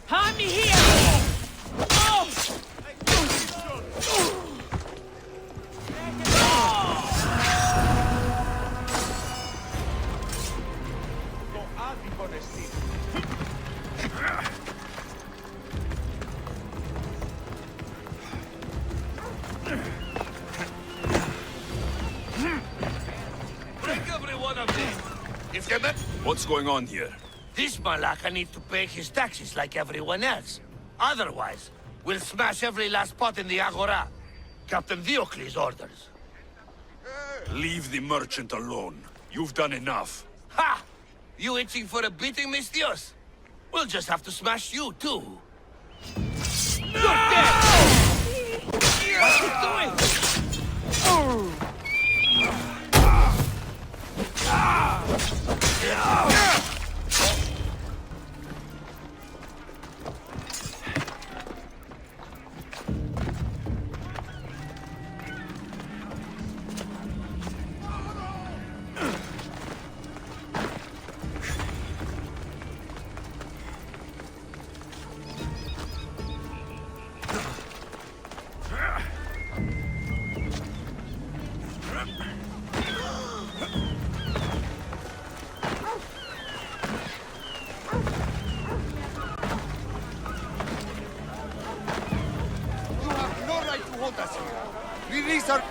Hand me here! What's going on here? This Malaka needs to pay his taxes like everyone else. Otherwise, we'll smash every last pot in the Agora. Captain Diocles orders. Leave the merchant alone. You've done enough. Ha! You itching for a beating, Misthios? We'll just have to smash you, too. You're dead! What's he doing?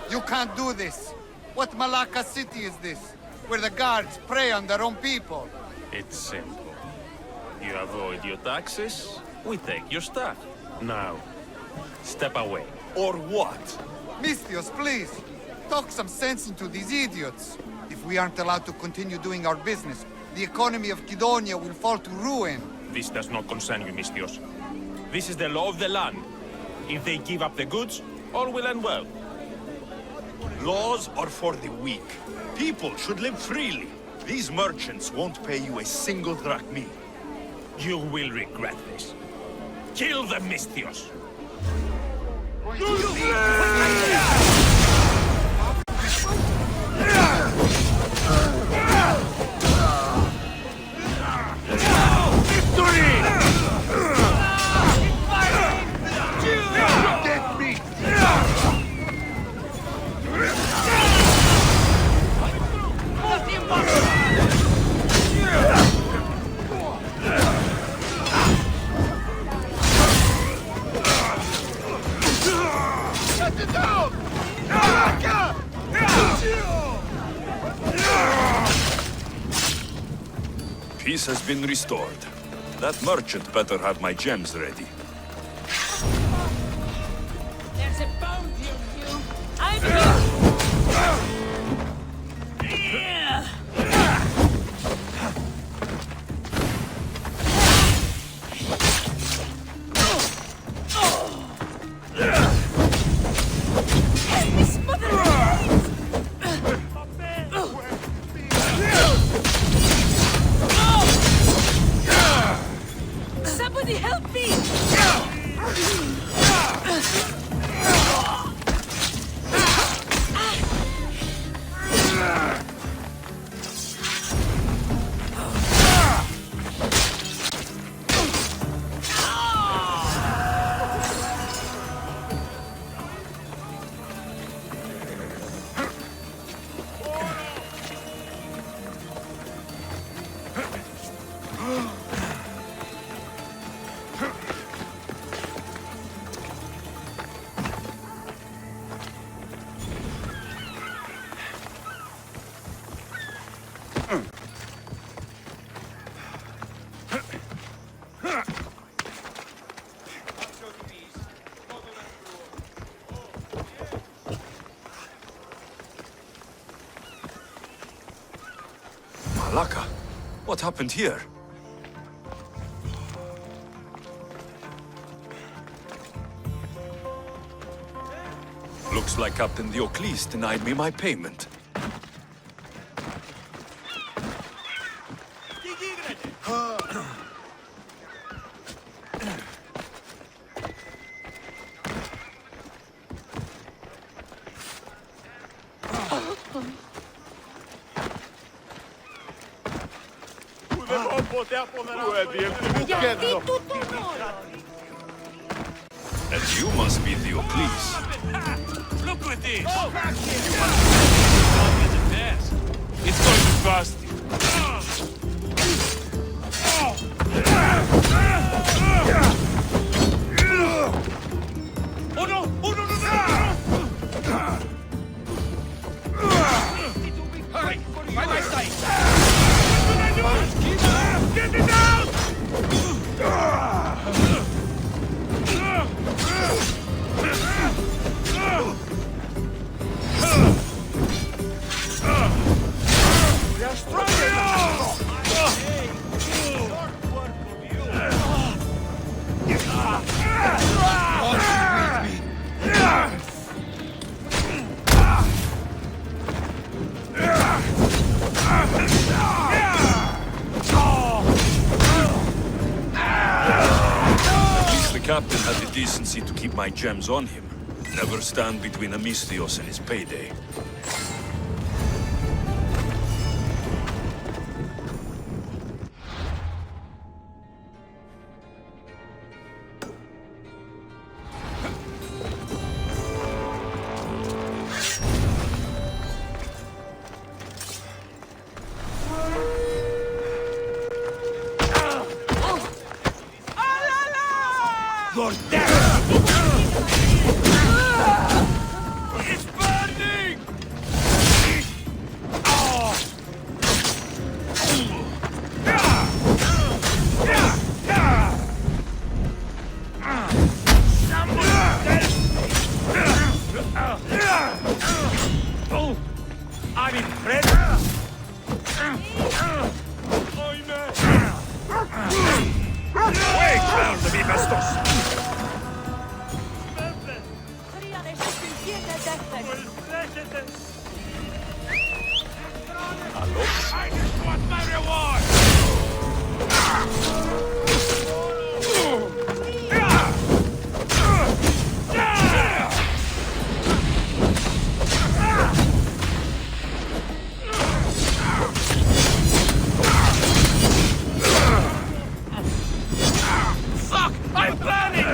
You can't do this. What Malacca city is this? Where the guards prey on their own people? It's simple. You avoid your taxes, we take your stuff. Now, step away. Or what? Misthios, please. Talk some sense into these idiots. If we aren't allowed to continue doing our business, the economy of Kydonia will fall to ruin. This does not concern you, Misthios. This is the law of the land. If they give up the goods, all will end well. Laws are for the weak. People should live freely. These merchants won't pay you a single drachmi. You will regret this. Kill the Misthios! Peace has been restored. That merchant better have my gems ready. There's a bounty on you. I'm here. Somebody help me! Malaka, what happened here? Looks like Captain Diocles denied me my payment. And you must be Diocles. Look at this! It's going to cost you. Oh no! Oh no! Hurry! By my side! Get it down! They're stronger now! At least the captain had the decency to keep my gems on him. Never stand between a Misthios and his payday. You're dead! It's burning! I just want my reward! Fuck! I'm planning!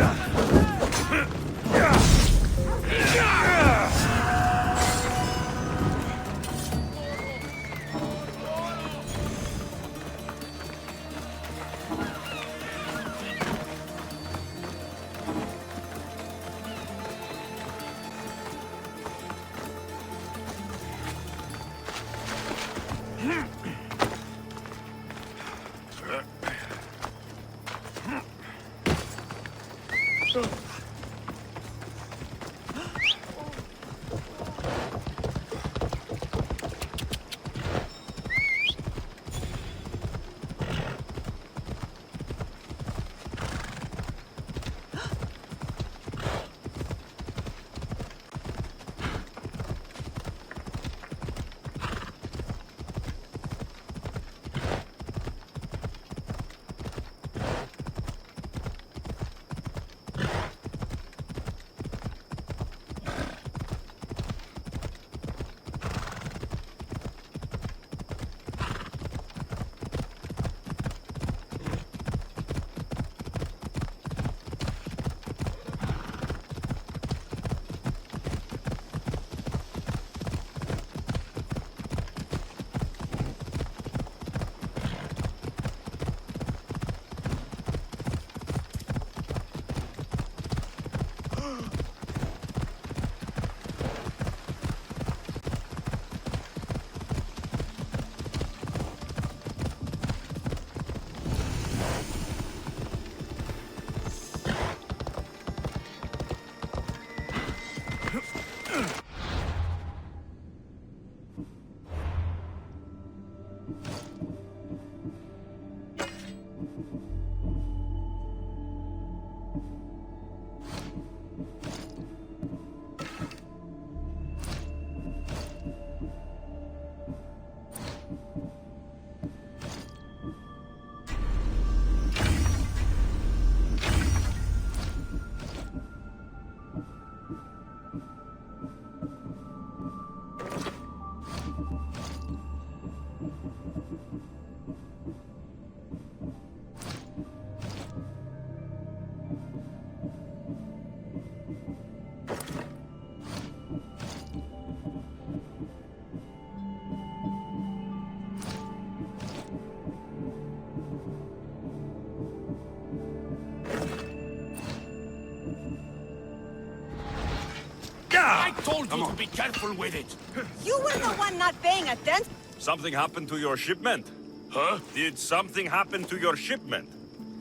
I told you to be careful with it. You were the one not paying attention. Something happened to your shipment? Huh? Did something happen to your shipment?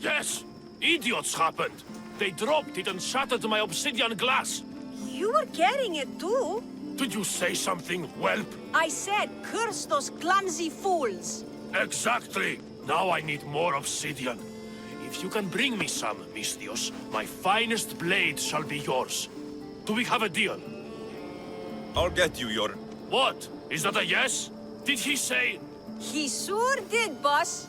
Yes! Idiots happened! They dropped it and shattered my obsidian glass! You were carrying it too. Did you say something, whelp? I said, curse those clumsy fools. Exactly! Now I need more obsidian. If you can bring me some, Misthios, my finest blade shall be yours. Do we have a deal? I'll get you your... What? Is that a yes? Did he say... He sure did, boss.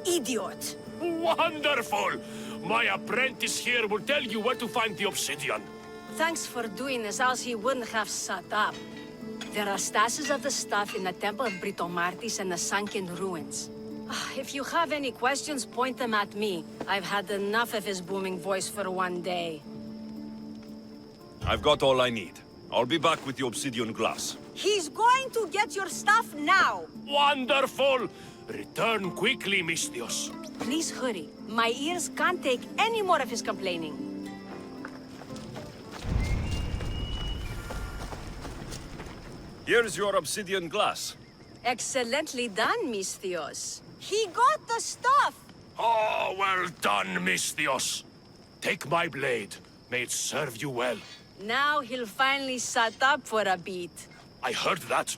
Idiot. Wonderful! My apprentice here will tell you where to find the obsidian. Thanks for doing this, else he wouldn't have set up. There are stashes of the stuff in the Temple of Britomartis and the sunken ruins. If you have any questions, point them at me. I've had enough of his booming voice for one day. I've got all I need. I'll be back with the obsidian glass. He's going to get your stuff now. Wonderful! Return quickly, Misthios. Please hurry. My ears can't take any more of his complaining. Here's your obsidian glass. Excellently done, Misthios. He got the stuff. Oh, well done, Misthios. Take my blade. May it serve you well. Now he'll finally shut up for a bit. I heard that.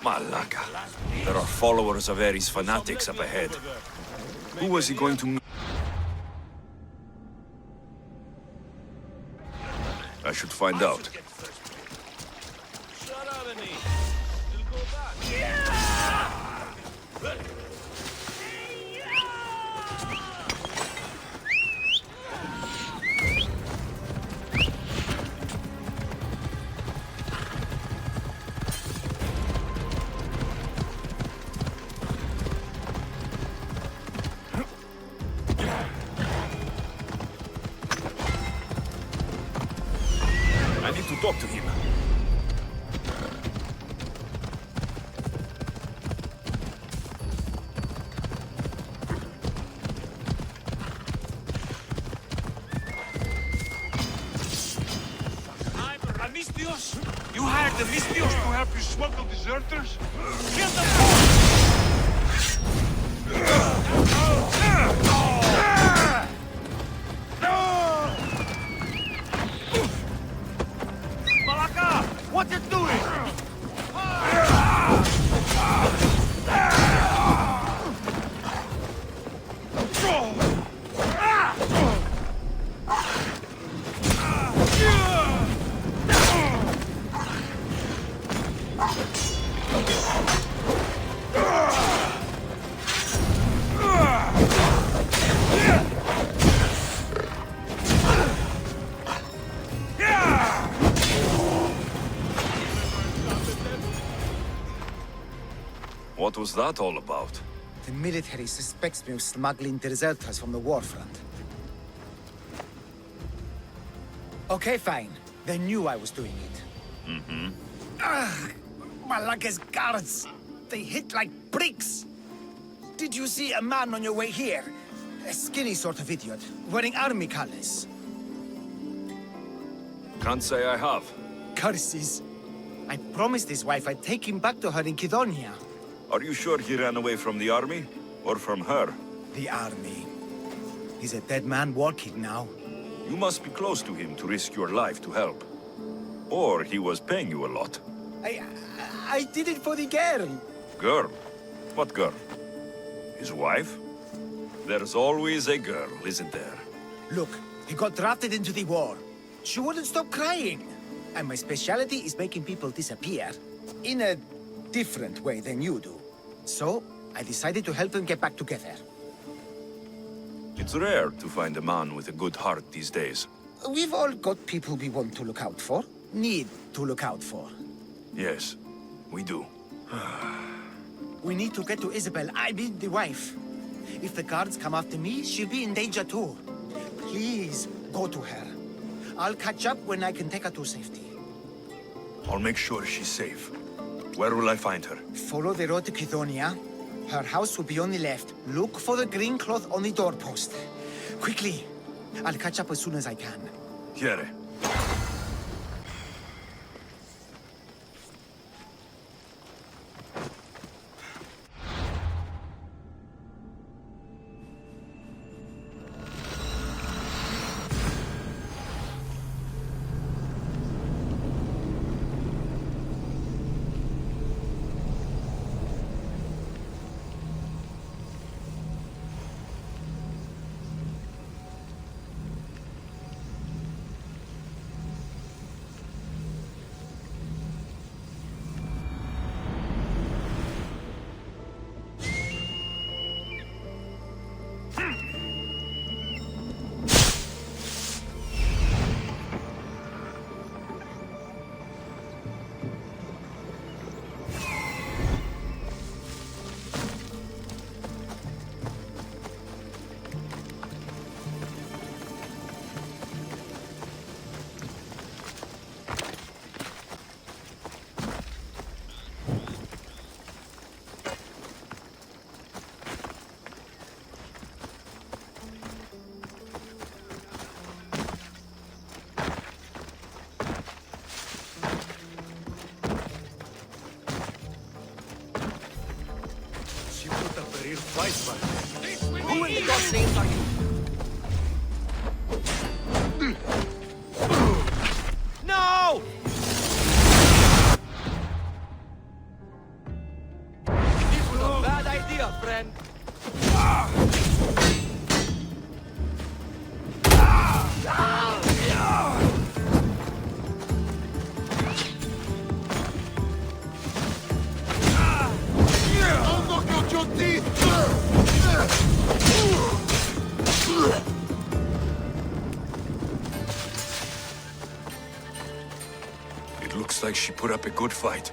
Malaka. There are followers of Ares fanatics up ahead. Who was he going to... I should find out. I need to talk to him. Amistios? You hired the Mistios to help you smuggle deserters? Kill them! Malaka! What's it doing? What was that all about? The military suspects me of smuggling deserters from the war front. Okay, fine. They knew I was doing it. Mm-hmm. Ah, Malaka's guards! They hit like bricks! Did you see a man on your way here? A skinny sort of idiot, wearing army colors. Can't say I have. Curses. I promised his wife I'd take him back to her in Kidonia. Are you sure he ran away from the army? Or from her? The army. He's a dead man walking now. You must be close to him to risk your life to help. Or he was paying you a lot. I did it for the girl. Girl? What girl? His wife? There's always a girl, isn't there? Look, he got drafted into the war. She wouldn't stop crying. And my specialty is making people disappear. In a different way than you do. So, I decided to help them get back together. It's rare to find a man with a good heart these days. We've all got people we want to look out for. Need to look out for. Yes, we do. We need to get to Isabel. I mean the wife. If the guards come after me, she'll be in danger too. Please, go to her. I'll catch up when I can take her to safety. I'll make sure she's safe. Where will I find her? Follow the road to Kydonia. Her house will be on the left. Look for the green cloth on the doorpost. Quickly. I'll catch up as soon as I can. Quiere. Who in the God's names are you? No! This was a bad idea, friend. It looks like she put up a good fight.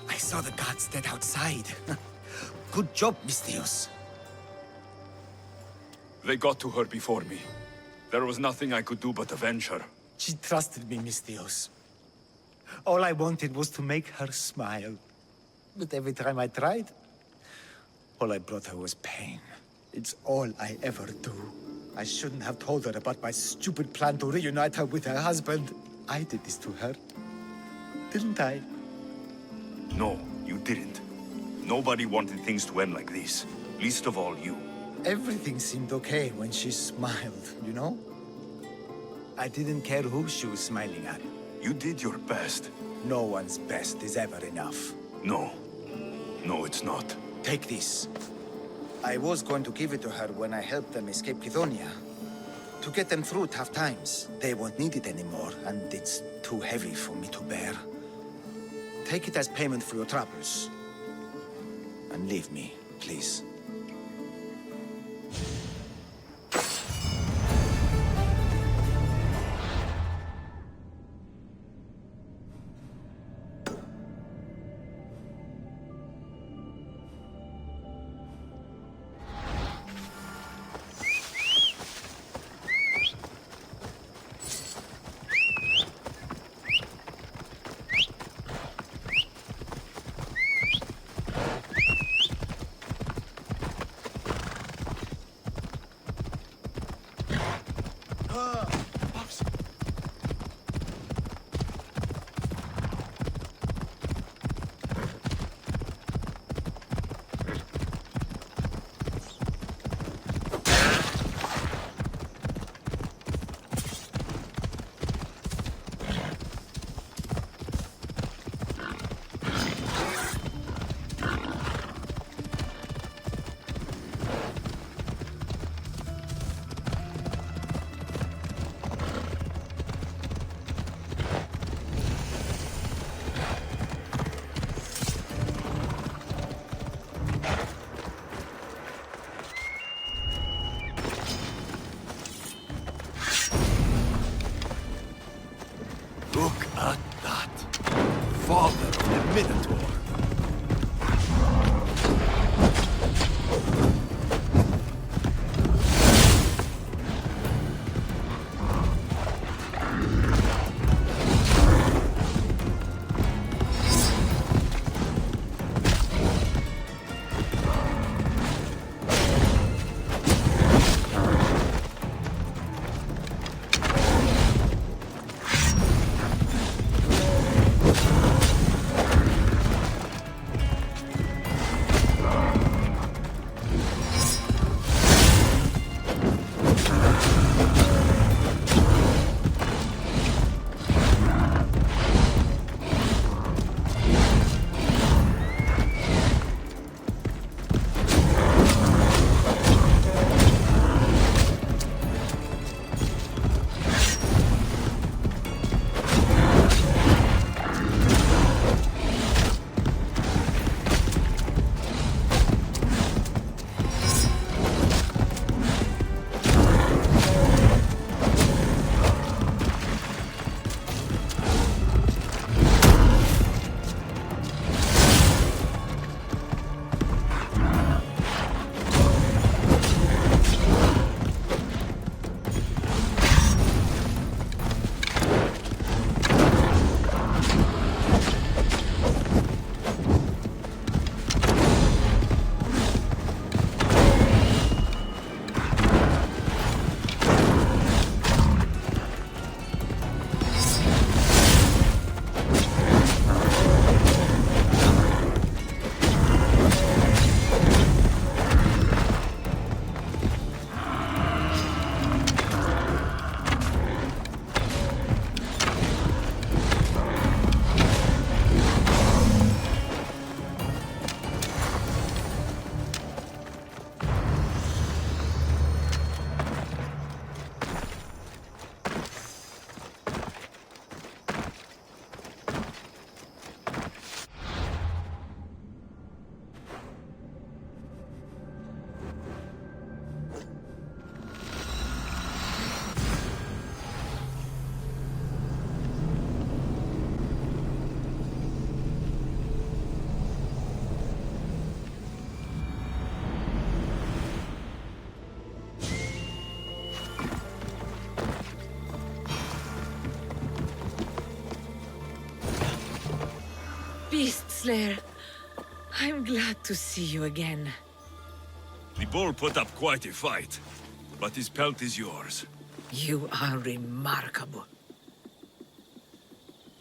I saw the guards dead outside. Good job, Misthios. They got to her before me. There was nothing I could do but avenge her. She trusted me, Misthios. All I wanted was to make her smile. But every time I tried, all I brought her was pain. It's all I ever do. I shouldn't have told her about my stupid plan to reunite her with her husband. I did this to her. Didn't I? No, you didn't. Nobody wanted things to end like this. Least of all you. Everything seemed okay when she smiled, you know? I didn't care who she was smiling at. You did your best. No one's best is ever enough. No. No, it's not. Take this. I was going to give it to her when I helped them escape Kydonia. To get them through tough times. They won't need it anymore, and it's too heavy for me to bear. Take it as payment for your troubles. And leave me, please. Minotaur. Beast Slayer, I'm glad to see you again. The bull put up quite a fight, but his pelt is yours. You are remarkable.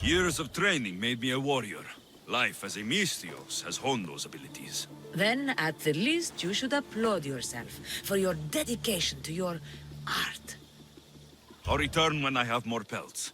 Years of training made me a warrior. Life as a Misthios has honed those abilities. Then, at the least, you should applaud yourself for your dedication to your art. I'll return when I have more pelts.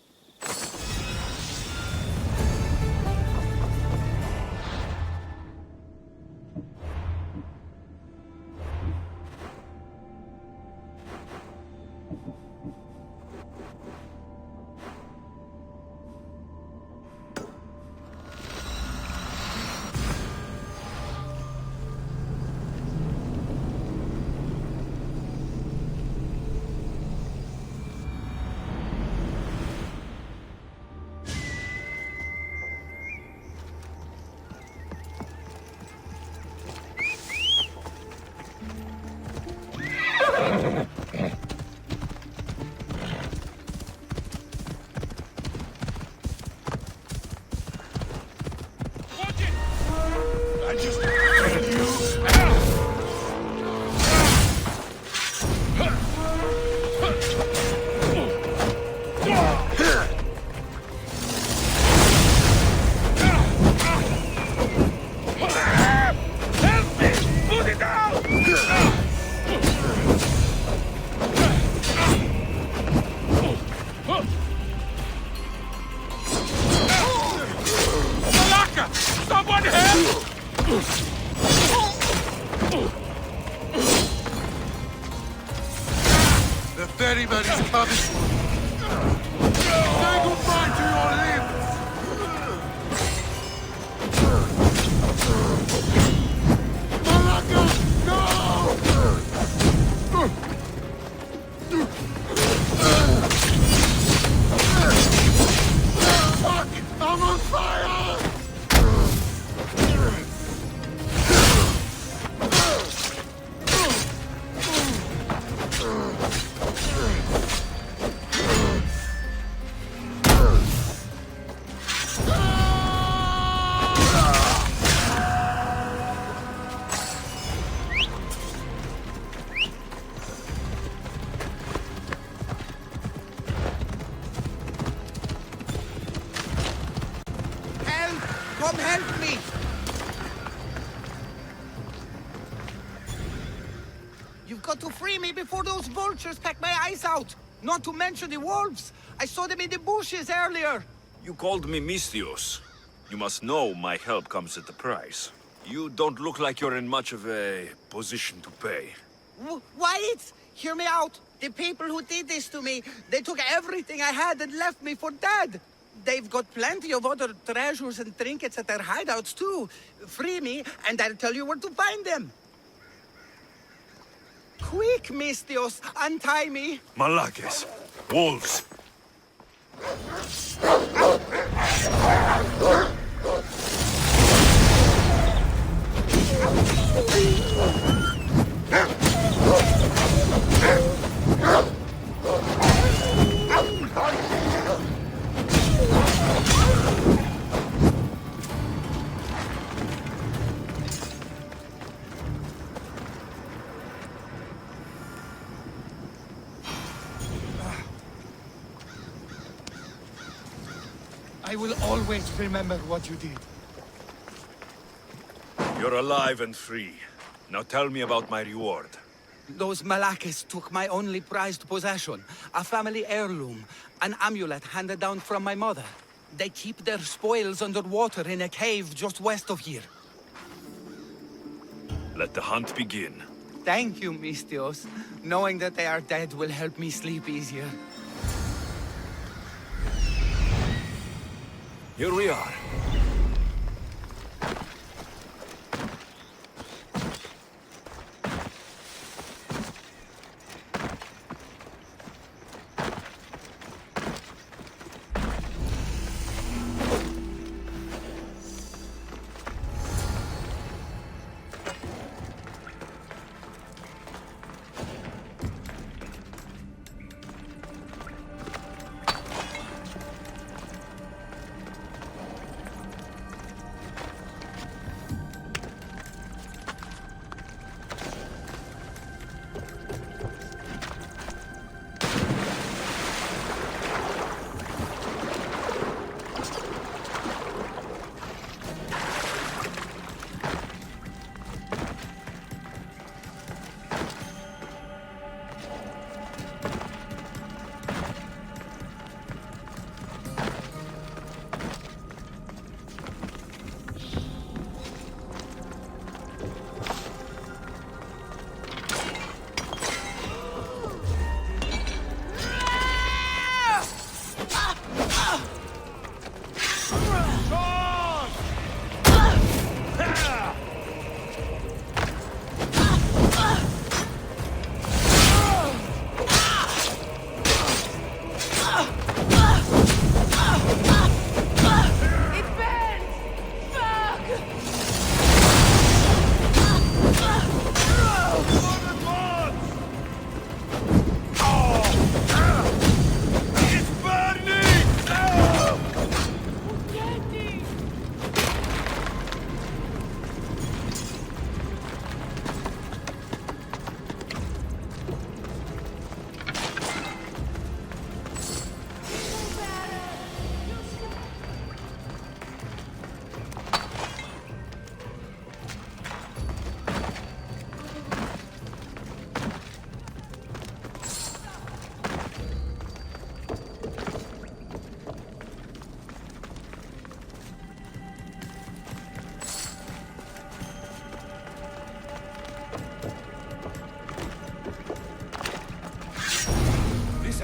Someone help! Come help me! You've got to free me before those vultures peck my eyes out! Not to mention the wolves! I saw them in the bushes earlier! You called me Misthios. You must know my help comes at a price. You don't look like you're in much of a position to pay. Wait! Hear me out! The people who did this to me, they took everything I had and left me for dead! They've got plenty of other treasures and trinkets at their hideouts too. Free me, and I'll tell you where to find them. Quick, Misthios, untie me! Malakes! Wolves! I will always remember what you did. You're alive and free. Now tell me about my reward. Those Malakes took my only prized possession, a family heirloom, an amulet handed down from my mother. They keep their spoils underwater in a cave just west of here. Let the hunt begin. Thank you, Misthios. Knowing that they are dead will help me sleep easier. Here we are.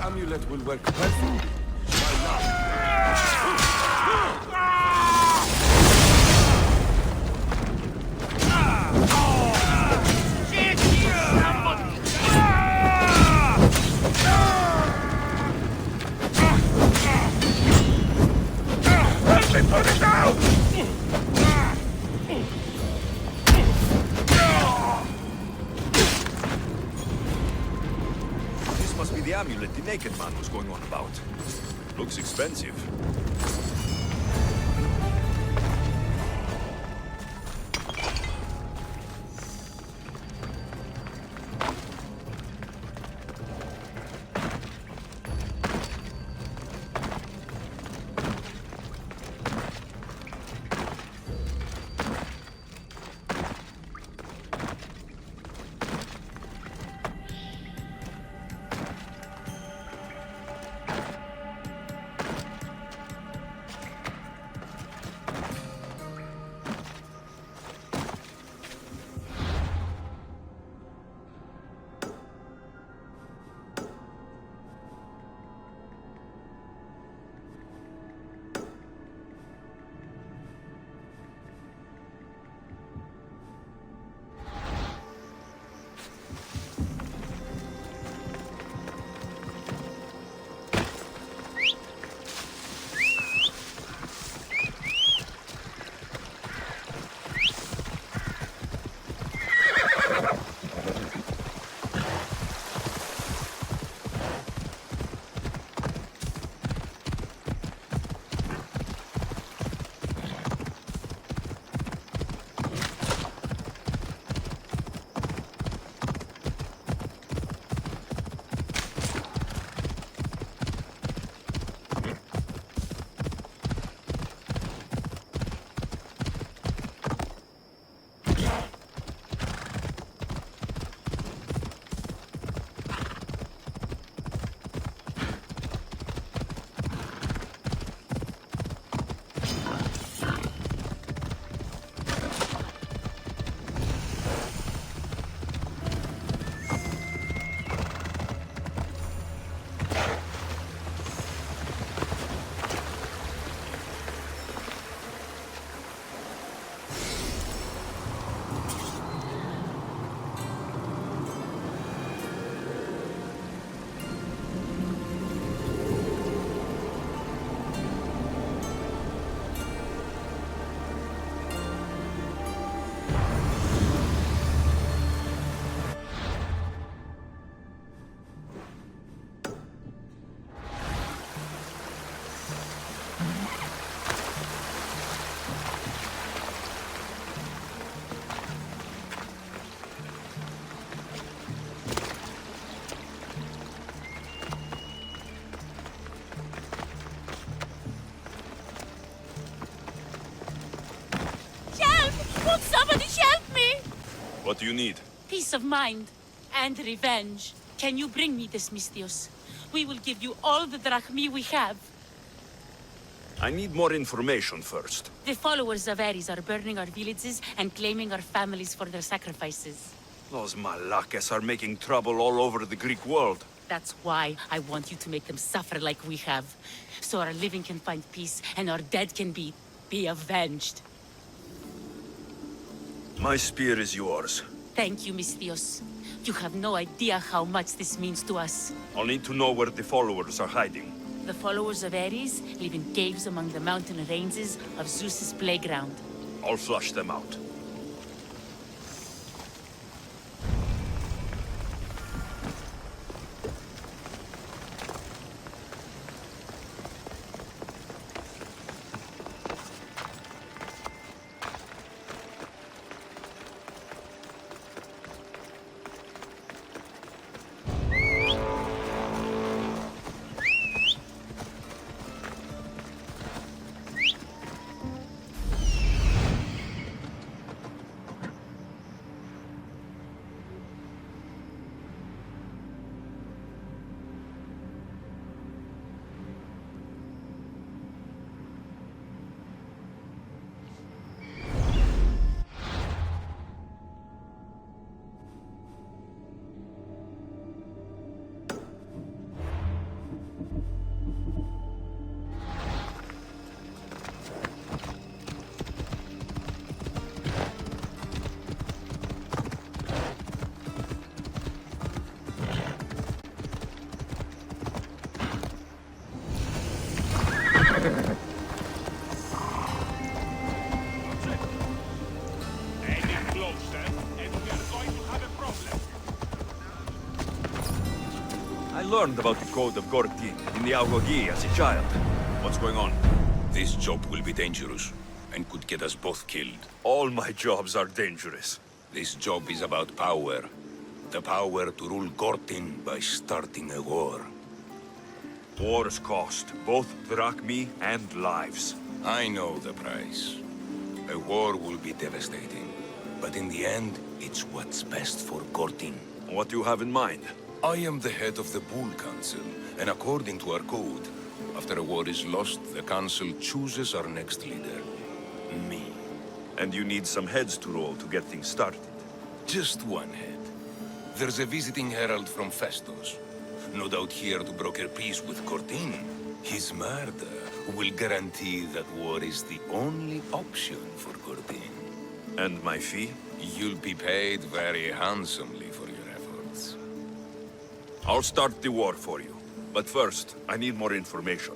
Amulet will work perfectly. Why not? Help me put it down! Must be the amulet the naked man was going on about. Looks expensive. What do you need? Peace of mind and revenge. Can you bring me this, Misthios? We will give you all the drachmi we have. I need more information first. The followers of Ares are burning our villages and claiming our families for their sacrifices. Those Malakas are making trouble all over the Greek world. That's why I want you to make them suffer like we have. So our living can find peace and our dead can be avenged. My spear is yours. Thank you, Misthios. You have no idea how much this means to us. I'll need to know where the followers are hiding. The followers of Ares live in caves among the mountain ranges of Zeus's playground. I'll flush them out. I learned about the Code of Gortin in the Agogi as a child. What's going on? This job will be dangerous, and could get us both killed. All my jobs are dangerous. This job is about power. The power to rule Gortin by starting a war. Wars cost both drachmi and lives. I know the price. A war will be devastating. But in the end, it's what's best for Gortin. What do you have in mind? I am the head of the Bull Council, and according to our code, after a war is lost, the Council chooses our next leader. Me. And you need some heads to roll to get things started. Just one head. There's a visiting herald from Festos. No doubt here to broker peace with Gortin. His murder will guarantee that war is the only option for Gortin. And my fee? You'll be paid very handsomely for your efforts. I'll start the war for you. But first, I need more information.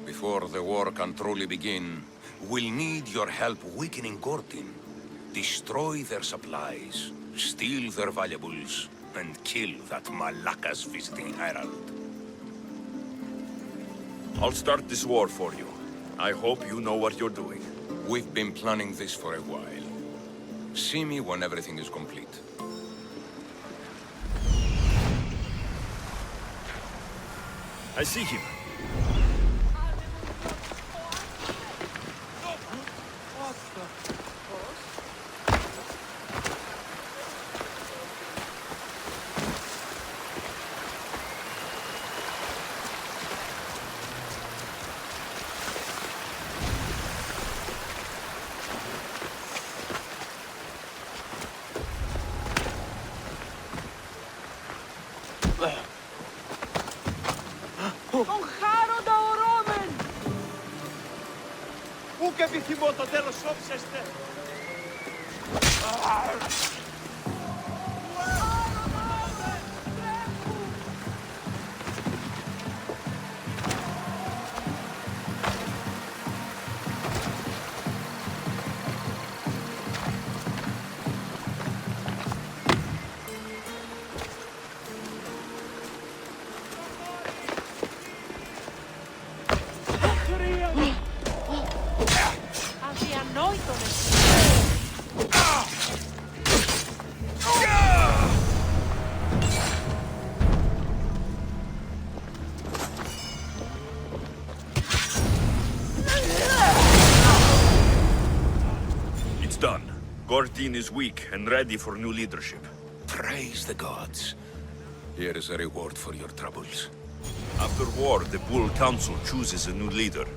Before the war can truly begin, we'll need your help weakening Gortin. Destroy their supplies, steal their valuables, and kill that Malakas visiting herald. I'll start this war for you. I hope you know what you're doing. We've been planning this for a while. See me when everything is complete. I see him. Τον χάροντα ορώμεν! Ούκ επιθυμώ το τέλος όψεστε! It's done. Gortin is weak and ready for new leadership. Praise the gods. Here is a reward for your troubles. After war, the Bull Council chooses a new leader.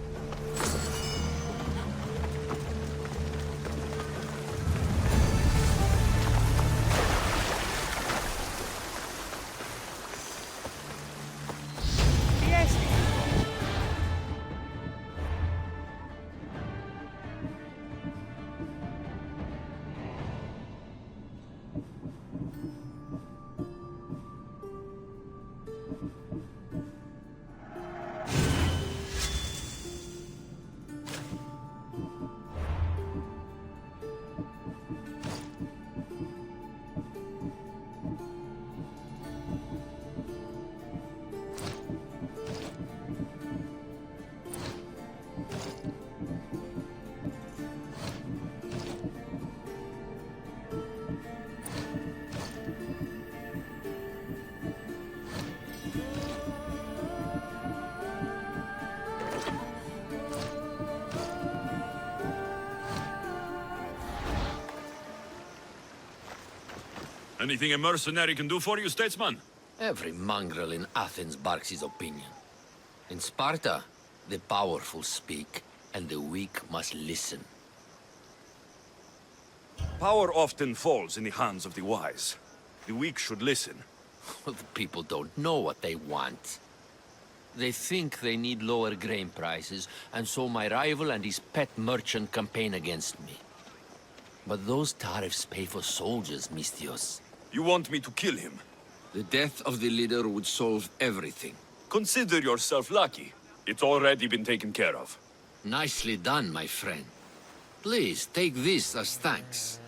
Anything a mercenary can do for you, statesman? Every mongrel in Athens barks his opinion. In Sparta, the powerful speak, and the weak must listen. Power often falls in the hands of the wise. The weak should listen. The people don't know what they want. They think they need lower grain prices, and so my rival and his pet merchant campaign against me. But those tariffs pay for soldiers, Misthios. You want me to kill him? The death of the leader would solve everything. Consider yourself lucky. It's already been taken care of. Nicely done, my friend. Please, take this as thanks.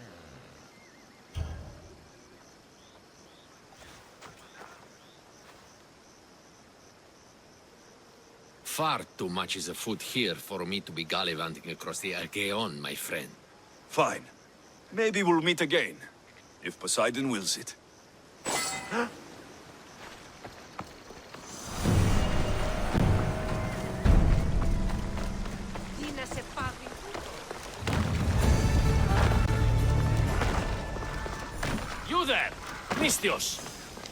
Far too much is afoot here for me to be gallivanting across the Aegean, my friend. Fine. Maybe we'll meet again, if Poseidon wills it. You there, Misthios.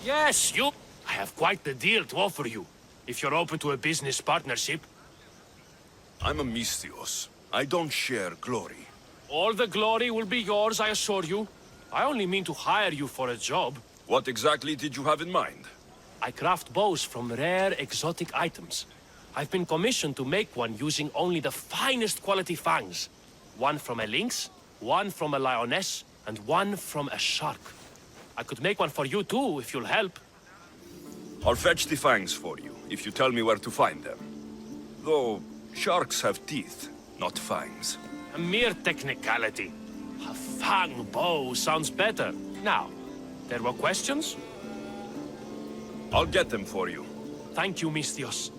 Yes, you. I have quite the deal to offer you, if you're open to a business partnership. I'm a Misthios. I don't share glory. All the glory will be yours, I assure you. I only mean to hire you for a job. What exactly did you have in mind? I craft bows from rare, exotic items. I've been commissioned to make one using only the finest quality fangs. One from a lynx, one from a lioness, and one from a shark. I could make one for you too, if you'll help. I'll fetch the fangs for you, if you tell me where to find them. Though, sharks have teeth, not fangs. A mere technicality. A fang bow sounds better. Now, there were questions? I'll get them for you. Thank you, Misthios.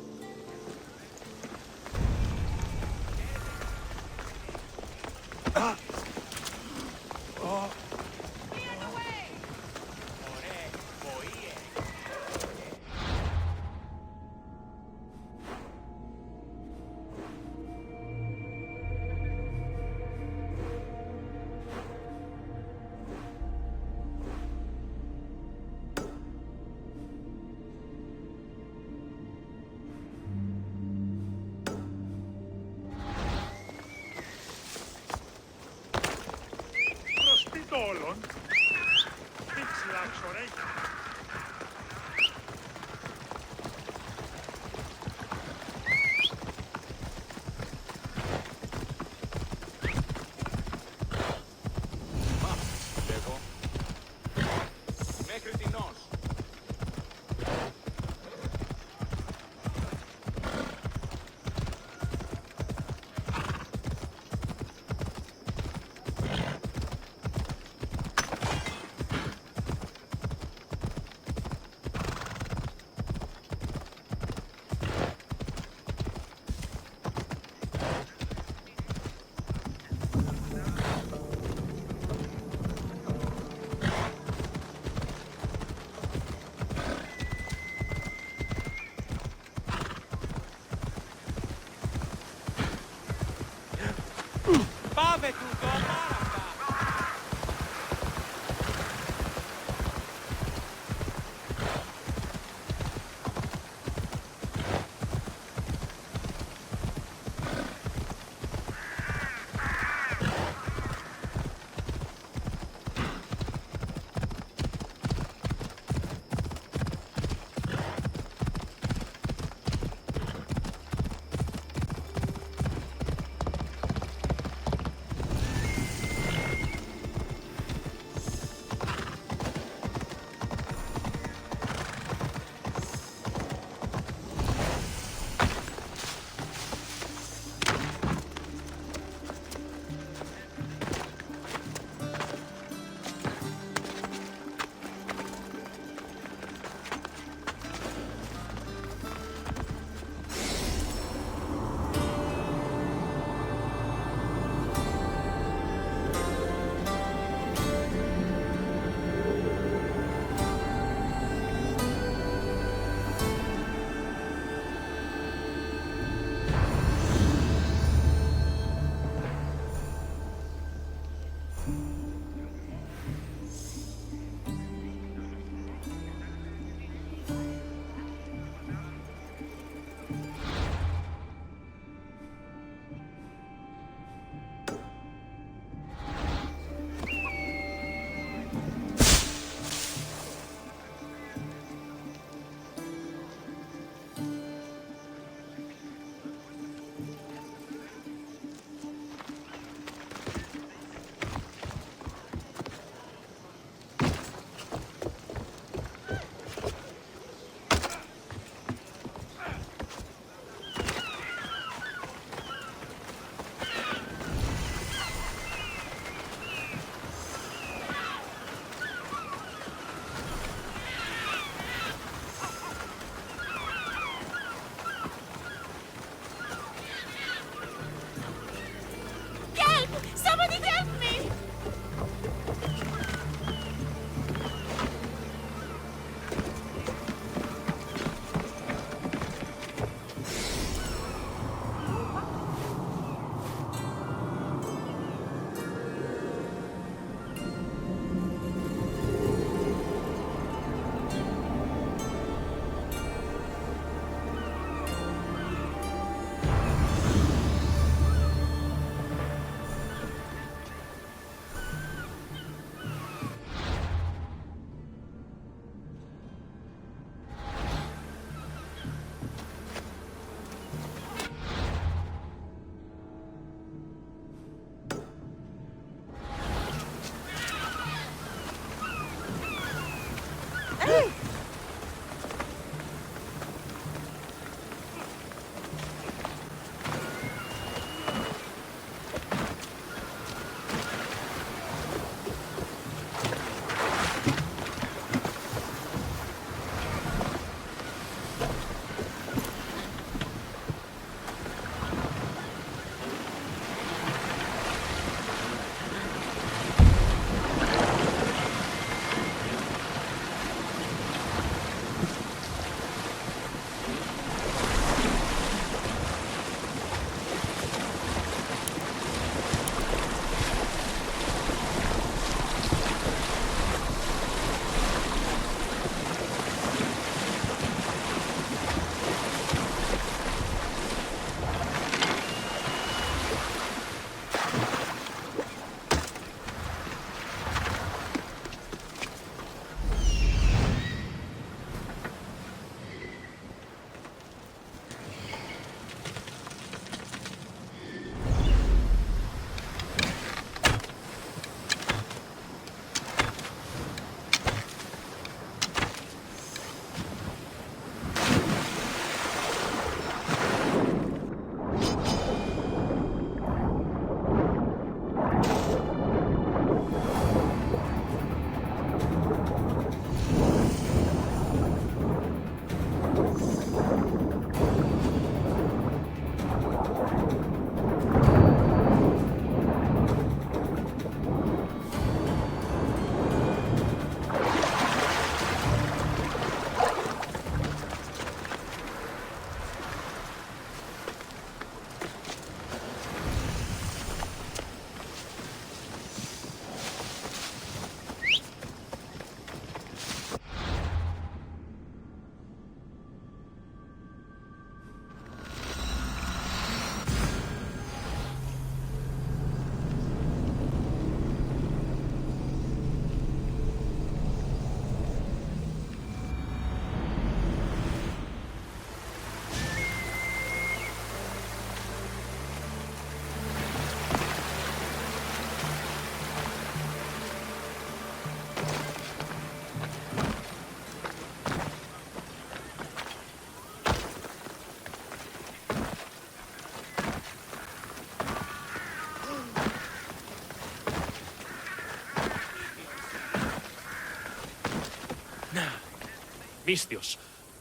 Misthios,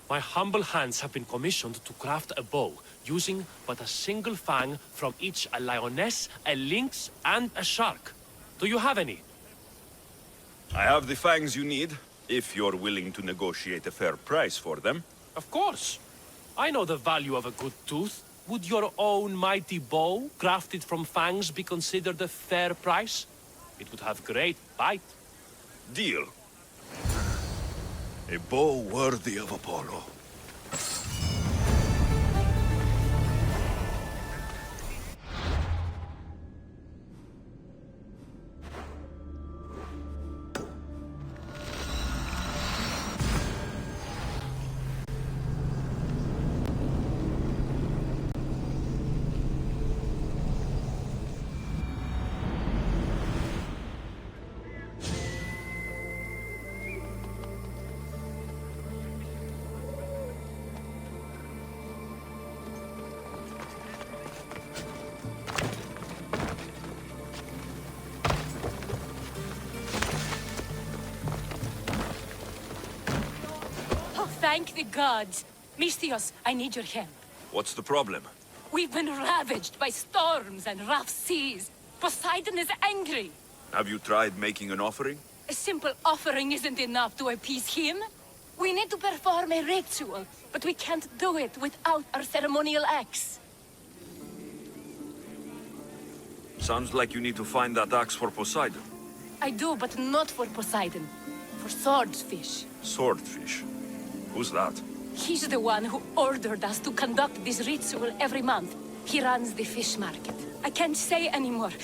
my humble hands have been commissioned to craft a bow, using but a single fang from each a lioness, a lynx, and a shark. Do you have any? I have the fangs you need, if you're willing to negotiate a fair price for them. Of course. I know the value of a good tooth. Would your own mighty bow, crafted from fangs, be considered a fair price? It would have great bite. Deal. A bow worthy of Apollo. Thank the gods. Misthios, I need your help. What's the problem? We've been ravaged by storms and rough seas. Poseidon is angry. Have you tried making an offering? A simple offering isn't enough to appease him. We need to perform a ritual, but we can't do it without our ceremonial axe. Sounds like you need to find that axe for Poseidon. I do, but not for Poseidon. For swordfish. Swordfish? Who's that? He's the one who ordered us to conduct this ritual every month. He runs the fish market. I can't say anymore.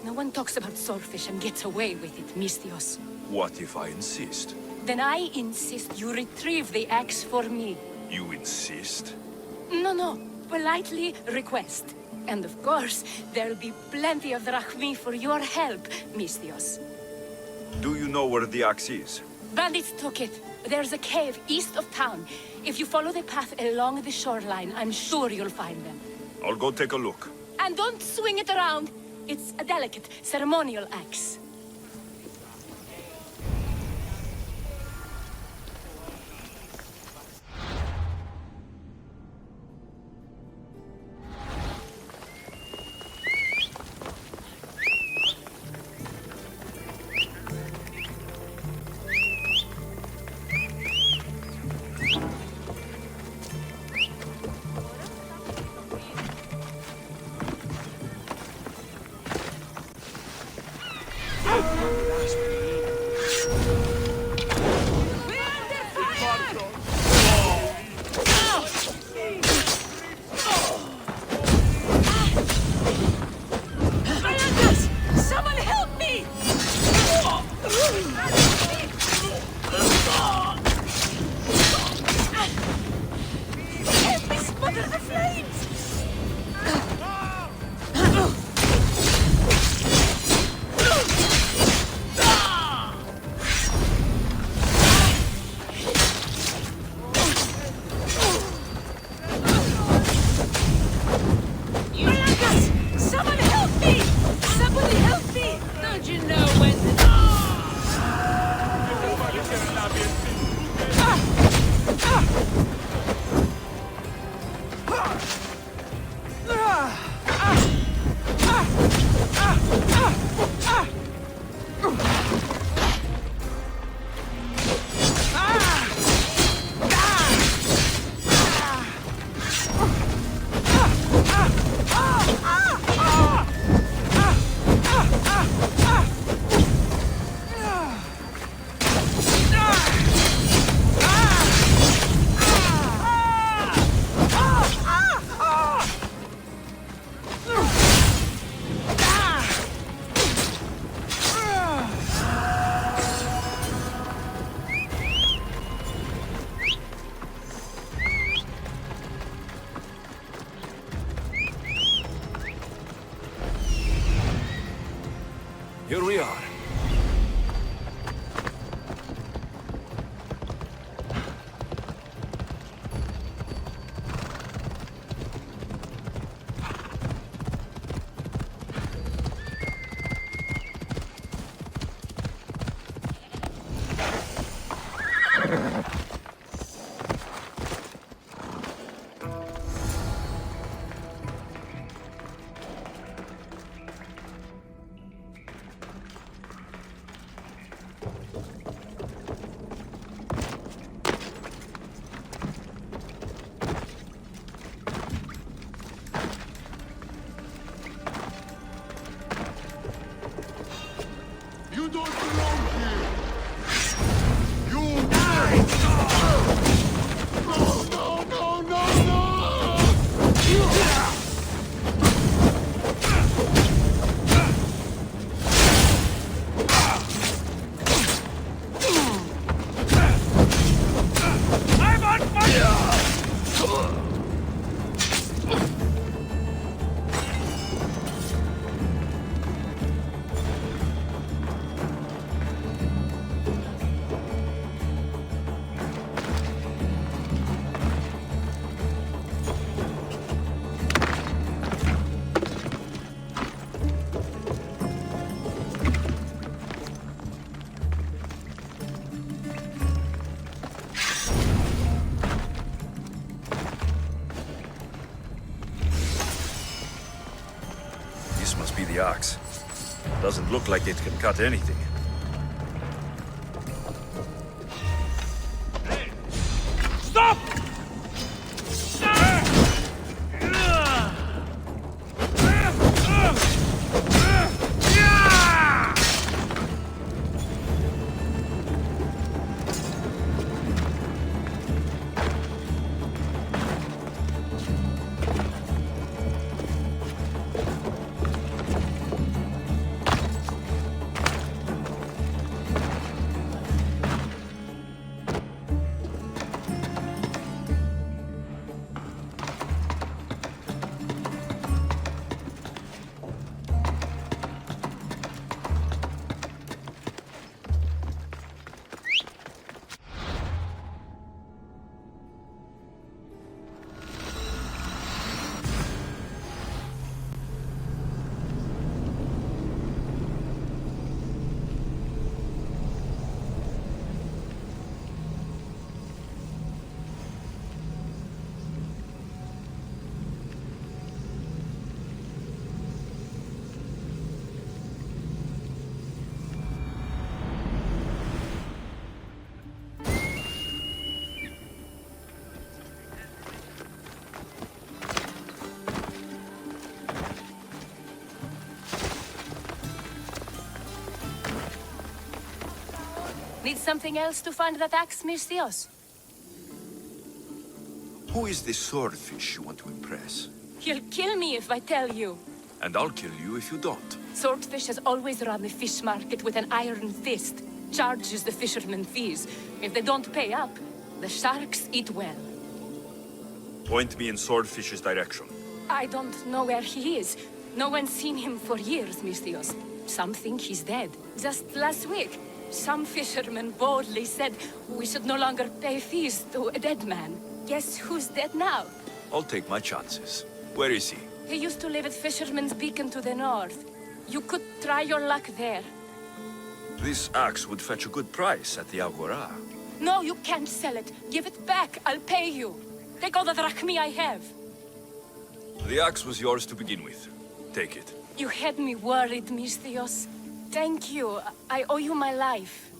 No one talks about swordfish and gets away with it, Misthios. What if I insist? Then I insist you retrieve the axe for me. You insist? No. Politely request. And of course, there'll be plenty of drachmi for your help, Misthios. Do you know where the axe is? Bandits took it. There's a cave east of town. If you follow the path along the shoreline, I'm sure you'll find them. I'll go take a look. And don't swing it around. It's a delicate, ceremonial axe. Here we are. This must be the axe. Doesn't look like it can cut anything. Stop! Need something else to find that axe, Misthios? Who is this swordfish you want to impress? He'll kill me if I tell you. And I'll kill you if you don't. Swordfish has always run the fish market with an iron fist. Charges the fishermen fees. If they don't pay up, the sharks eat well. Point me in Swordfish's direction. I don't know where he is. No one's seen him for years, Misthios. Some think he's dead. Just last week, some fishermen boldly said we should no longer pay fees to a dead man. Guess who's dead now? I'll take my chances. Where is he? He used to live at Fisherman's Beacon to the north. You could try your luck there. This axe would fetch a good price at the Agora. No, you can't sell it. Give it back. I'll pay you. Take all the drachmi I have. The axe was yours to begin with. Take it. You had me worried, Misthios. Thank you. I owe you my life.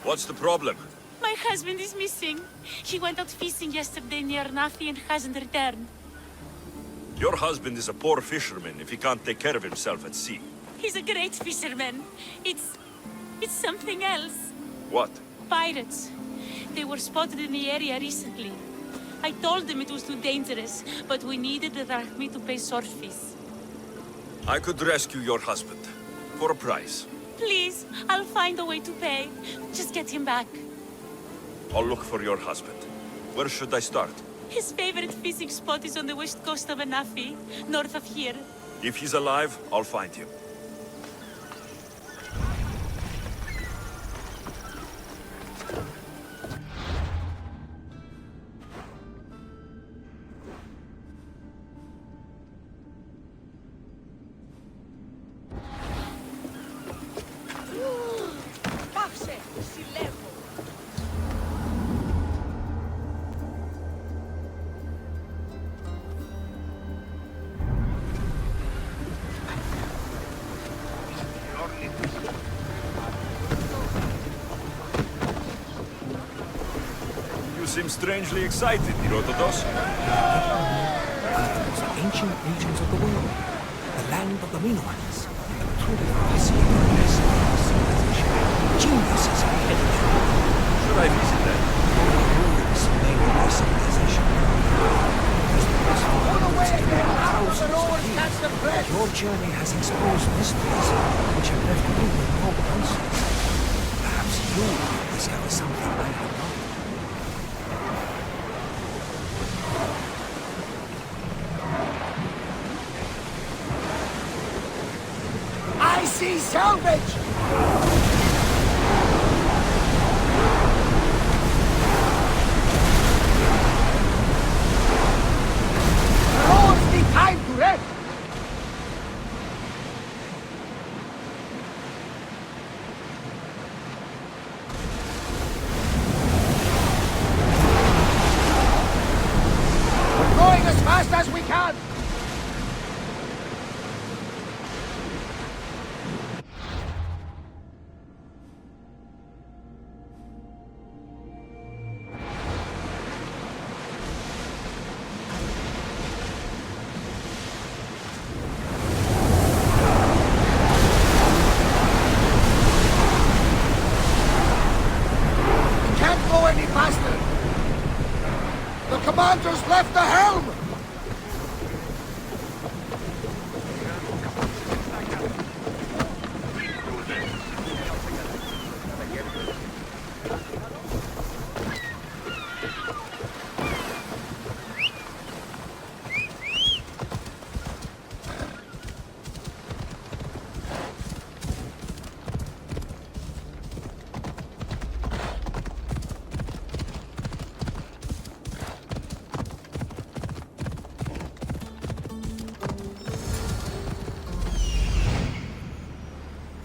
What's the problem? My husband is missing. He went out fishing yesterday near Nafi and hasn't returned. Your husband is a poor fisherman if he can't take care of himself at sea. He's a great fisherman. It's something else. What? Pirates. They were spotted in the area recently. I told them it was too dangerous, but we needed the drachmi to pay sword fees. I could rescue your husband. For a price. Please, I'll find a way to pay. Just get him back. I'll look for your husband. Where should I start? His favorite fishing spot is on the west coast of Anafi, north of here. If he's alive, I'll find him. You seem strangely excited, Herodotus. Those ancient regions of the world, the land of the Minoans, the truly fascinating civilization. Geniuses ahead of you. Should I visit them? Ruins made of their civilization. Your journey has exposed mysteries which have left me with no answers. Perhaps you discover something I have not. see salvage! Now's the time to rest! We're going as fast as we can! Commander's left the helm!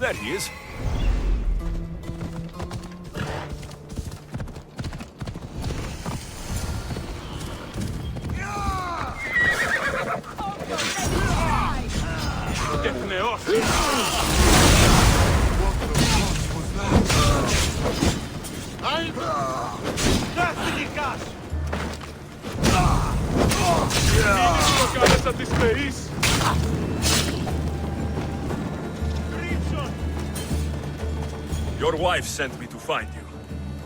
There he is. Your wife sent me to find you.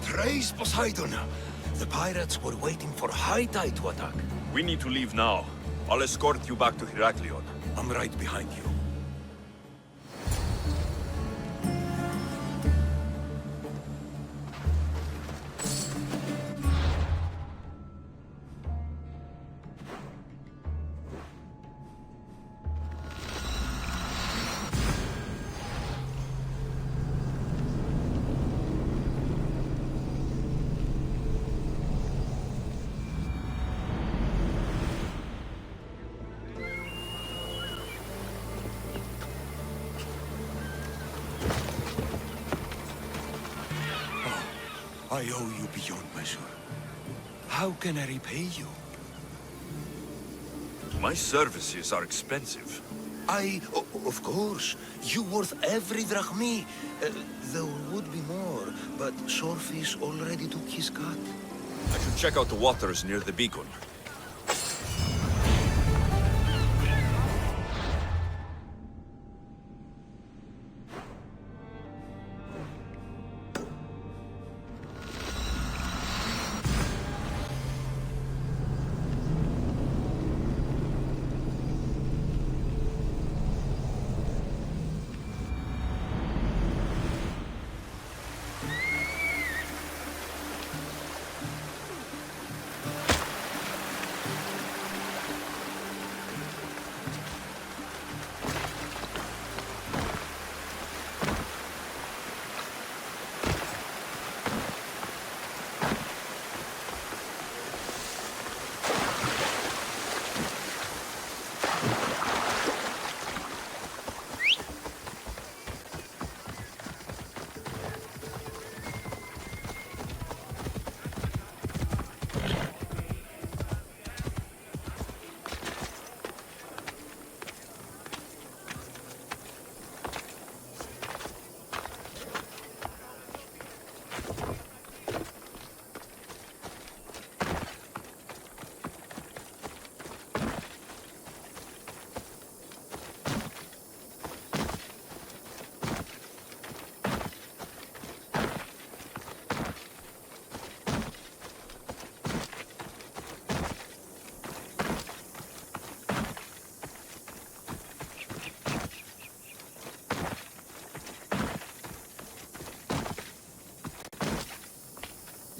Praise Poseidon! The pirates were waiting for high tide to attack. We need to leave now. I'll escort you back to Heraklion. I'm right behind you. I owe you beyond measure. How can I repay you? My services are expensive. Of course. You worth every drachmi. There would be more, but Swordfish already took his cut. I should check out the waters near the beacon.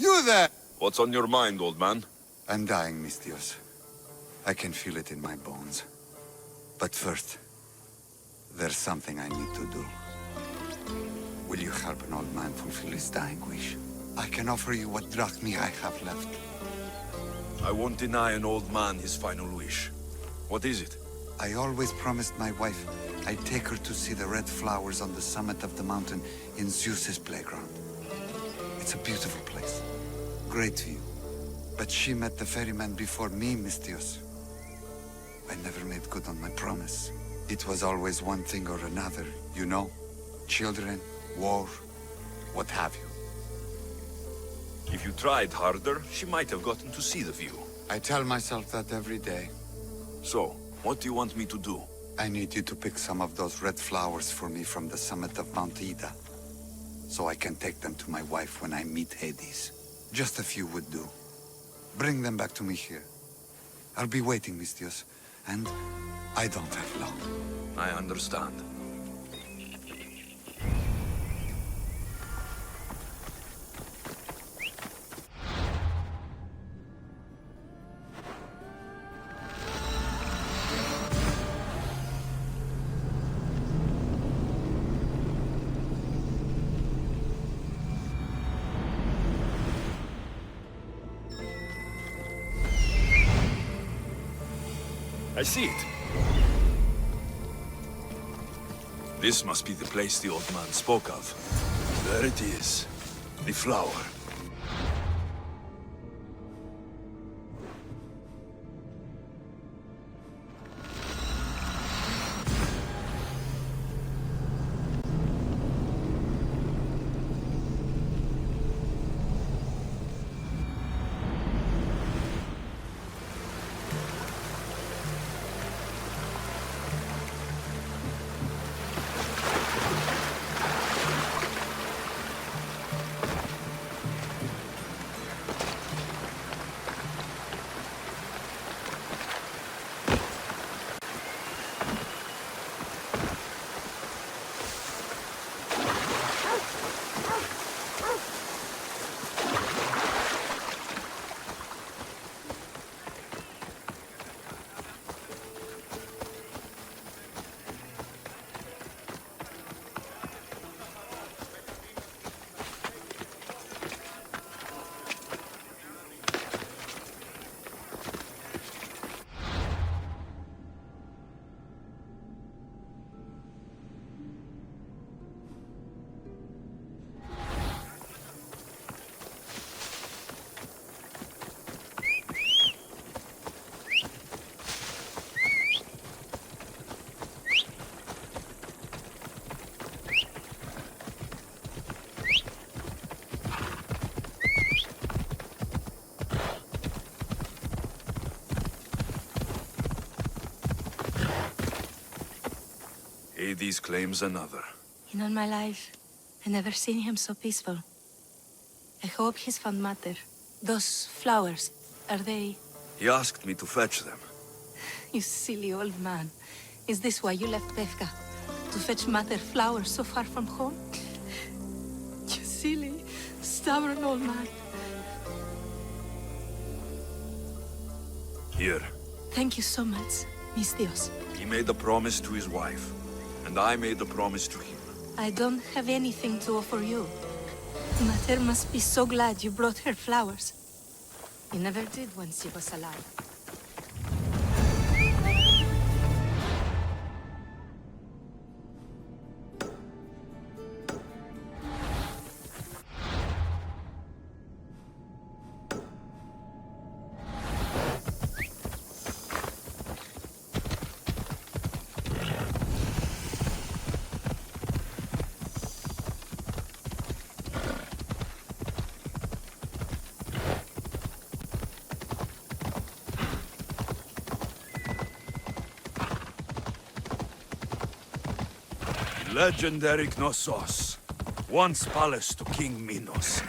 You there! What's on your mind, old man? I'm dying, Mistios. I can feel it in my bones. But first, There's something I need to do. Will you help an old man fulfill his dying wish? I can offer you what drachmi I have left. I won't deny an old man his final wish. What is it? I always promised my wife I'd take her to see the red flowers on the summit of the mountain in Zeus's playground. It's a beautiful place. Great view. But she met the ferryman before me, Mistios. I never made good on my promise. It was always one thing or another, you know? Children, war, what have you. If you tried harder, she might have gotten to see the view. I tell myself that every day. So, what do you want me to do? I need you to pick some of those red flowers for me from the summit of Mount Ida, so I can take them to my wife when I meet Hades. Just a few would do. Bring them back to me here. I'll be waiting, Mistios, and I don't have long. I understand. I see it. This must be the place the old man spoke of. There it is. The flower. Hades claims another. In all my life, I never seen him so peaceful. I hope he's found matter. Those flowers, are they... He asked me to fetch them. You silly old man. Is this why you left Pefka? To fetch matter flowers so far from home? You silly, stubborn old man. Here. Thank you so much, Mistios. He made a promise to his wife, and I made a promise to him. I don't have anything to offer you. Mater must be so glad you brought her flowers. You never did when she was alive. Legendary Knossos, once palace to King Minos.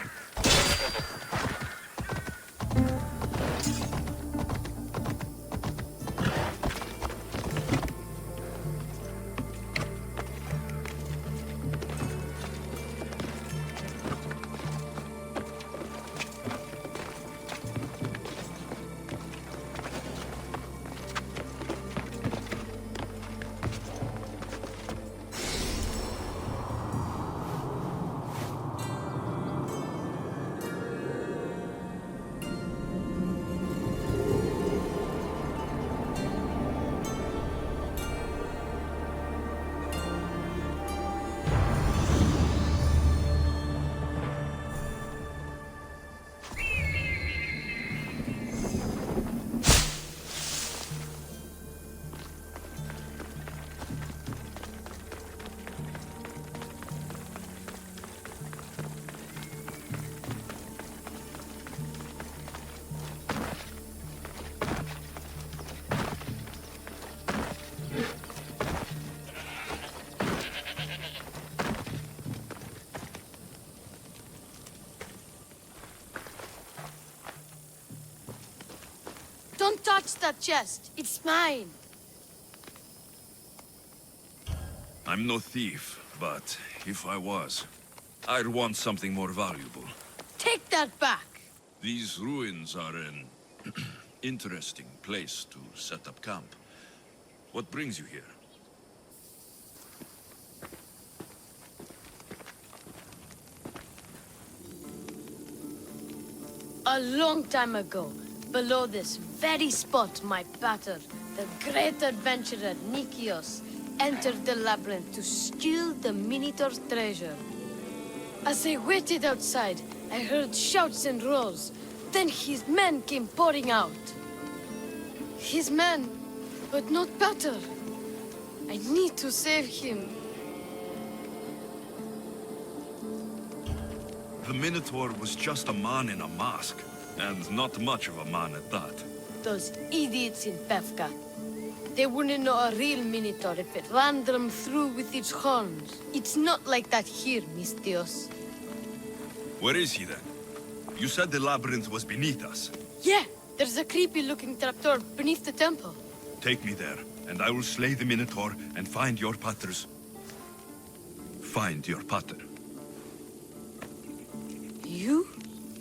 Don't touch that chest. It's mine. I'm no thief, but if I was, I'd want something more valuable. Take that back. These ruins are an interesting place to set up camp. What brings you here? A long time ago, below this very spot, my pater, the great adventurer Nikios, entered the labyrinth to steal the Minotaur's treasure. As I waited outside, I heard shouts and roars. Then his men came pouring out. His men, but not pater. I need to save him. The Minotaur was just a man in a mask, and not much of a man at that. Those idiots in Pevka. They wouldn't know a real Minotaur if it ran them through with its horns. It's not like that here, Mistios. Where is he then? You said the labyrinth was beneath us. Yeah, there's a creepy-looking trapdoor beneath the temple. Take me there, and I will slay the Minotaur and find your paters. Find your pater.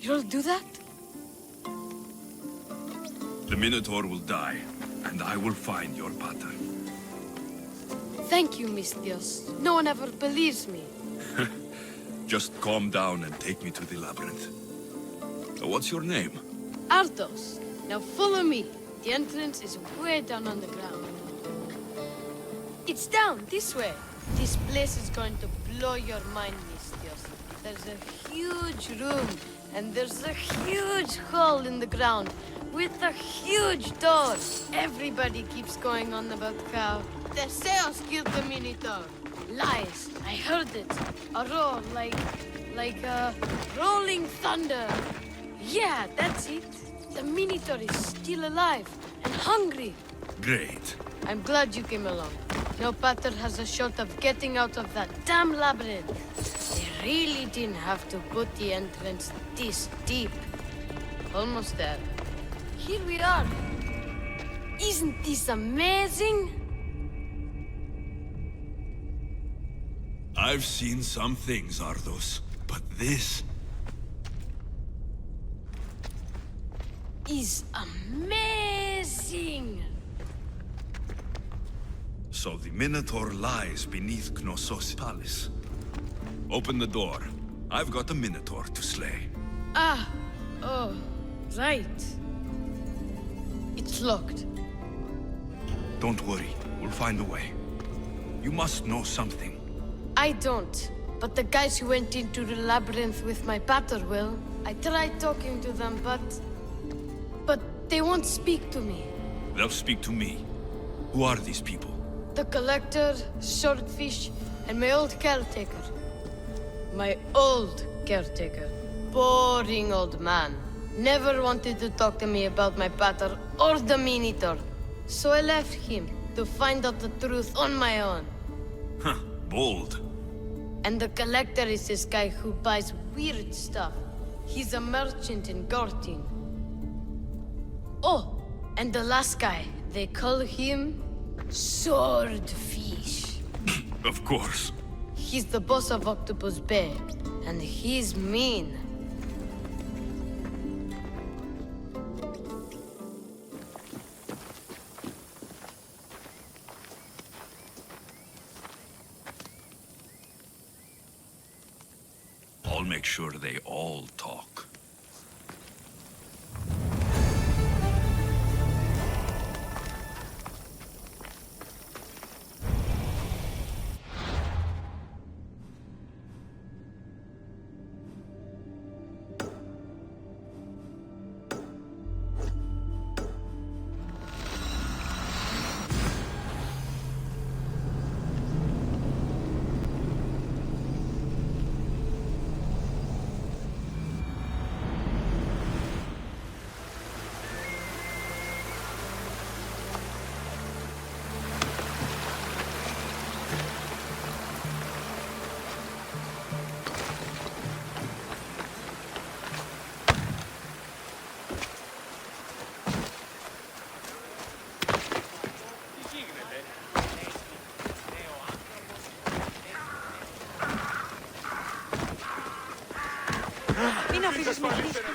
You'll do that? The Minotaur will die, and I will find your pater. Thank you, Mistios. No one ever believes me. Just calm down and take me to the labyrinth. What's your name? Ardos. Now follow me. The entrance is way down on the ground. It's down, this way. This place is going to blow your mind, Mistios. There's a huge room, and there's a huge hole in the ground, with a huge door. Everybody keeps going on about how Theseus killed the Minotaur. Lies. I heard it. A roar like rolling thunder. Yeah, that's it. The Minotaur is still alive and hungry. Great. I'm glad you came along. No pater has a shot of getting out of that damn labyrinth. They really didn't have to put the entrance this deep. Almost there. Here we are. Isn't this amazing? I've seen some things, Ardos, but this is amazing. So the Minotaur lies beneath Knossos' palace. Open the door. I've got a Minotaur to slay. Oh, right. It's locked. Don't worry, we'll find a way. You must know something. I don't, but the guys who went into the labyrinth with my pater will. I tried talking to them, but they won't speak to me. They'll speak to me. Who are these people? The collector, swordfish, and my old caretaker. My old caretaker. Boring old man. Never wanted to talk to me about my pater or the Minotaur. So I left him to find out the truth on my own. Huh, bold. And the collector is this guy who buys weird stuff. He's a merchant in Gortin. Oh, and the last guy, they call him Swordfish. Of course. He's the boss of Octopus Bay, and he's mean. I'll make sure they all talk. Μην αφήσεις με δύσκολο.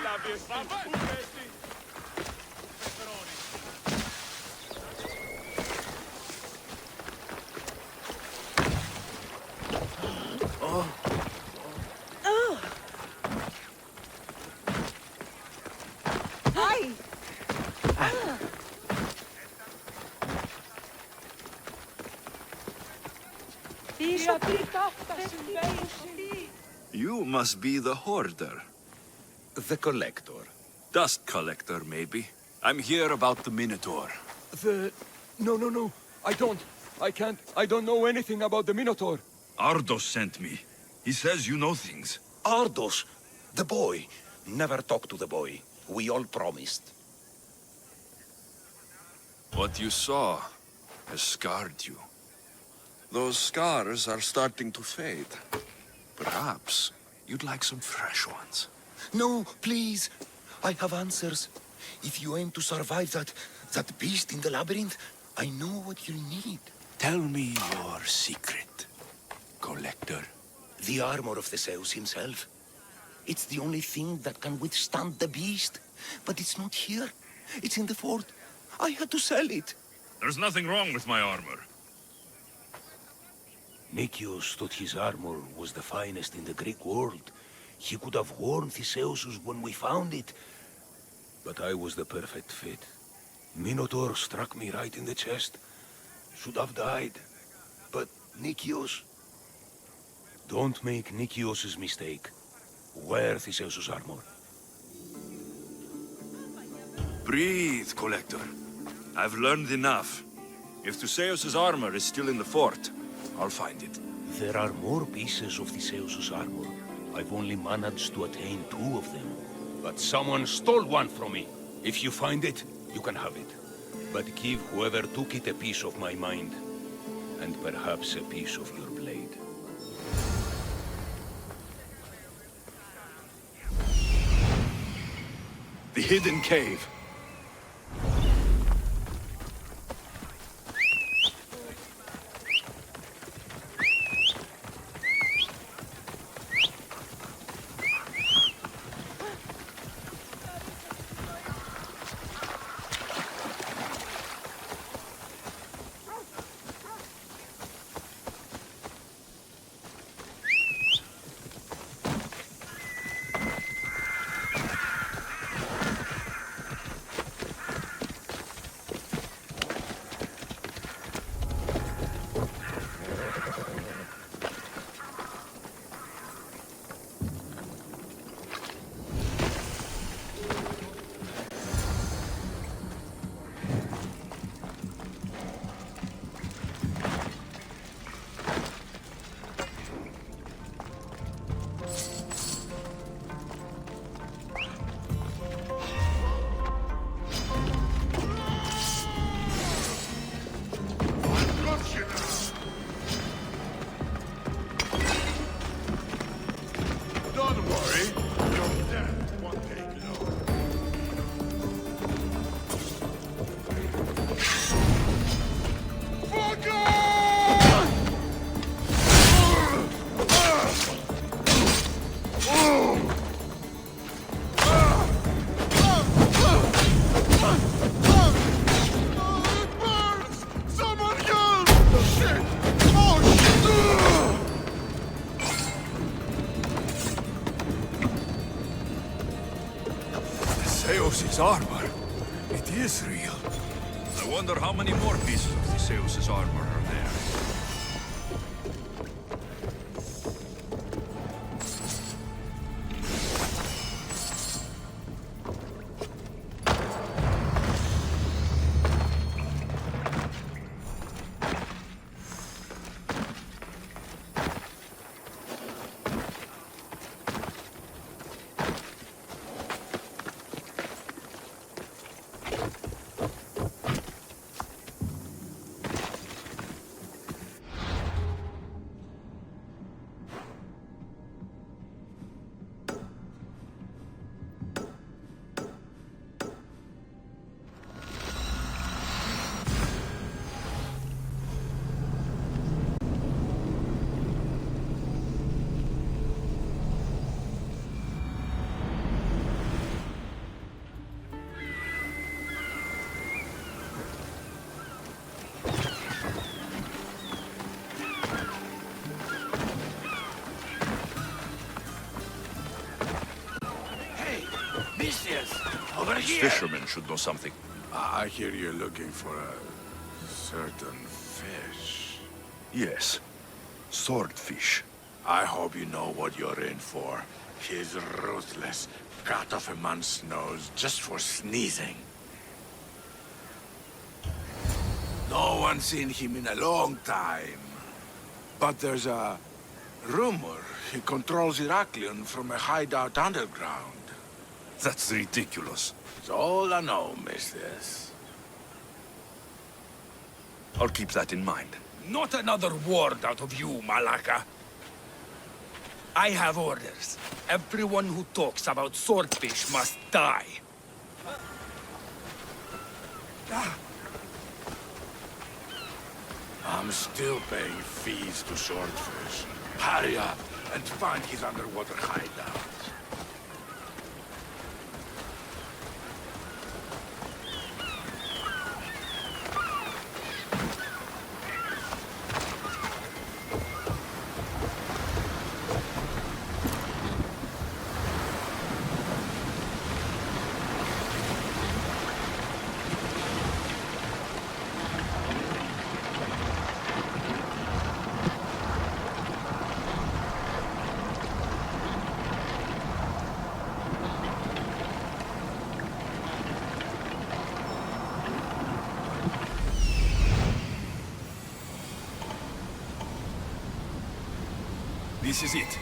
You must be the hoarder. The collector. Dust collector, maybe. I'm here about the Minotaur. No. I can't. I don't know anything about the Minotaur. Ardos sent me. He says you know things. Ardos, the boy. Never talk to the boy. We all promised. What you saw has scarred you. Those scars are starting to fade. Perhaps you'd like some fresh ones. No, please. I have answers. If you aim to survive that beast in the labyrinth, I know what you'll need. Tell me your secret, collector. The armor of Theseus himself. It's the only thing that can withstand the beast. But it's not here. It's in the fort. I had to sell it. There's nothing wrong with my armor. Nicias thought his armor was the finest in the Greek world. He could have worn Theseus's when we found it. But I was the perfect fit. Minotaur struck me right in the chest. Should have died. But Nicias... Don't make Nicias's mistake. Wear Theseus's armor. Breathe, Collector. I've learned enough. If Theseus's armor is still in the fort, I'll find it. There are more pieces of Theseus's armor. I've only managed to attain 2 of them. But someone stole one from me. If you find it, you can have it. But give whoever took it a piece of my mind. And perhaps a piece of your blade. The hidden cave. Theseus' armor. It is real. I wonder how many more pieces of Theseus' armor are there. Over These here! fishermen should know something. I hear you're looking for a certain fish. Yes. Swordfish. I hope you know what you're in for. He's ruthless. Cut off a man's nose just for sneezing. No one's seen him in a long time. But there's a rumor he controls Heraklion from a hideout underground. That's ridiculous. It's all I know, mistress. I'll keep that in mind. Not another word out of you, Malaka. I have orders. Everyone who talks about swordfish must die. I'm still paying fees to Swordfish. Hurry up and find his underwater hideout. This is it.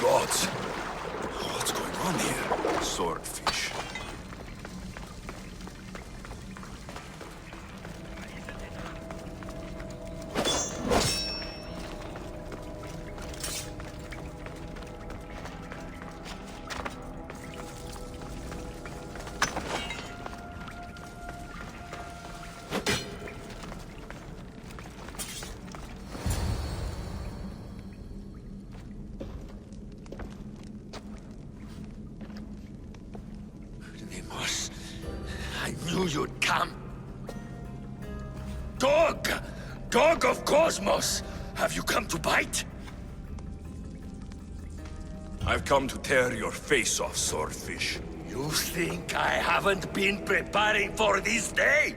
Gods! What's going on here? Swordfish. I knew you'd come. Dog! Dog of Cosmos! Have you come to bite? I've come to tear your face off, Swordfish. You think I haven't been preparing for this day?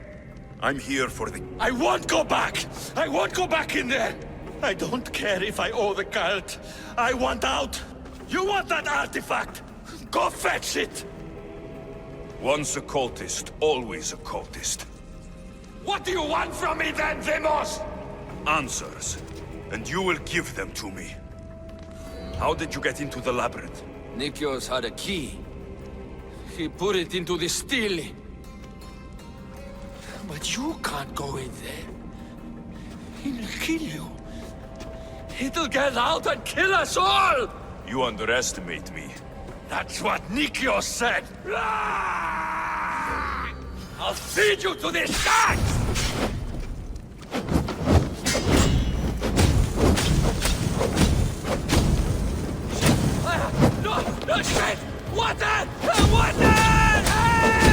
I'm here for the... I won't go back! I won't go back in there! I don't care if I owe the cult. I want out! You want that artifact? Go fetch it! Once a cultist, always a cultist. What do you want from me then, Demos? Answers. And you will give them to me. How did you get into the labyrinth? Nikios had a key. He put it into the stele. But you can't go in there. He'll kill you. It'll get out and kill us all! You underestimate me. That's what Nikios said! I'll feed you to this cat! No, shit! Water! Water! Help!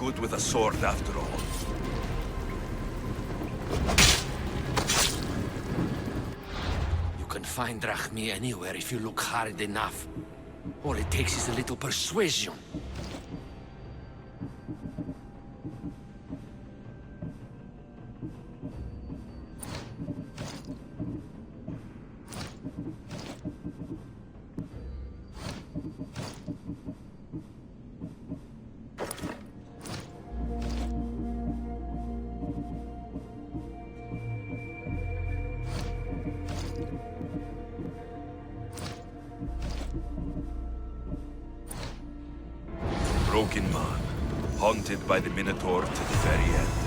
good with a sword after all. You can find drachmi anywhere if you look hard enough. All it takes is a little persuasion. Broken man, haunted by the Minotaur to the very end.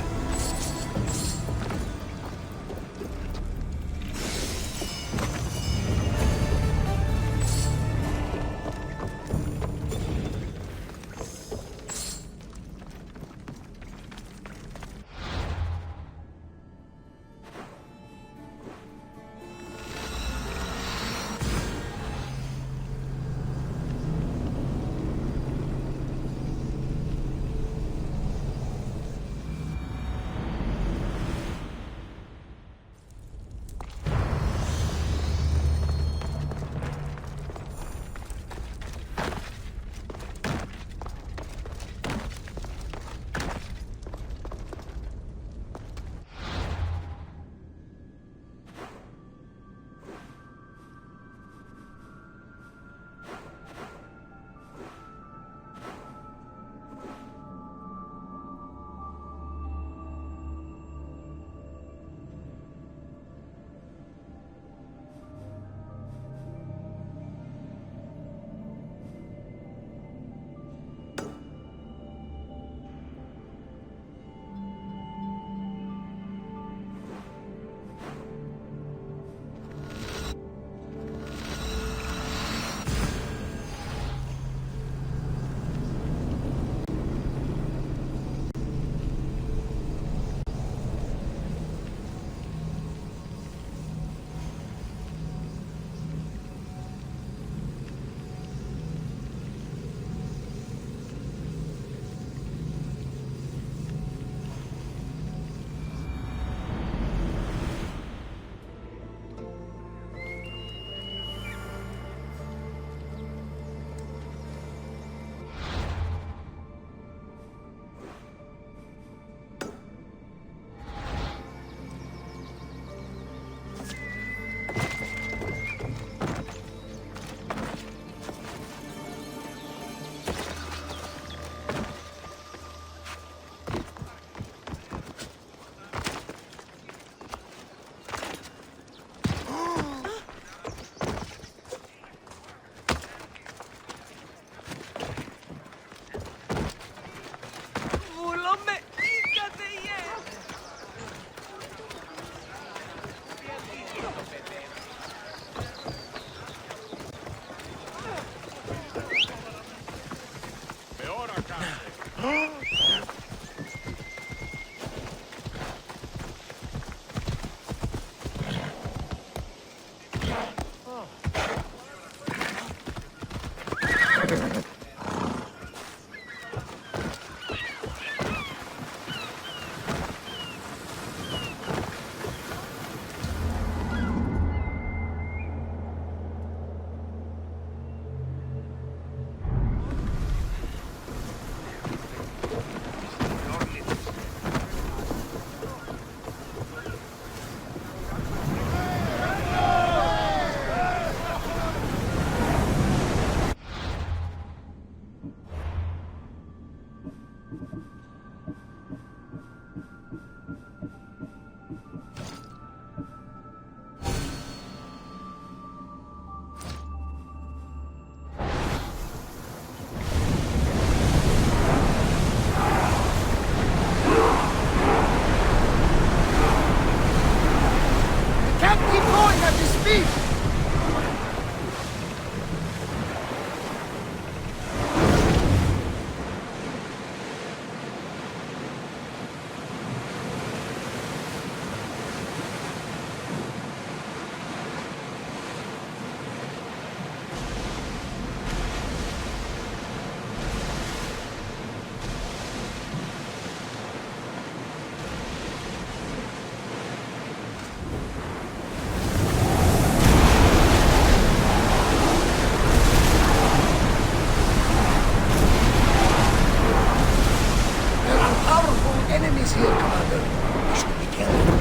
There are powerful enemies here, Commander. We should be careful.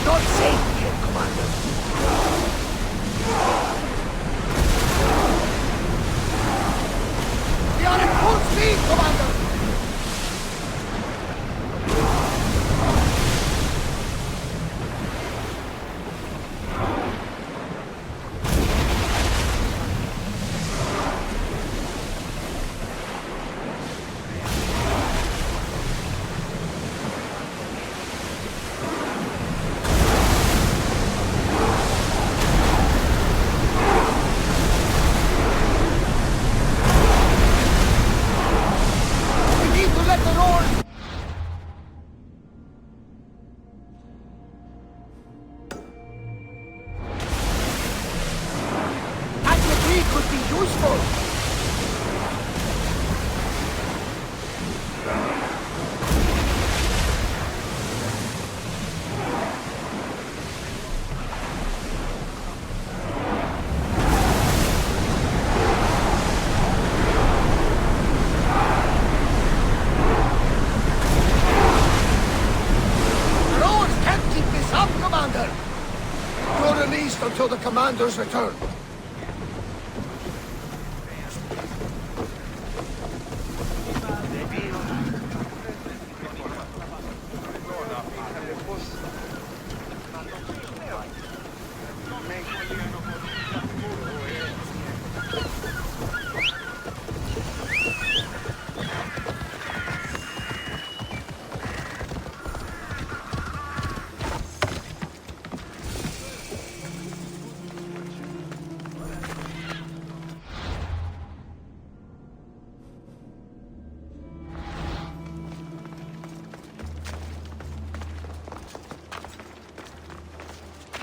Not safe here, Commander. We are at full speed, Commander! We need to let the roar. That debris could be useful. The rowers can't keep this up, Commander. You're released until the Commander's return.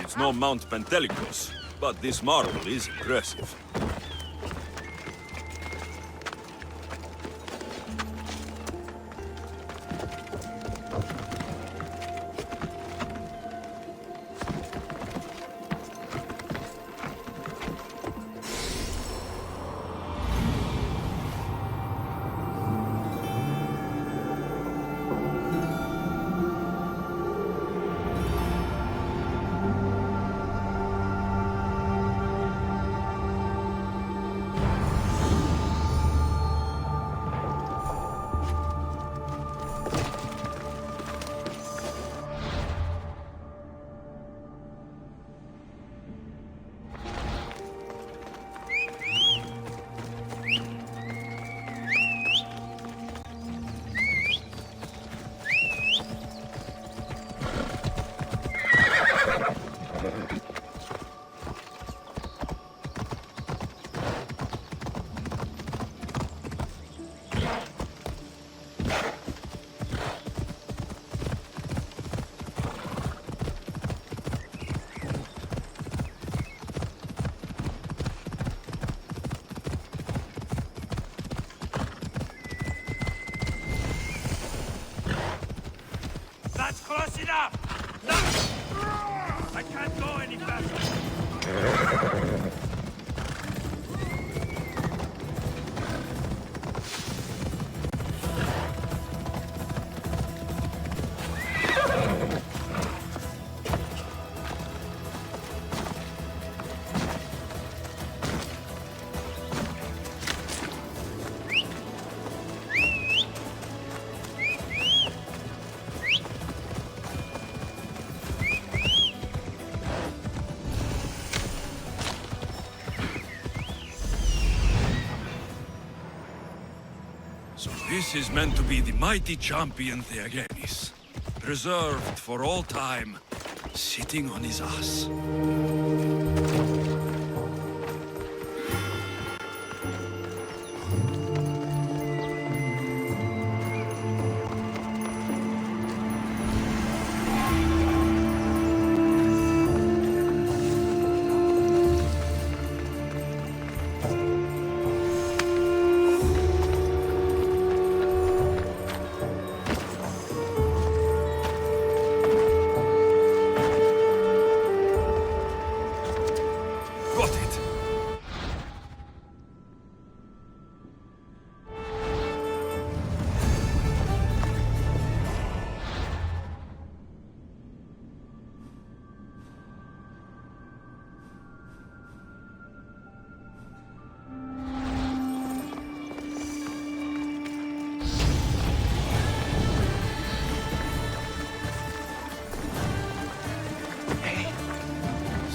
It's no Mount Pentelicus, but this marble is impressive. That's close enough! No! I can't go any faster! So this is meant to be the mighty champion Theagenis, reserved for all time, sitting on his ass.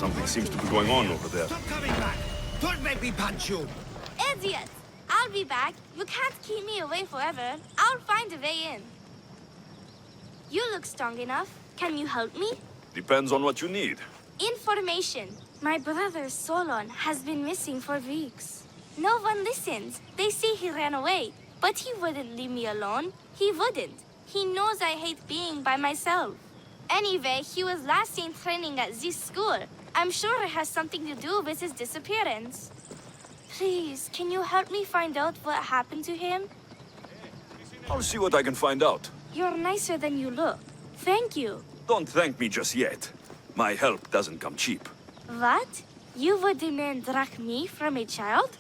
Something seems to be going on over there. Stop coming back! Don't make me punch you! Idiot! I'll be back. You can't keep me away forever. I'll find a way in. You look strong enough. Can you help me? Depends on what you need. Information. My brother Solon has been missing for weeks. No one listens. They say he ran away. But he wouldn't leave me alone. He wouldn't. He knows I hate being by myself. Anyway, he was last seen training at this school. I'm sure it has something to do with his disappearance. Please, can you help me find out what happened to him? I'll see what I can find out. You're nicer than you look. Thank you. Don't thank me just yet. My help doesn't come cheap. What? You would demand drachmi from a child?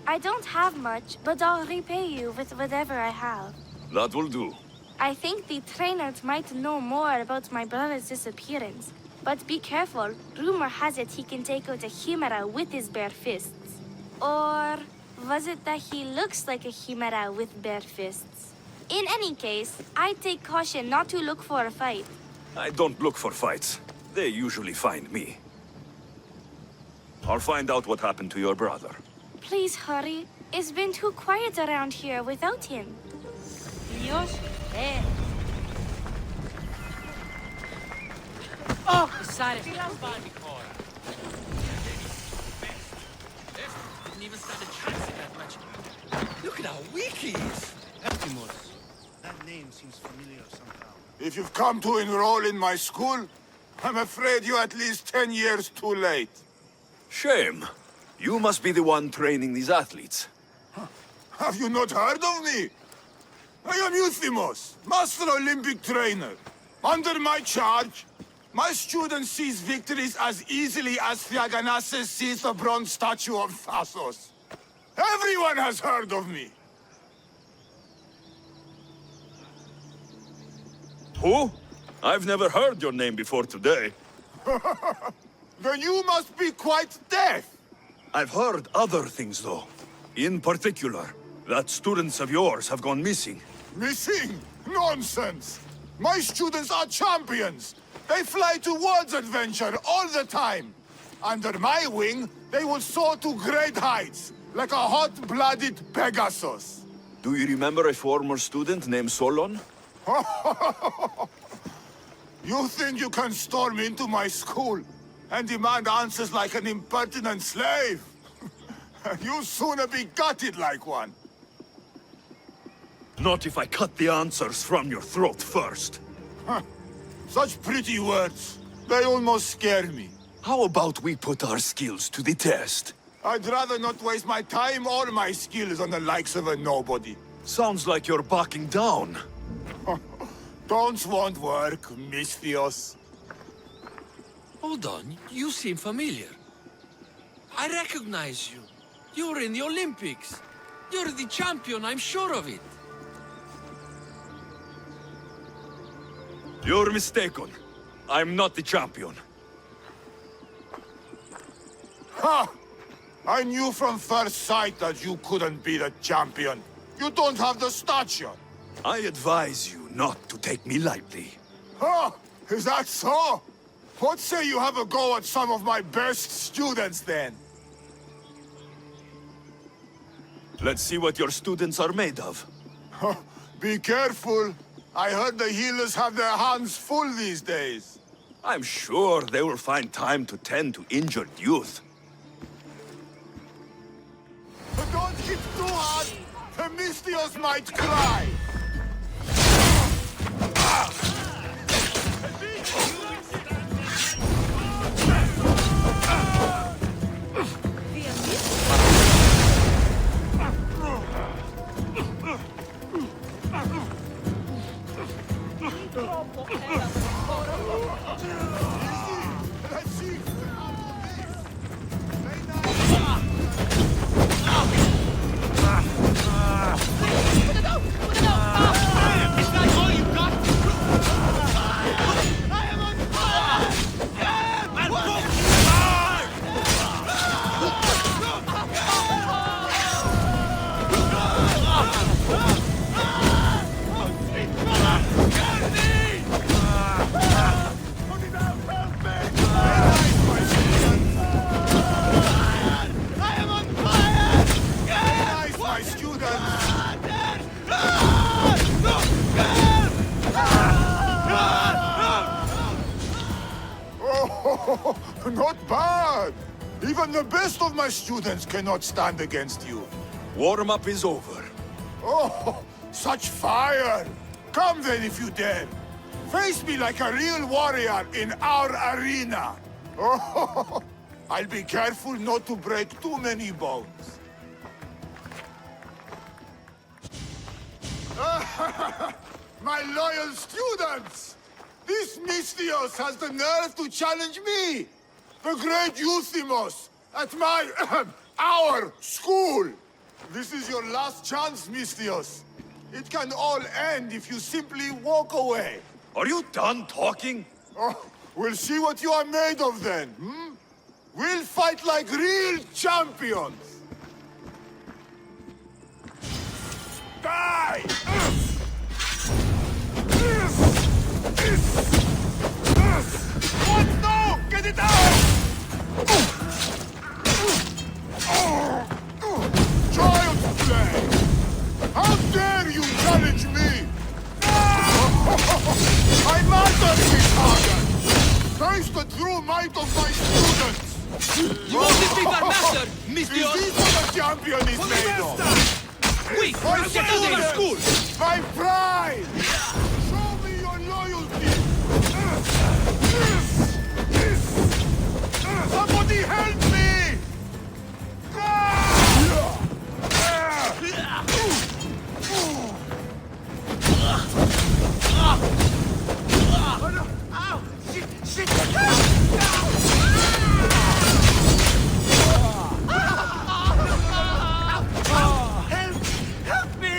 I don't have much, but I'll repay you with whatever I have. That will do. I think the trainers might know more about my brother's disappearance. But be careful. Rumor has it he can take out a chimera with his bare fists. Or was it that he looks like a chimera with bare fists? In any case, I take caution not to look for a fight. I don't look for fights. They usually find me. I'll find out what happened to your brother. Please hurry. It's been too quiet around here without him. Dios, Oh, decided. Didn't even stand a chance in that match. Look at how weak he is. Eptimos. That name seems familiar somehow. If you've come to enroll in my school, I'm afraid you're at least 10 years too late. Shame. You must be the one training these athletes. Have you not heard of me? I am Euthymos, Master Olympic Trainer. Under my charge, my students seize victories as easily as Theaganasses sees the bronze statue of Thasos. Everyone has heard of me. Who? I've never heard your name before today. Then you must be quite deaf. I've heard other things, though. In particular, that students of yours have gone missing. Missing? Nonsense! My students are champions! They fly towards adventure all the time! Under my wing, they will soar to great heights, like a hot-blooded Pegasus. Do you remember a former student named Solon? You think you can storm into my school and demand answers like an impertinent slave? You'll sooner be gutted like one. Not if I cut the answers from your throat first. Such pretty words. They almost scare me. How about we put our skills to the test? I'd rather not waste my time or my skills on the likes of a nobody. Sounds like you're backing down. Don't want work, Misthios. Hold on, you seem familiar. I recognize you. You were in the Olympics. You're the champion, I'm sure of it. You're mistaken. I'm not the champion. Ha! I knew from first sight that you couldn't be the champion. You don't have the stature. I advise you not to take me lightly. Oh, is that so? What say you have a go at some of my best students, then? Let's see what your students are made of. Be careful. I heard the healers have their hands full these days. I'm sure they will find time to tend to injured youth. But don't hit too hard. The Misthios might cry. Not bad! Even the best of my students cannot stand against you. Warm-up is over. Oh, such fire! Come then if you dare. Face me like a real warrior in our arena. Oh, I'll be careful not to break too many bones. My loyal students! This Mystios has the nerve to challenge me! The great Euthymos! At my... our school! This is your last chance, Mystios. It can all end if you simply walk away. Are you done talking? Oh, we'll see what you are made of then, hmm? We'll fight like real champions! Die! What? No! Get it out! Child's play! How dare you challenge me? I master this target! Face the true might of my students! You won't defeat our master, Mystios! Is this what a champion is made of? Quick! My Get out of our school! My pride! Show me your loyalty! Somebody help me! Ow! Shit! Help me!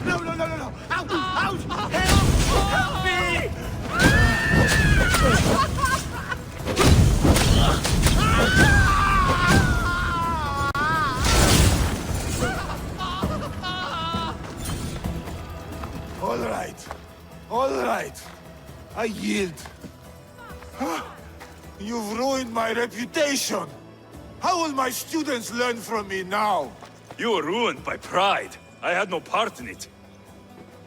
No! Ouch! Help me! All right. I yield. You've ruined my reputation. How will my students learn from me now? You were ruined by pride. I had no part in it.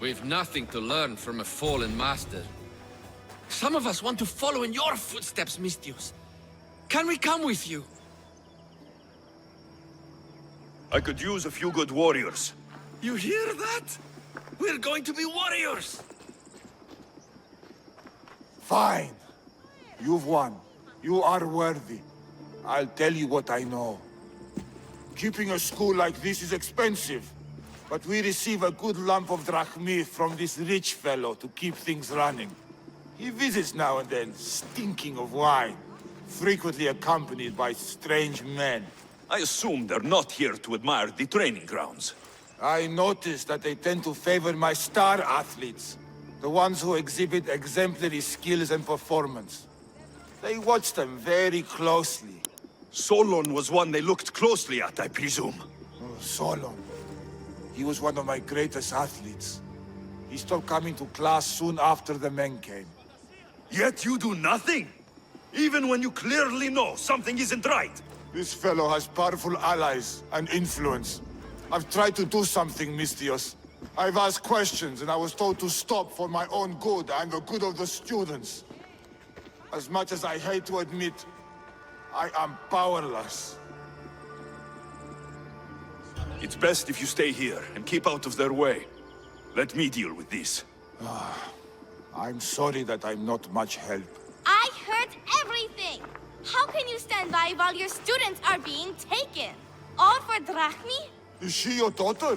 We've nothing to learn from a fallen master. Some of us want to follow in your footsteps, Mystios. Can we come with you? I could use a few good warriors. You hear that? We're going to be warriors! Fine. You've won. You are worthy. I'll tell you what I know. Keeping a school like this is expensive, but we receive a good lump of drachmi from this rich fellow to keep things running. He visits now and then, stinking of wine, frequently accompanied by strange men. I assume they're not here to admire the training grounds. I noticed that they tend to favor my star athletes, the ones who exhibit exemplary skills and performance. They watch them very closely. Solon was one they looked closely at, I presume. Oh, Solon. He was one of my greatest athletes. He stopped coming to class soon after the men came. Yet you do nothing? Even when you clearly know something isn't right? This fellow has powerful allies and influence. I've tried to do something, Mystios. I've asked questions, and I was told to stop for my own good and the good of the students. As much as I hate to admit, I am powerless. It's best if you stay here and keep out of their way. Let me deal with this. I'm sorry that I'm not much help. I heard everything! How can you stand by while your students are being taken? All for drachmi? Is she your daughter?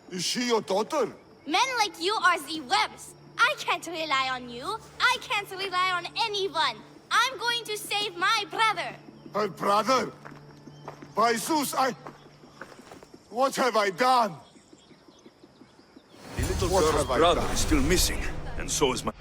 Is she your daughter? Men like you are the webs. I can't rely on you. I can't rely on anyone. I'm going to save my brother. Her brother? By Zeus, what have I done? The little girl's brother is still missing, and so is my...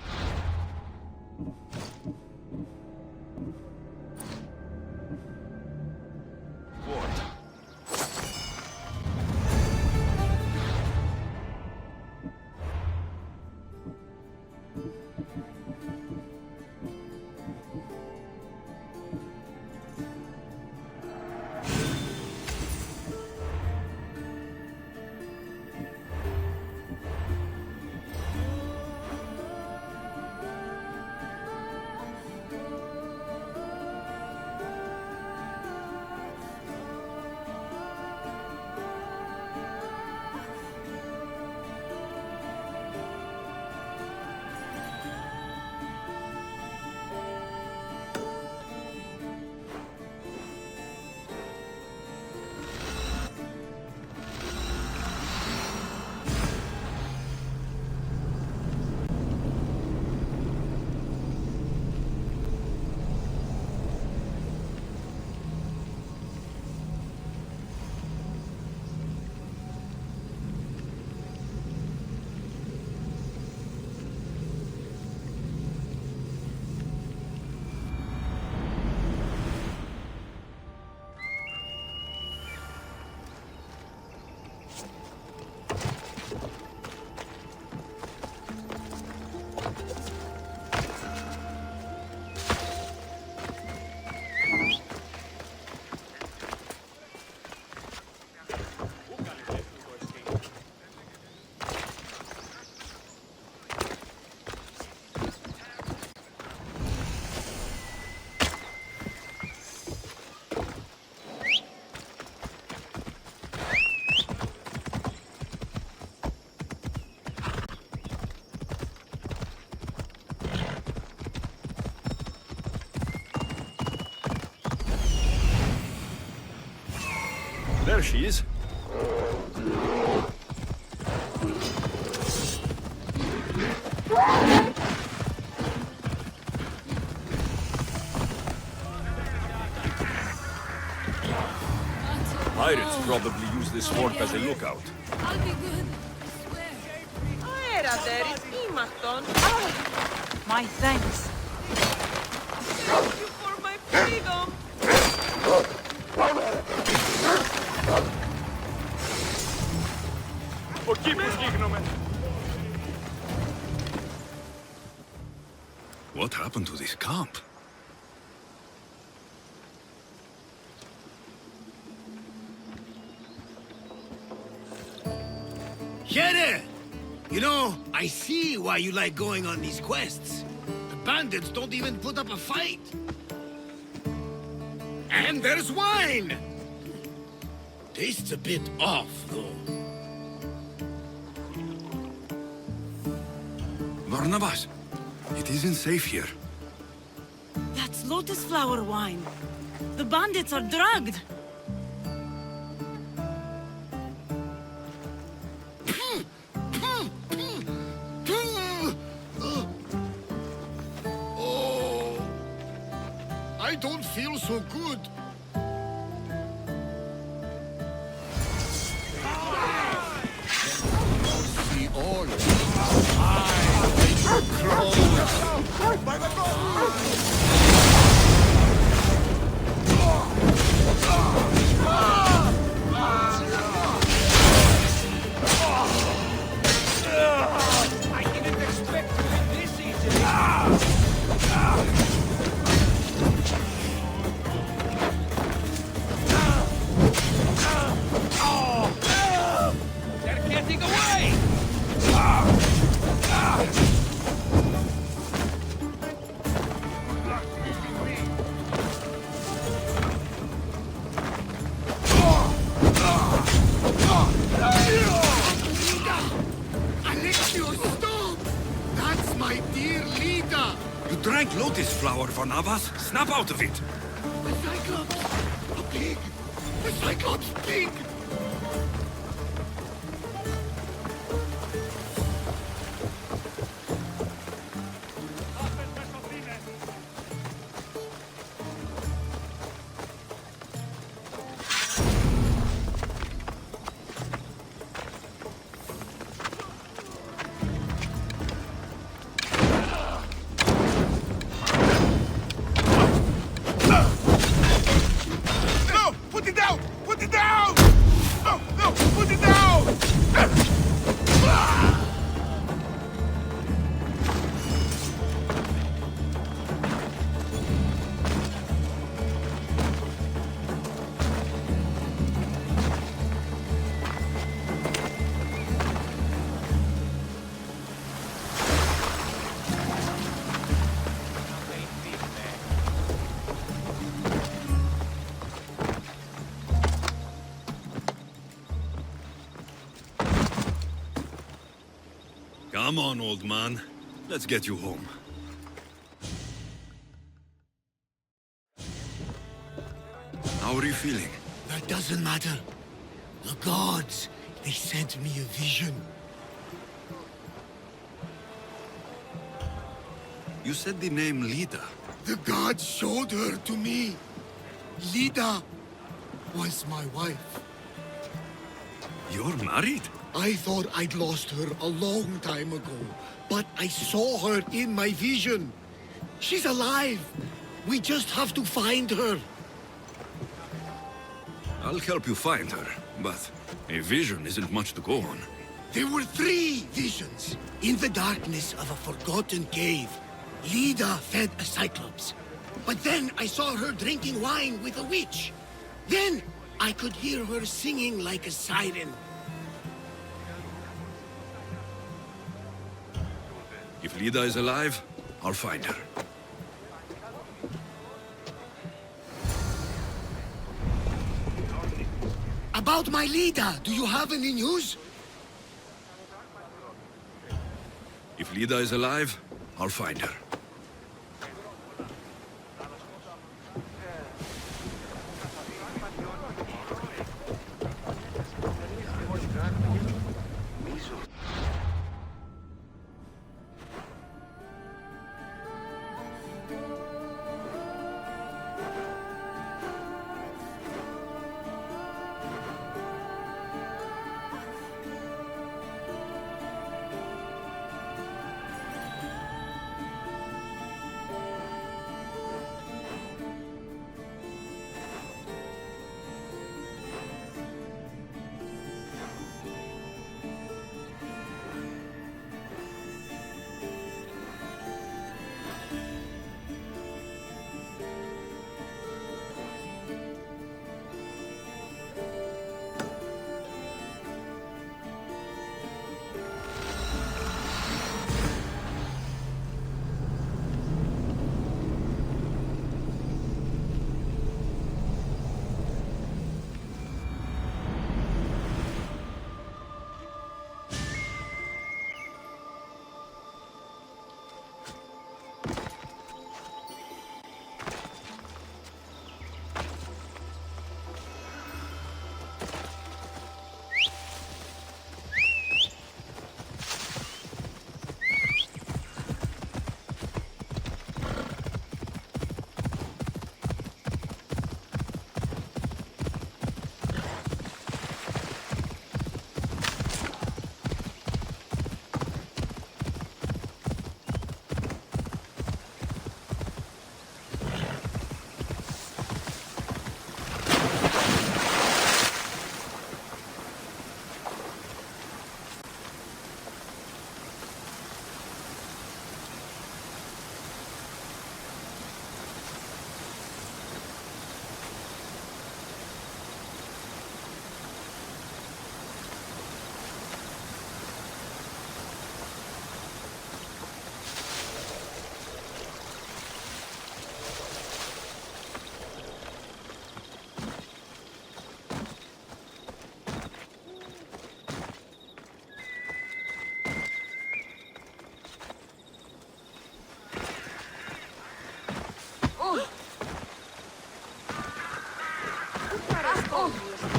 There she is. Pirates probably use this fort as a lookout. I'll be good. My thanks. Thank you for my freedom. What happened to this camp? Here! You know, I see why you like going on these quests. The bandits don't even put up a fight. And there's wine! Tastes a bit off, though. Barnabas, it isn't safe here. That's lotus flower wine. The bandits are drugged. Oh, I don't feel so good. See all I didn't expect to win this easily. They're getting away! You drank lotus flower, Barnabas. Snap out of it. The Cyclops! A pig! The Cyclops pig! Come on, old man. Let's get you home. How are you feeling? That doesn't matter. The gods, they sent me a vision. You said the name Lida. The gods showed her to me. Lida was my wife. You're married? I thought I'd lost her a long time ago, but I saw her in my vision. She's alive. We just have to find her. I'll help you find her, but a vision isn't much to go on. There were 3 visions. In the darkness of a forgotten cave, Lida fed a Cyclops. But then I saw her drinking wine with a witch. Then I could hear her singing like a siren. If Lida is alive, I'll find her. About my Lida, do you have any news? If Lida is alive, I'll find her.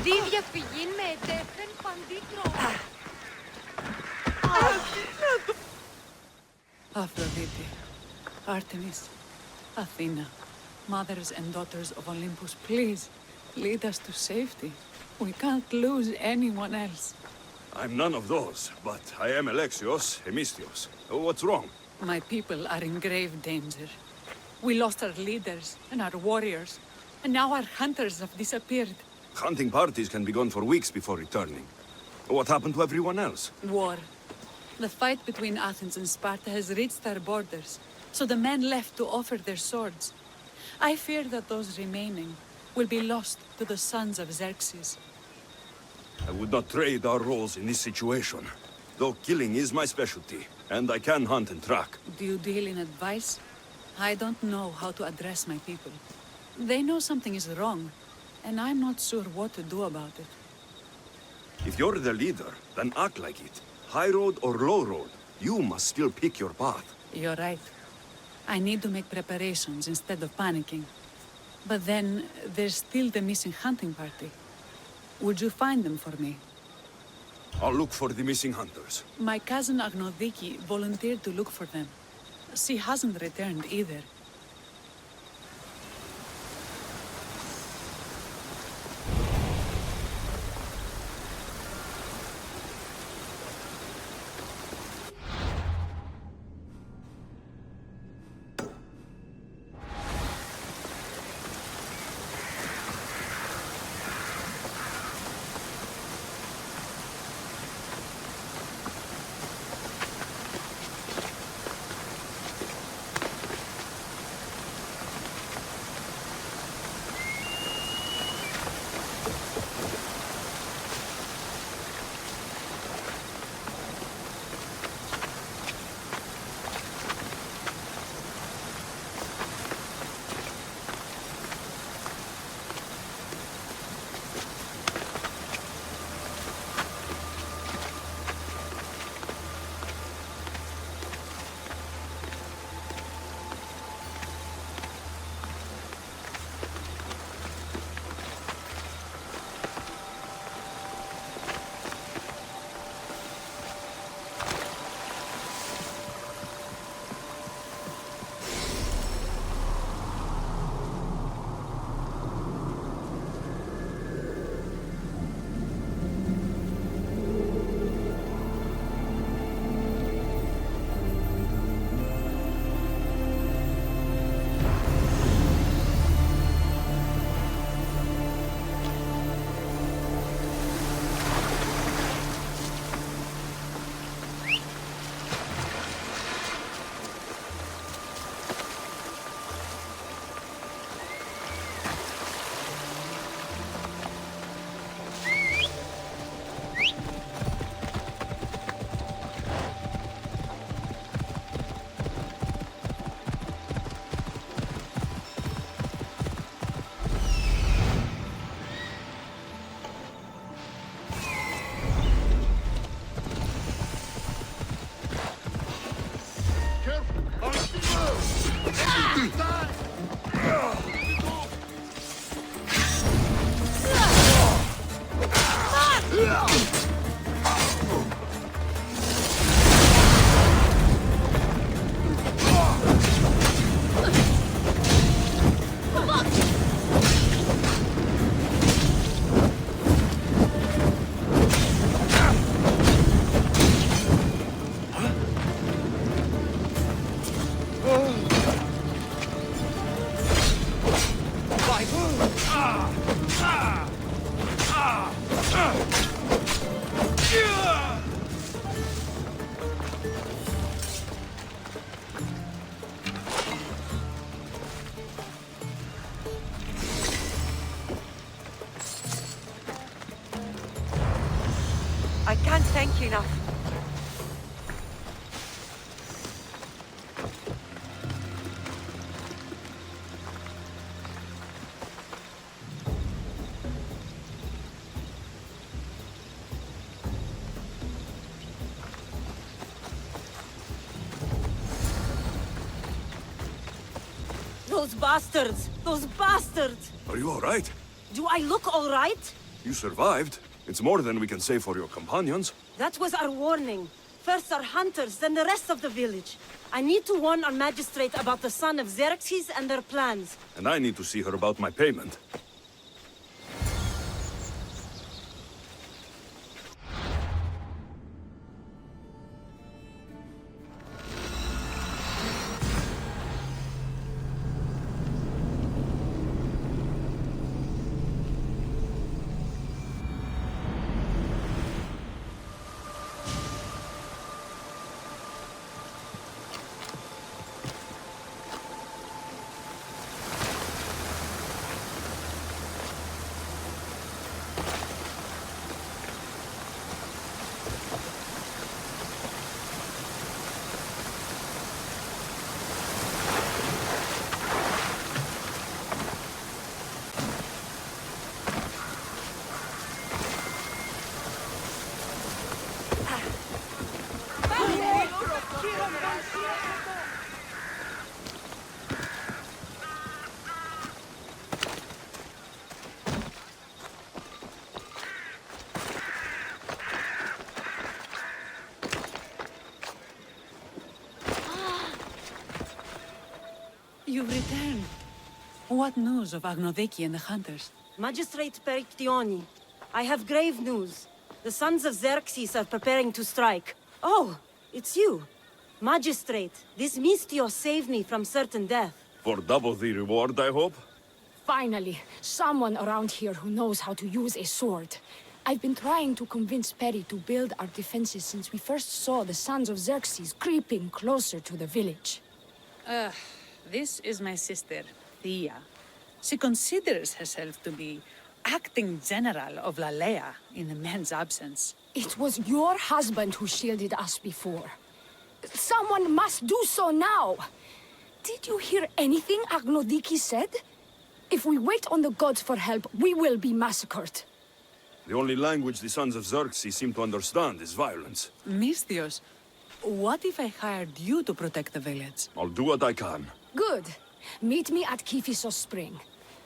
Δίδια φυγήν με ετέφεν παντήτρο. Aphrodite, Artemis, Athena, mothers and daughters of Olympus, please, lead us to safety. We can't lose anyone else. I'm none of those, but I am Alexios, Hemistios. What's wrong? My people are in grave danger. We lost our leaders and our warriors, and now our hunters have disappeared. Hunting parties can be gone for weeks before returning. What happened to everyone else? War. The fight between Athens and Sparta has reached our borders, so the men left to offer their swords. I fear that those remaining will be lost to the sons of Xerxes. I would not trade our roles in this situation. Though killing is my specialty, and I can hunt and track. Do you deal in advice? I don't know how to address my people. They know something is wrong, and I'm not sure what to do about it. If you're the leader, then act like it. High road or low road, you must still pick your path. You're right. I need to make preparations instead of panicking. But then, there's still the missing hunting party. Would you find them for me? I'll look for the missing hunters. My cousin Agnodiki volunteered to look for them. She hasn't returned either. I can't thank you enough. Those bastards! Those bastards! Are you all right? Do I look all right? You survived. It's more than we can say for your companions. That was our warning. First our hunters, then the rest of the village. I need to warn our magistrate about the son of Xerxes and their plans. And I need to see her about my payment. You've returned. What news of Agnodiki and the hunters? Magistrate Perictioni, I have grave news. The sons of Xerxes are preparing to strike. Oh, it's you. Magistrate, this Mistio saved me from certain death. For double the reward, I hope? Finally, someone around here who knows how to use a sword. I've been trying to convince Peri to build our defenses since we first saw the sons of Xerxes creeping closer to the village. This is my sister, Thea. She considers herself to be acting general of Lalea in the men's absence. It was your husband who shielded us before. Someone must do so now! Did you hear anything Agnodiki said? If we wait on the gods for help, we will be massacred. The only language the sons of Xerxes seem to understand is violence. Misthios, what if I hired you to protect the village? I'll do what I can. Good. Meet me at Kiphisos Spring.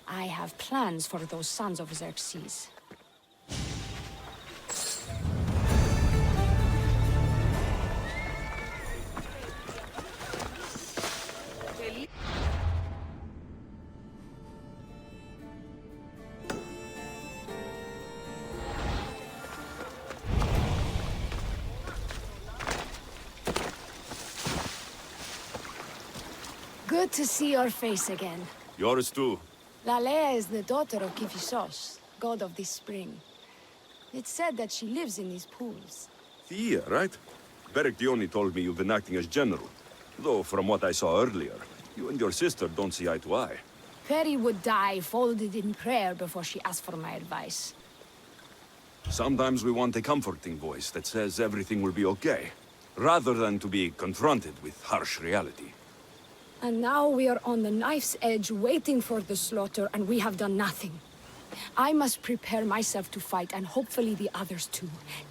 I have plans for those sons of Xerxes. Good to see your face again. Yours too. Lalea is the daughter of Kiphisos, god of this spring. It's said that she lives in these pools. Thea, right? Perictioni told me you've been acting as general. Though, from what I saw earlier, you and your sister don't see eye to eye. Peri would die folded in prayer before she asked for my advice. Sometimes we want a comforting voice that says everything will be okay, rather than to be confronted with harsh reality. And now we are on the knife's edge waiting for the slaughter, and we have done nothing. I must prepare myself to fight, and hopefully the others too.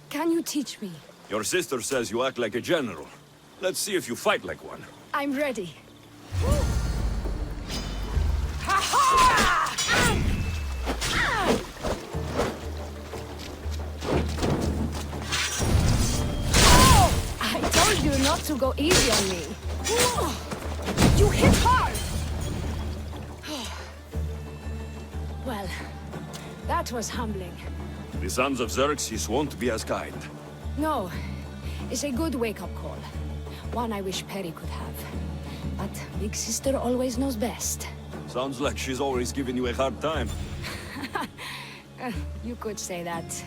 Can you teach me? Your sister says you act like a general. Let's see if you fight like one. I'm ready. I told you not to go easy on me. You hit hard! Well, that was humbling. The sons of Xerxes won't be as kind. No, it's a good wake-up call. One I wish Peri could have. But Big Sister always knows best. Sounds like she's always giving you a hard time. You could say that.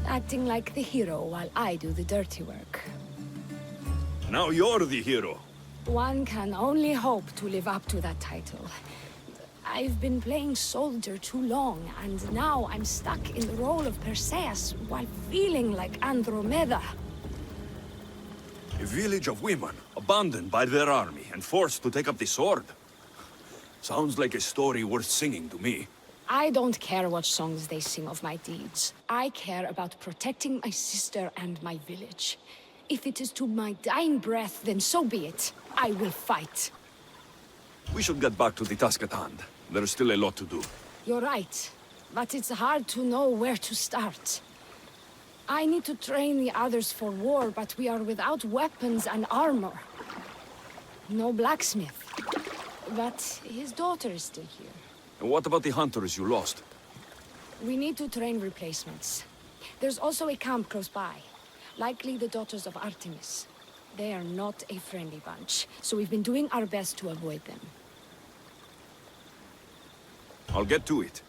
Acting like the hero while I do the dirty work. Now you're the hero. One can only hope to live up to that title. I've been playing soldier too long, and now I'm stuck in the role of Perseus while feeling like Andromeda. A village of women, abandoned by their army and forced to take up the sword. Sounds like a story worth singing to me. I don't care what songs they sing of my deeds. I care about protecting my sister and my village. If it is to my dying breath, then so be it. I will fight. We should get back to the task at hand. There's still a lot to do. You're right. but it's hard to know where to start. I need to train the others for war, but we are without weapons and armor. No blacksmith. But his daughter is still here. And what about the hunters you lost? We need to train replacements. There's also a camp close by. Likely the daughters of Artemis. They are not a friendly bunch, so we've been doing our best to avoid them. I'll get to it.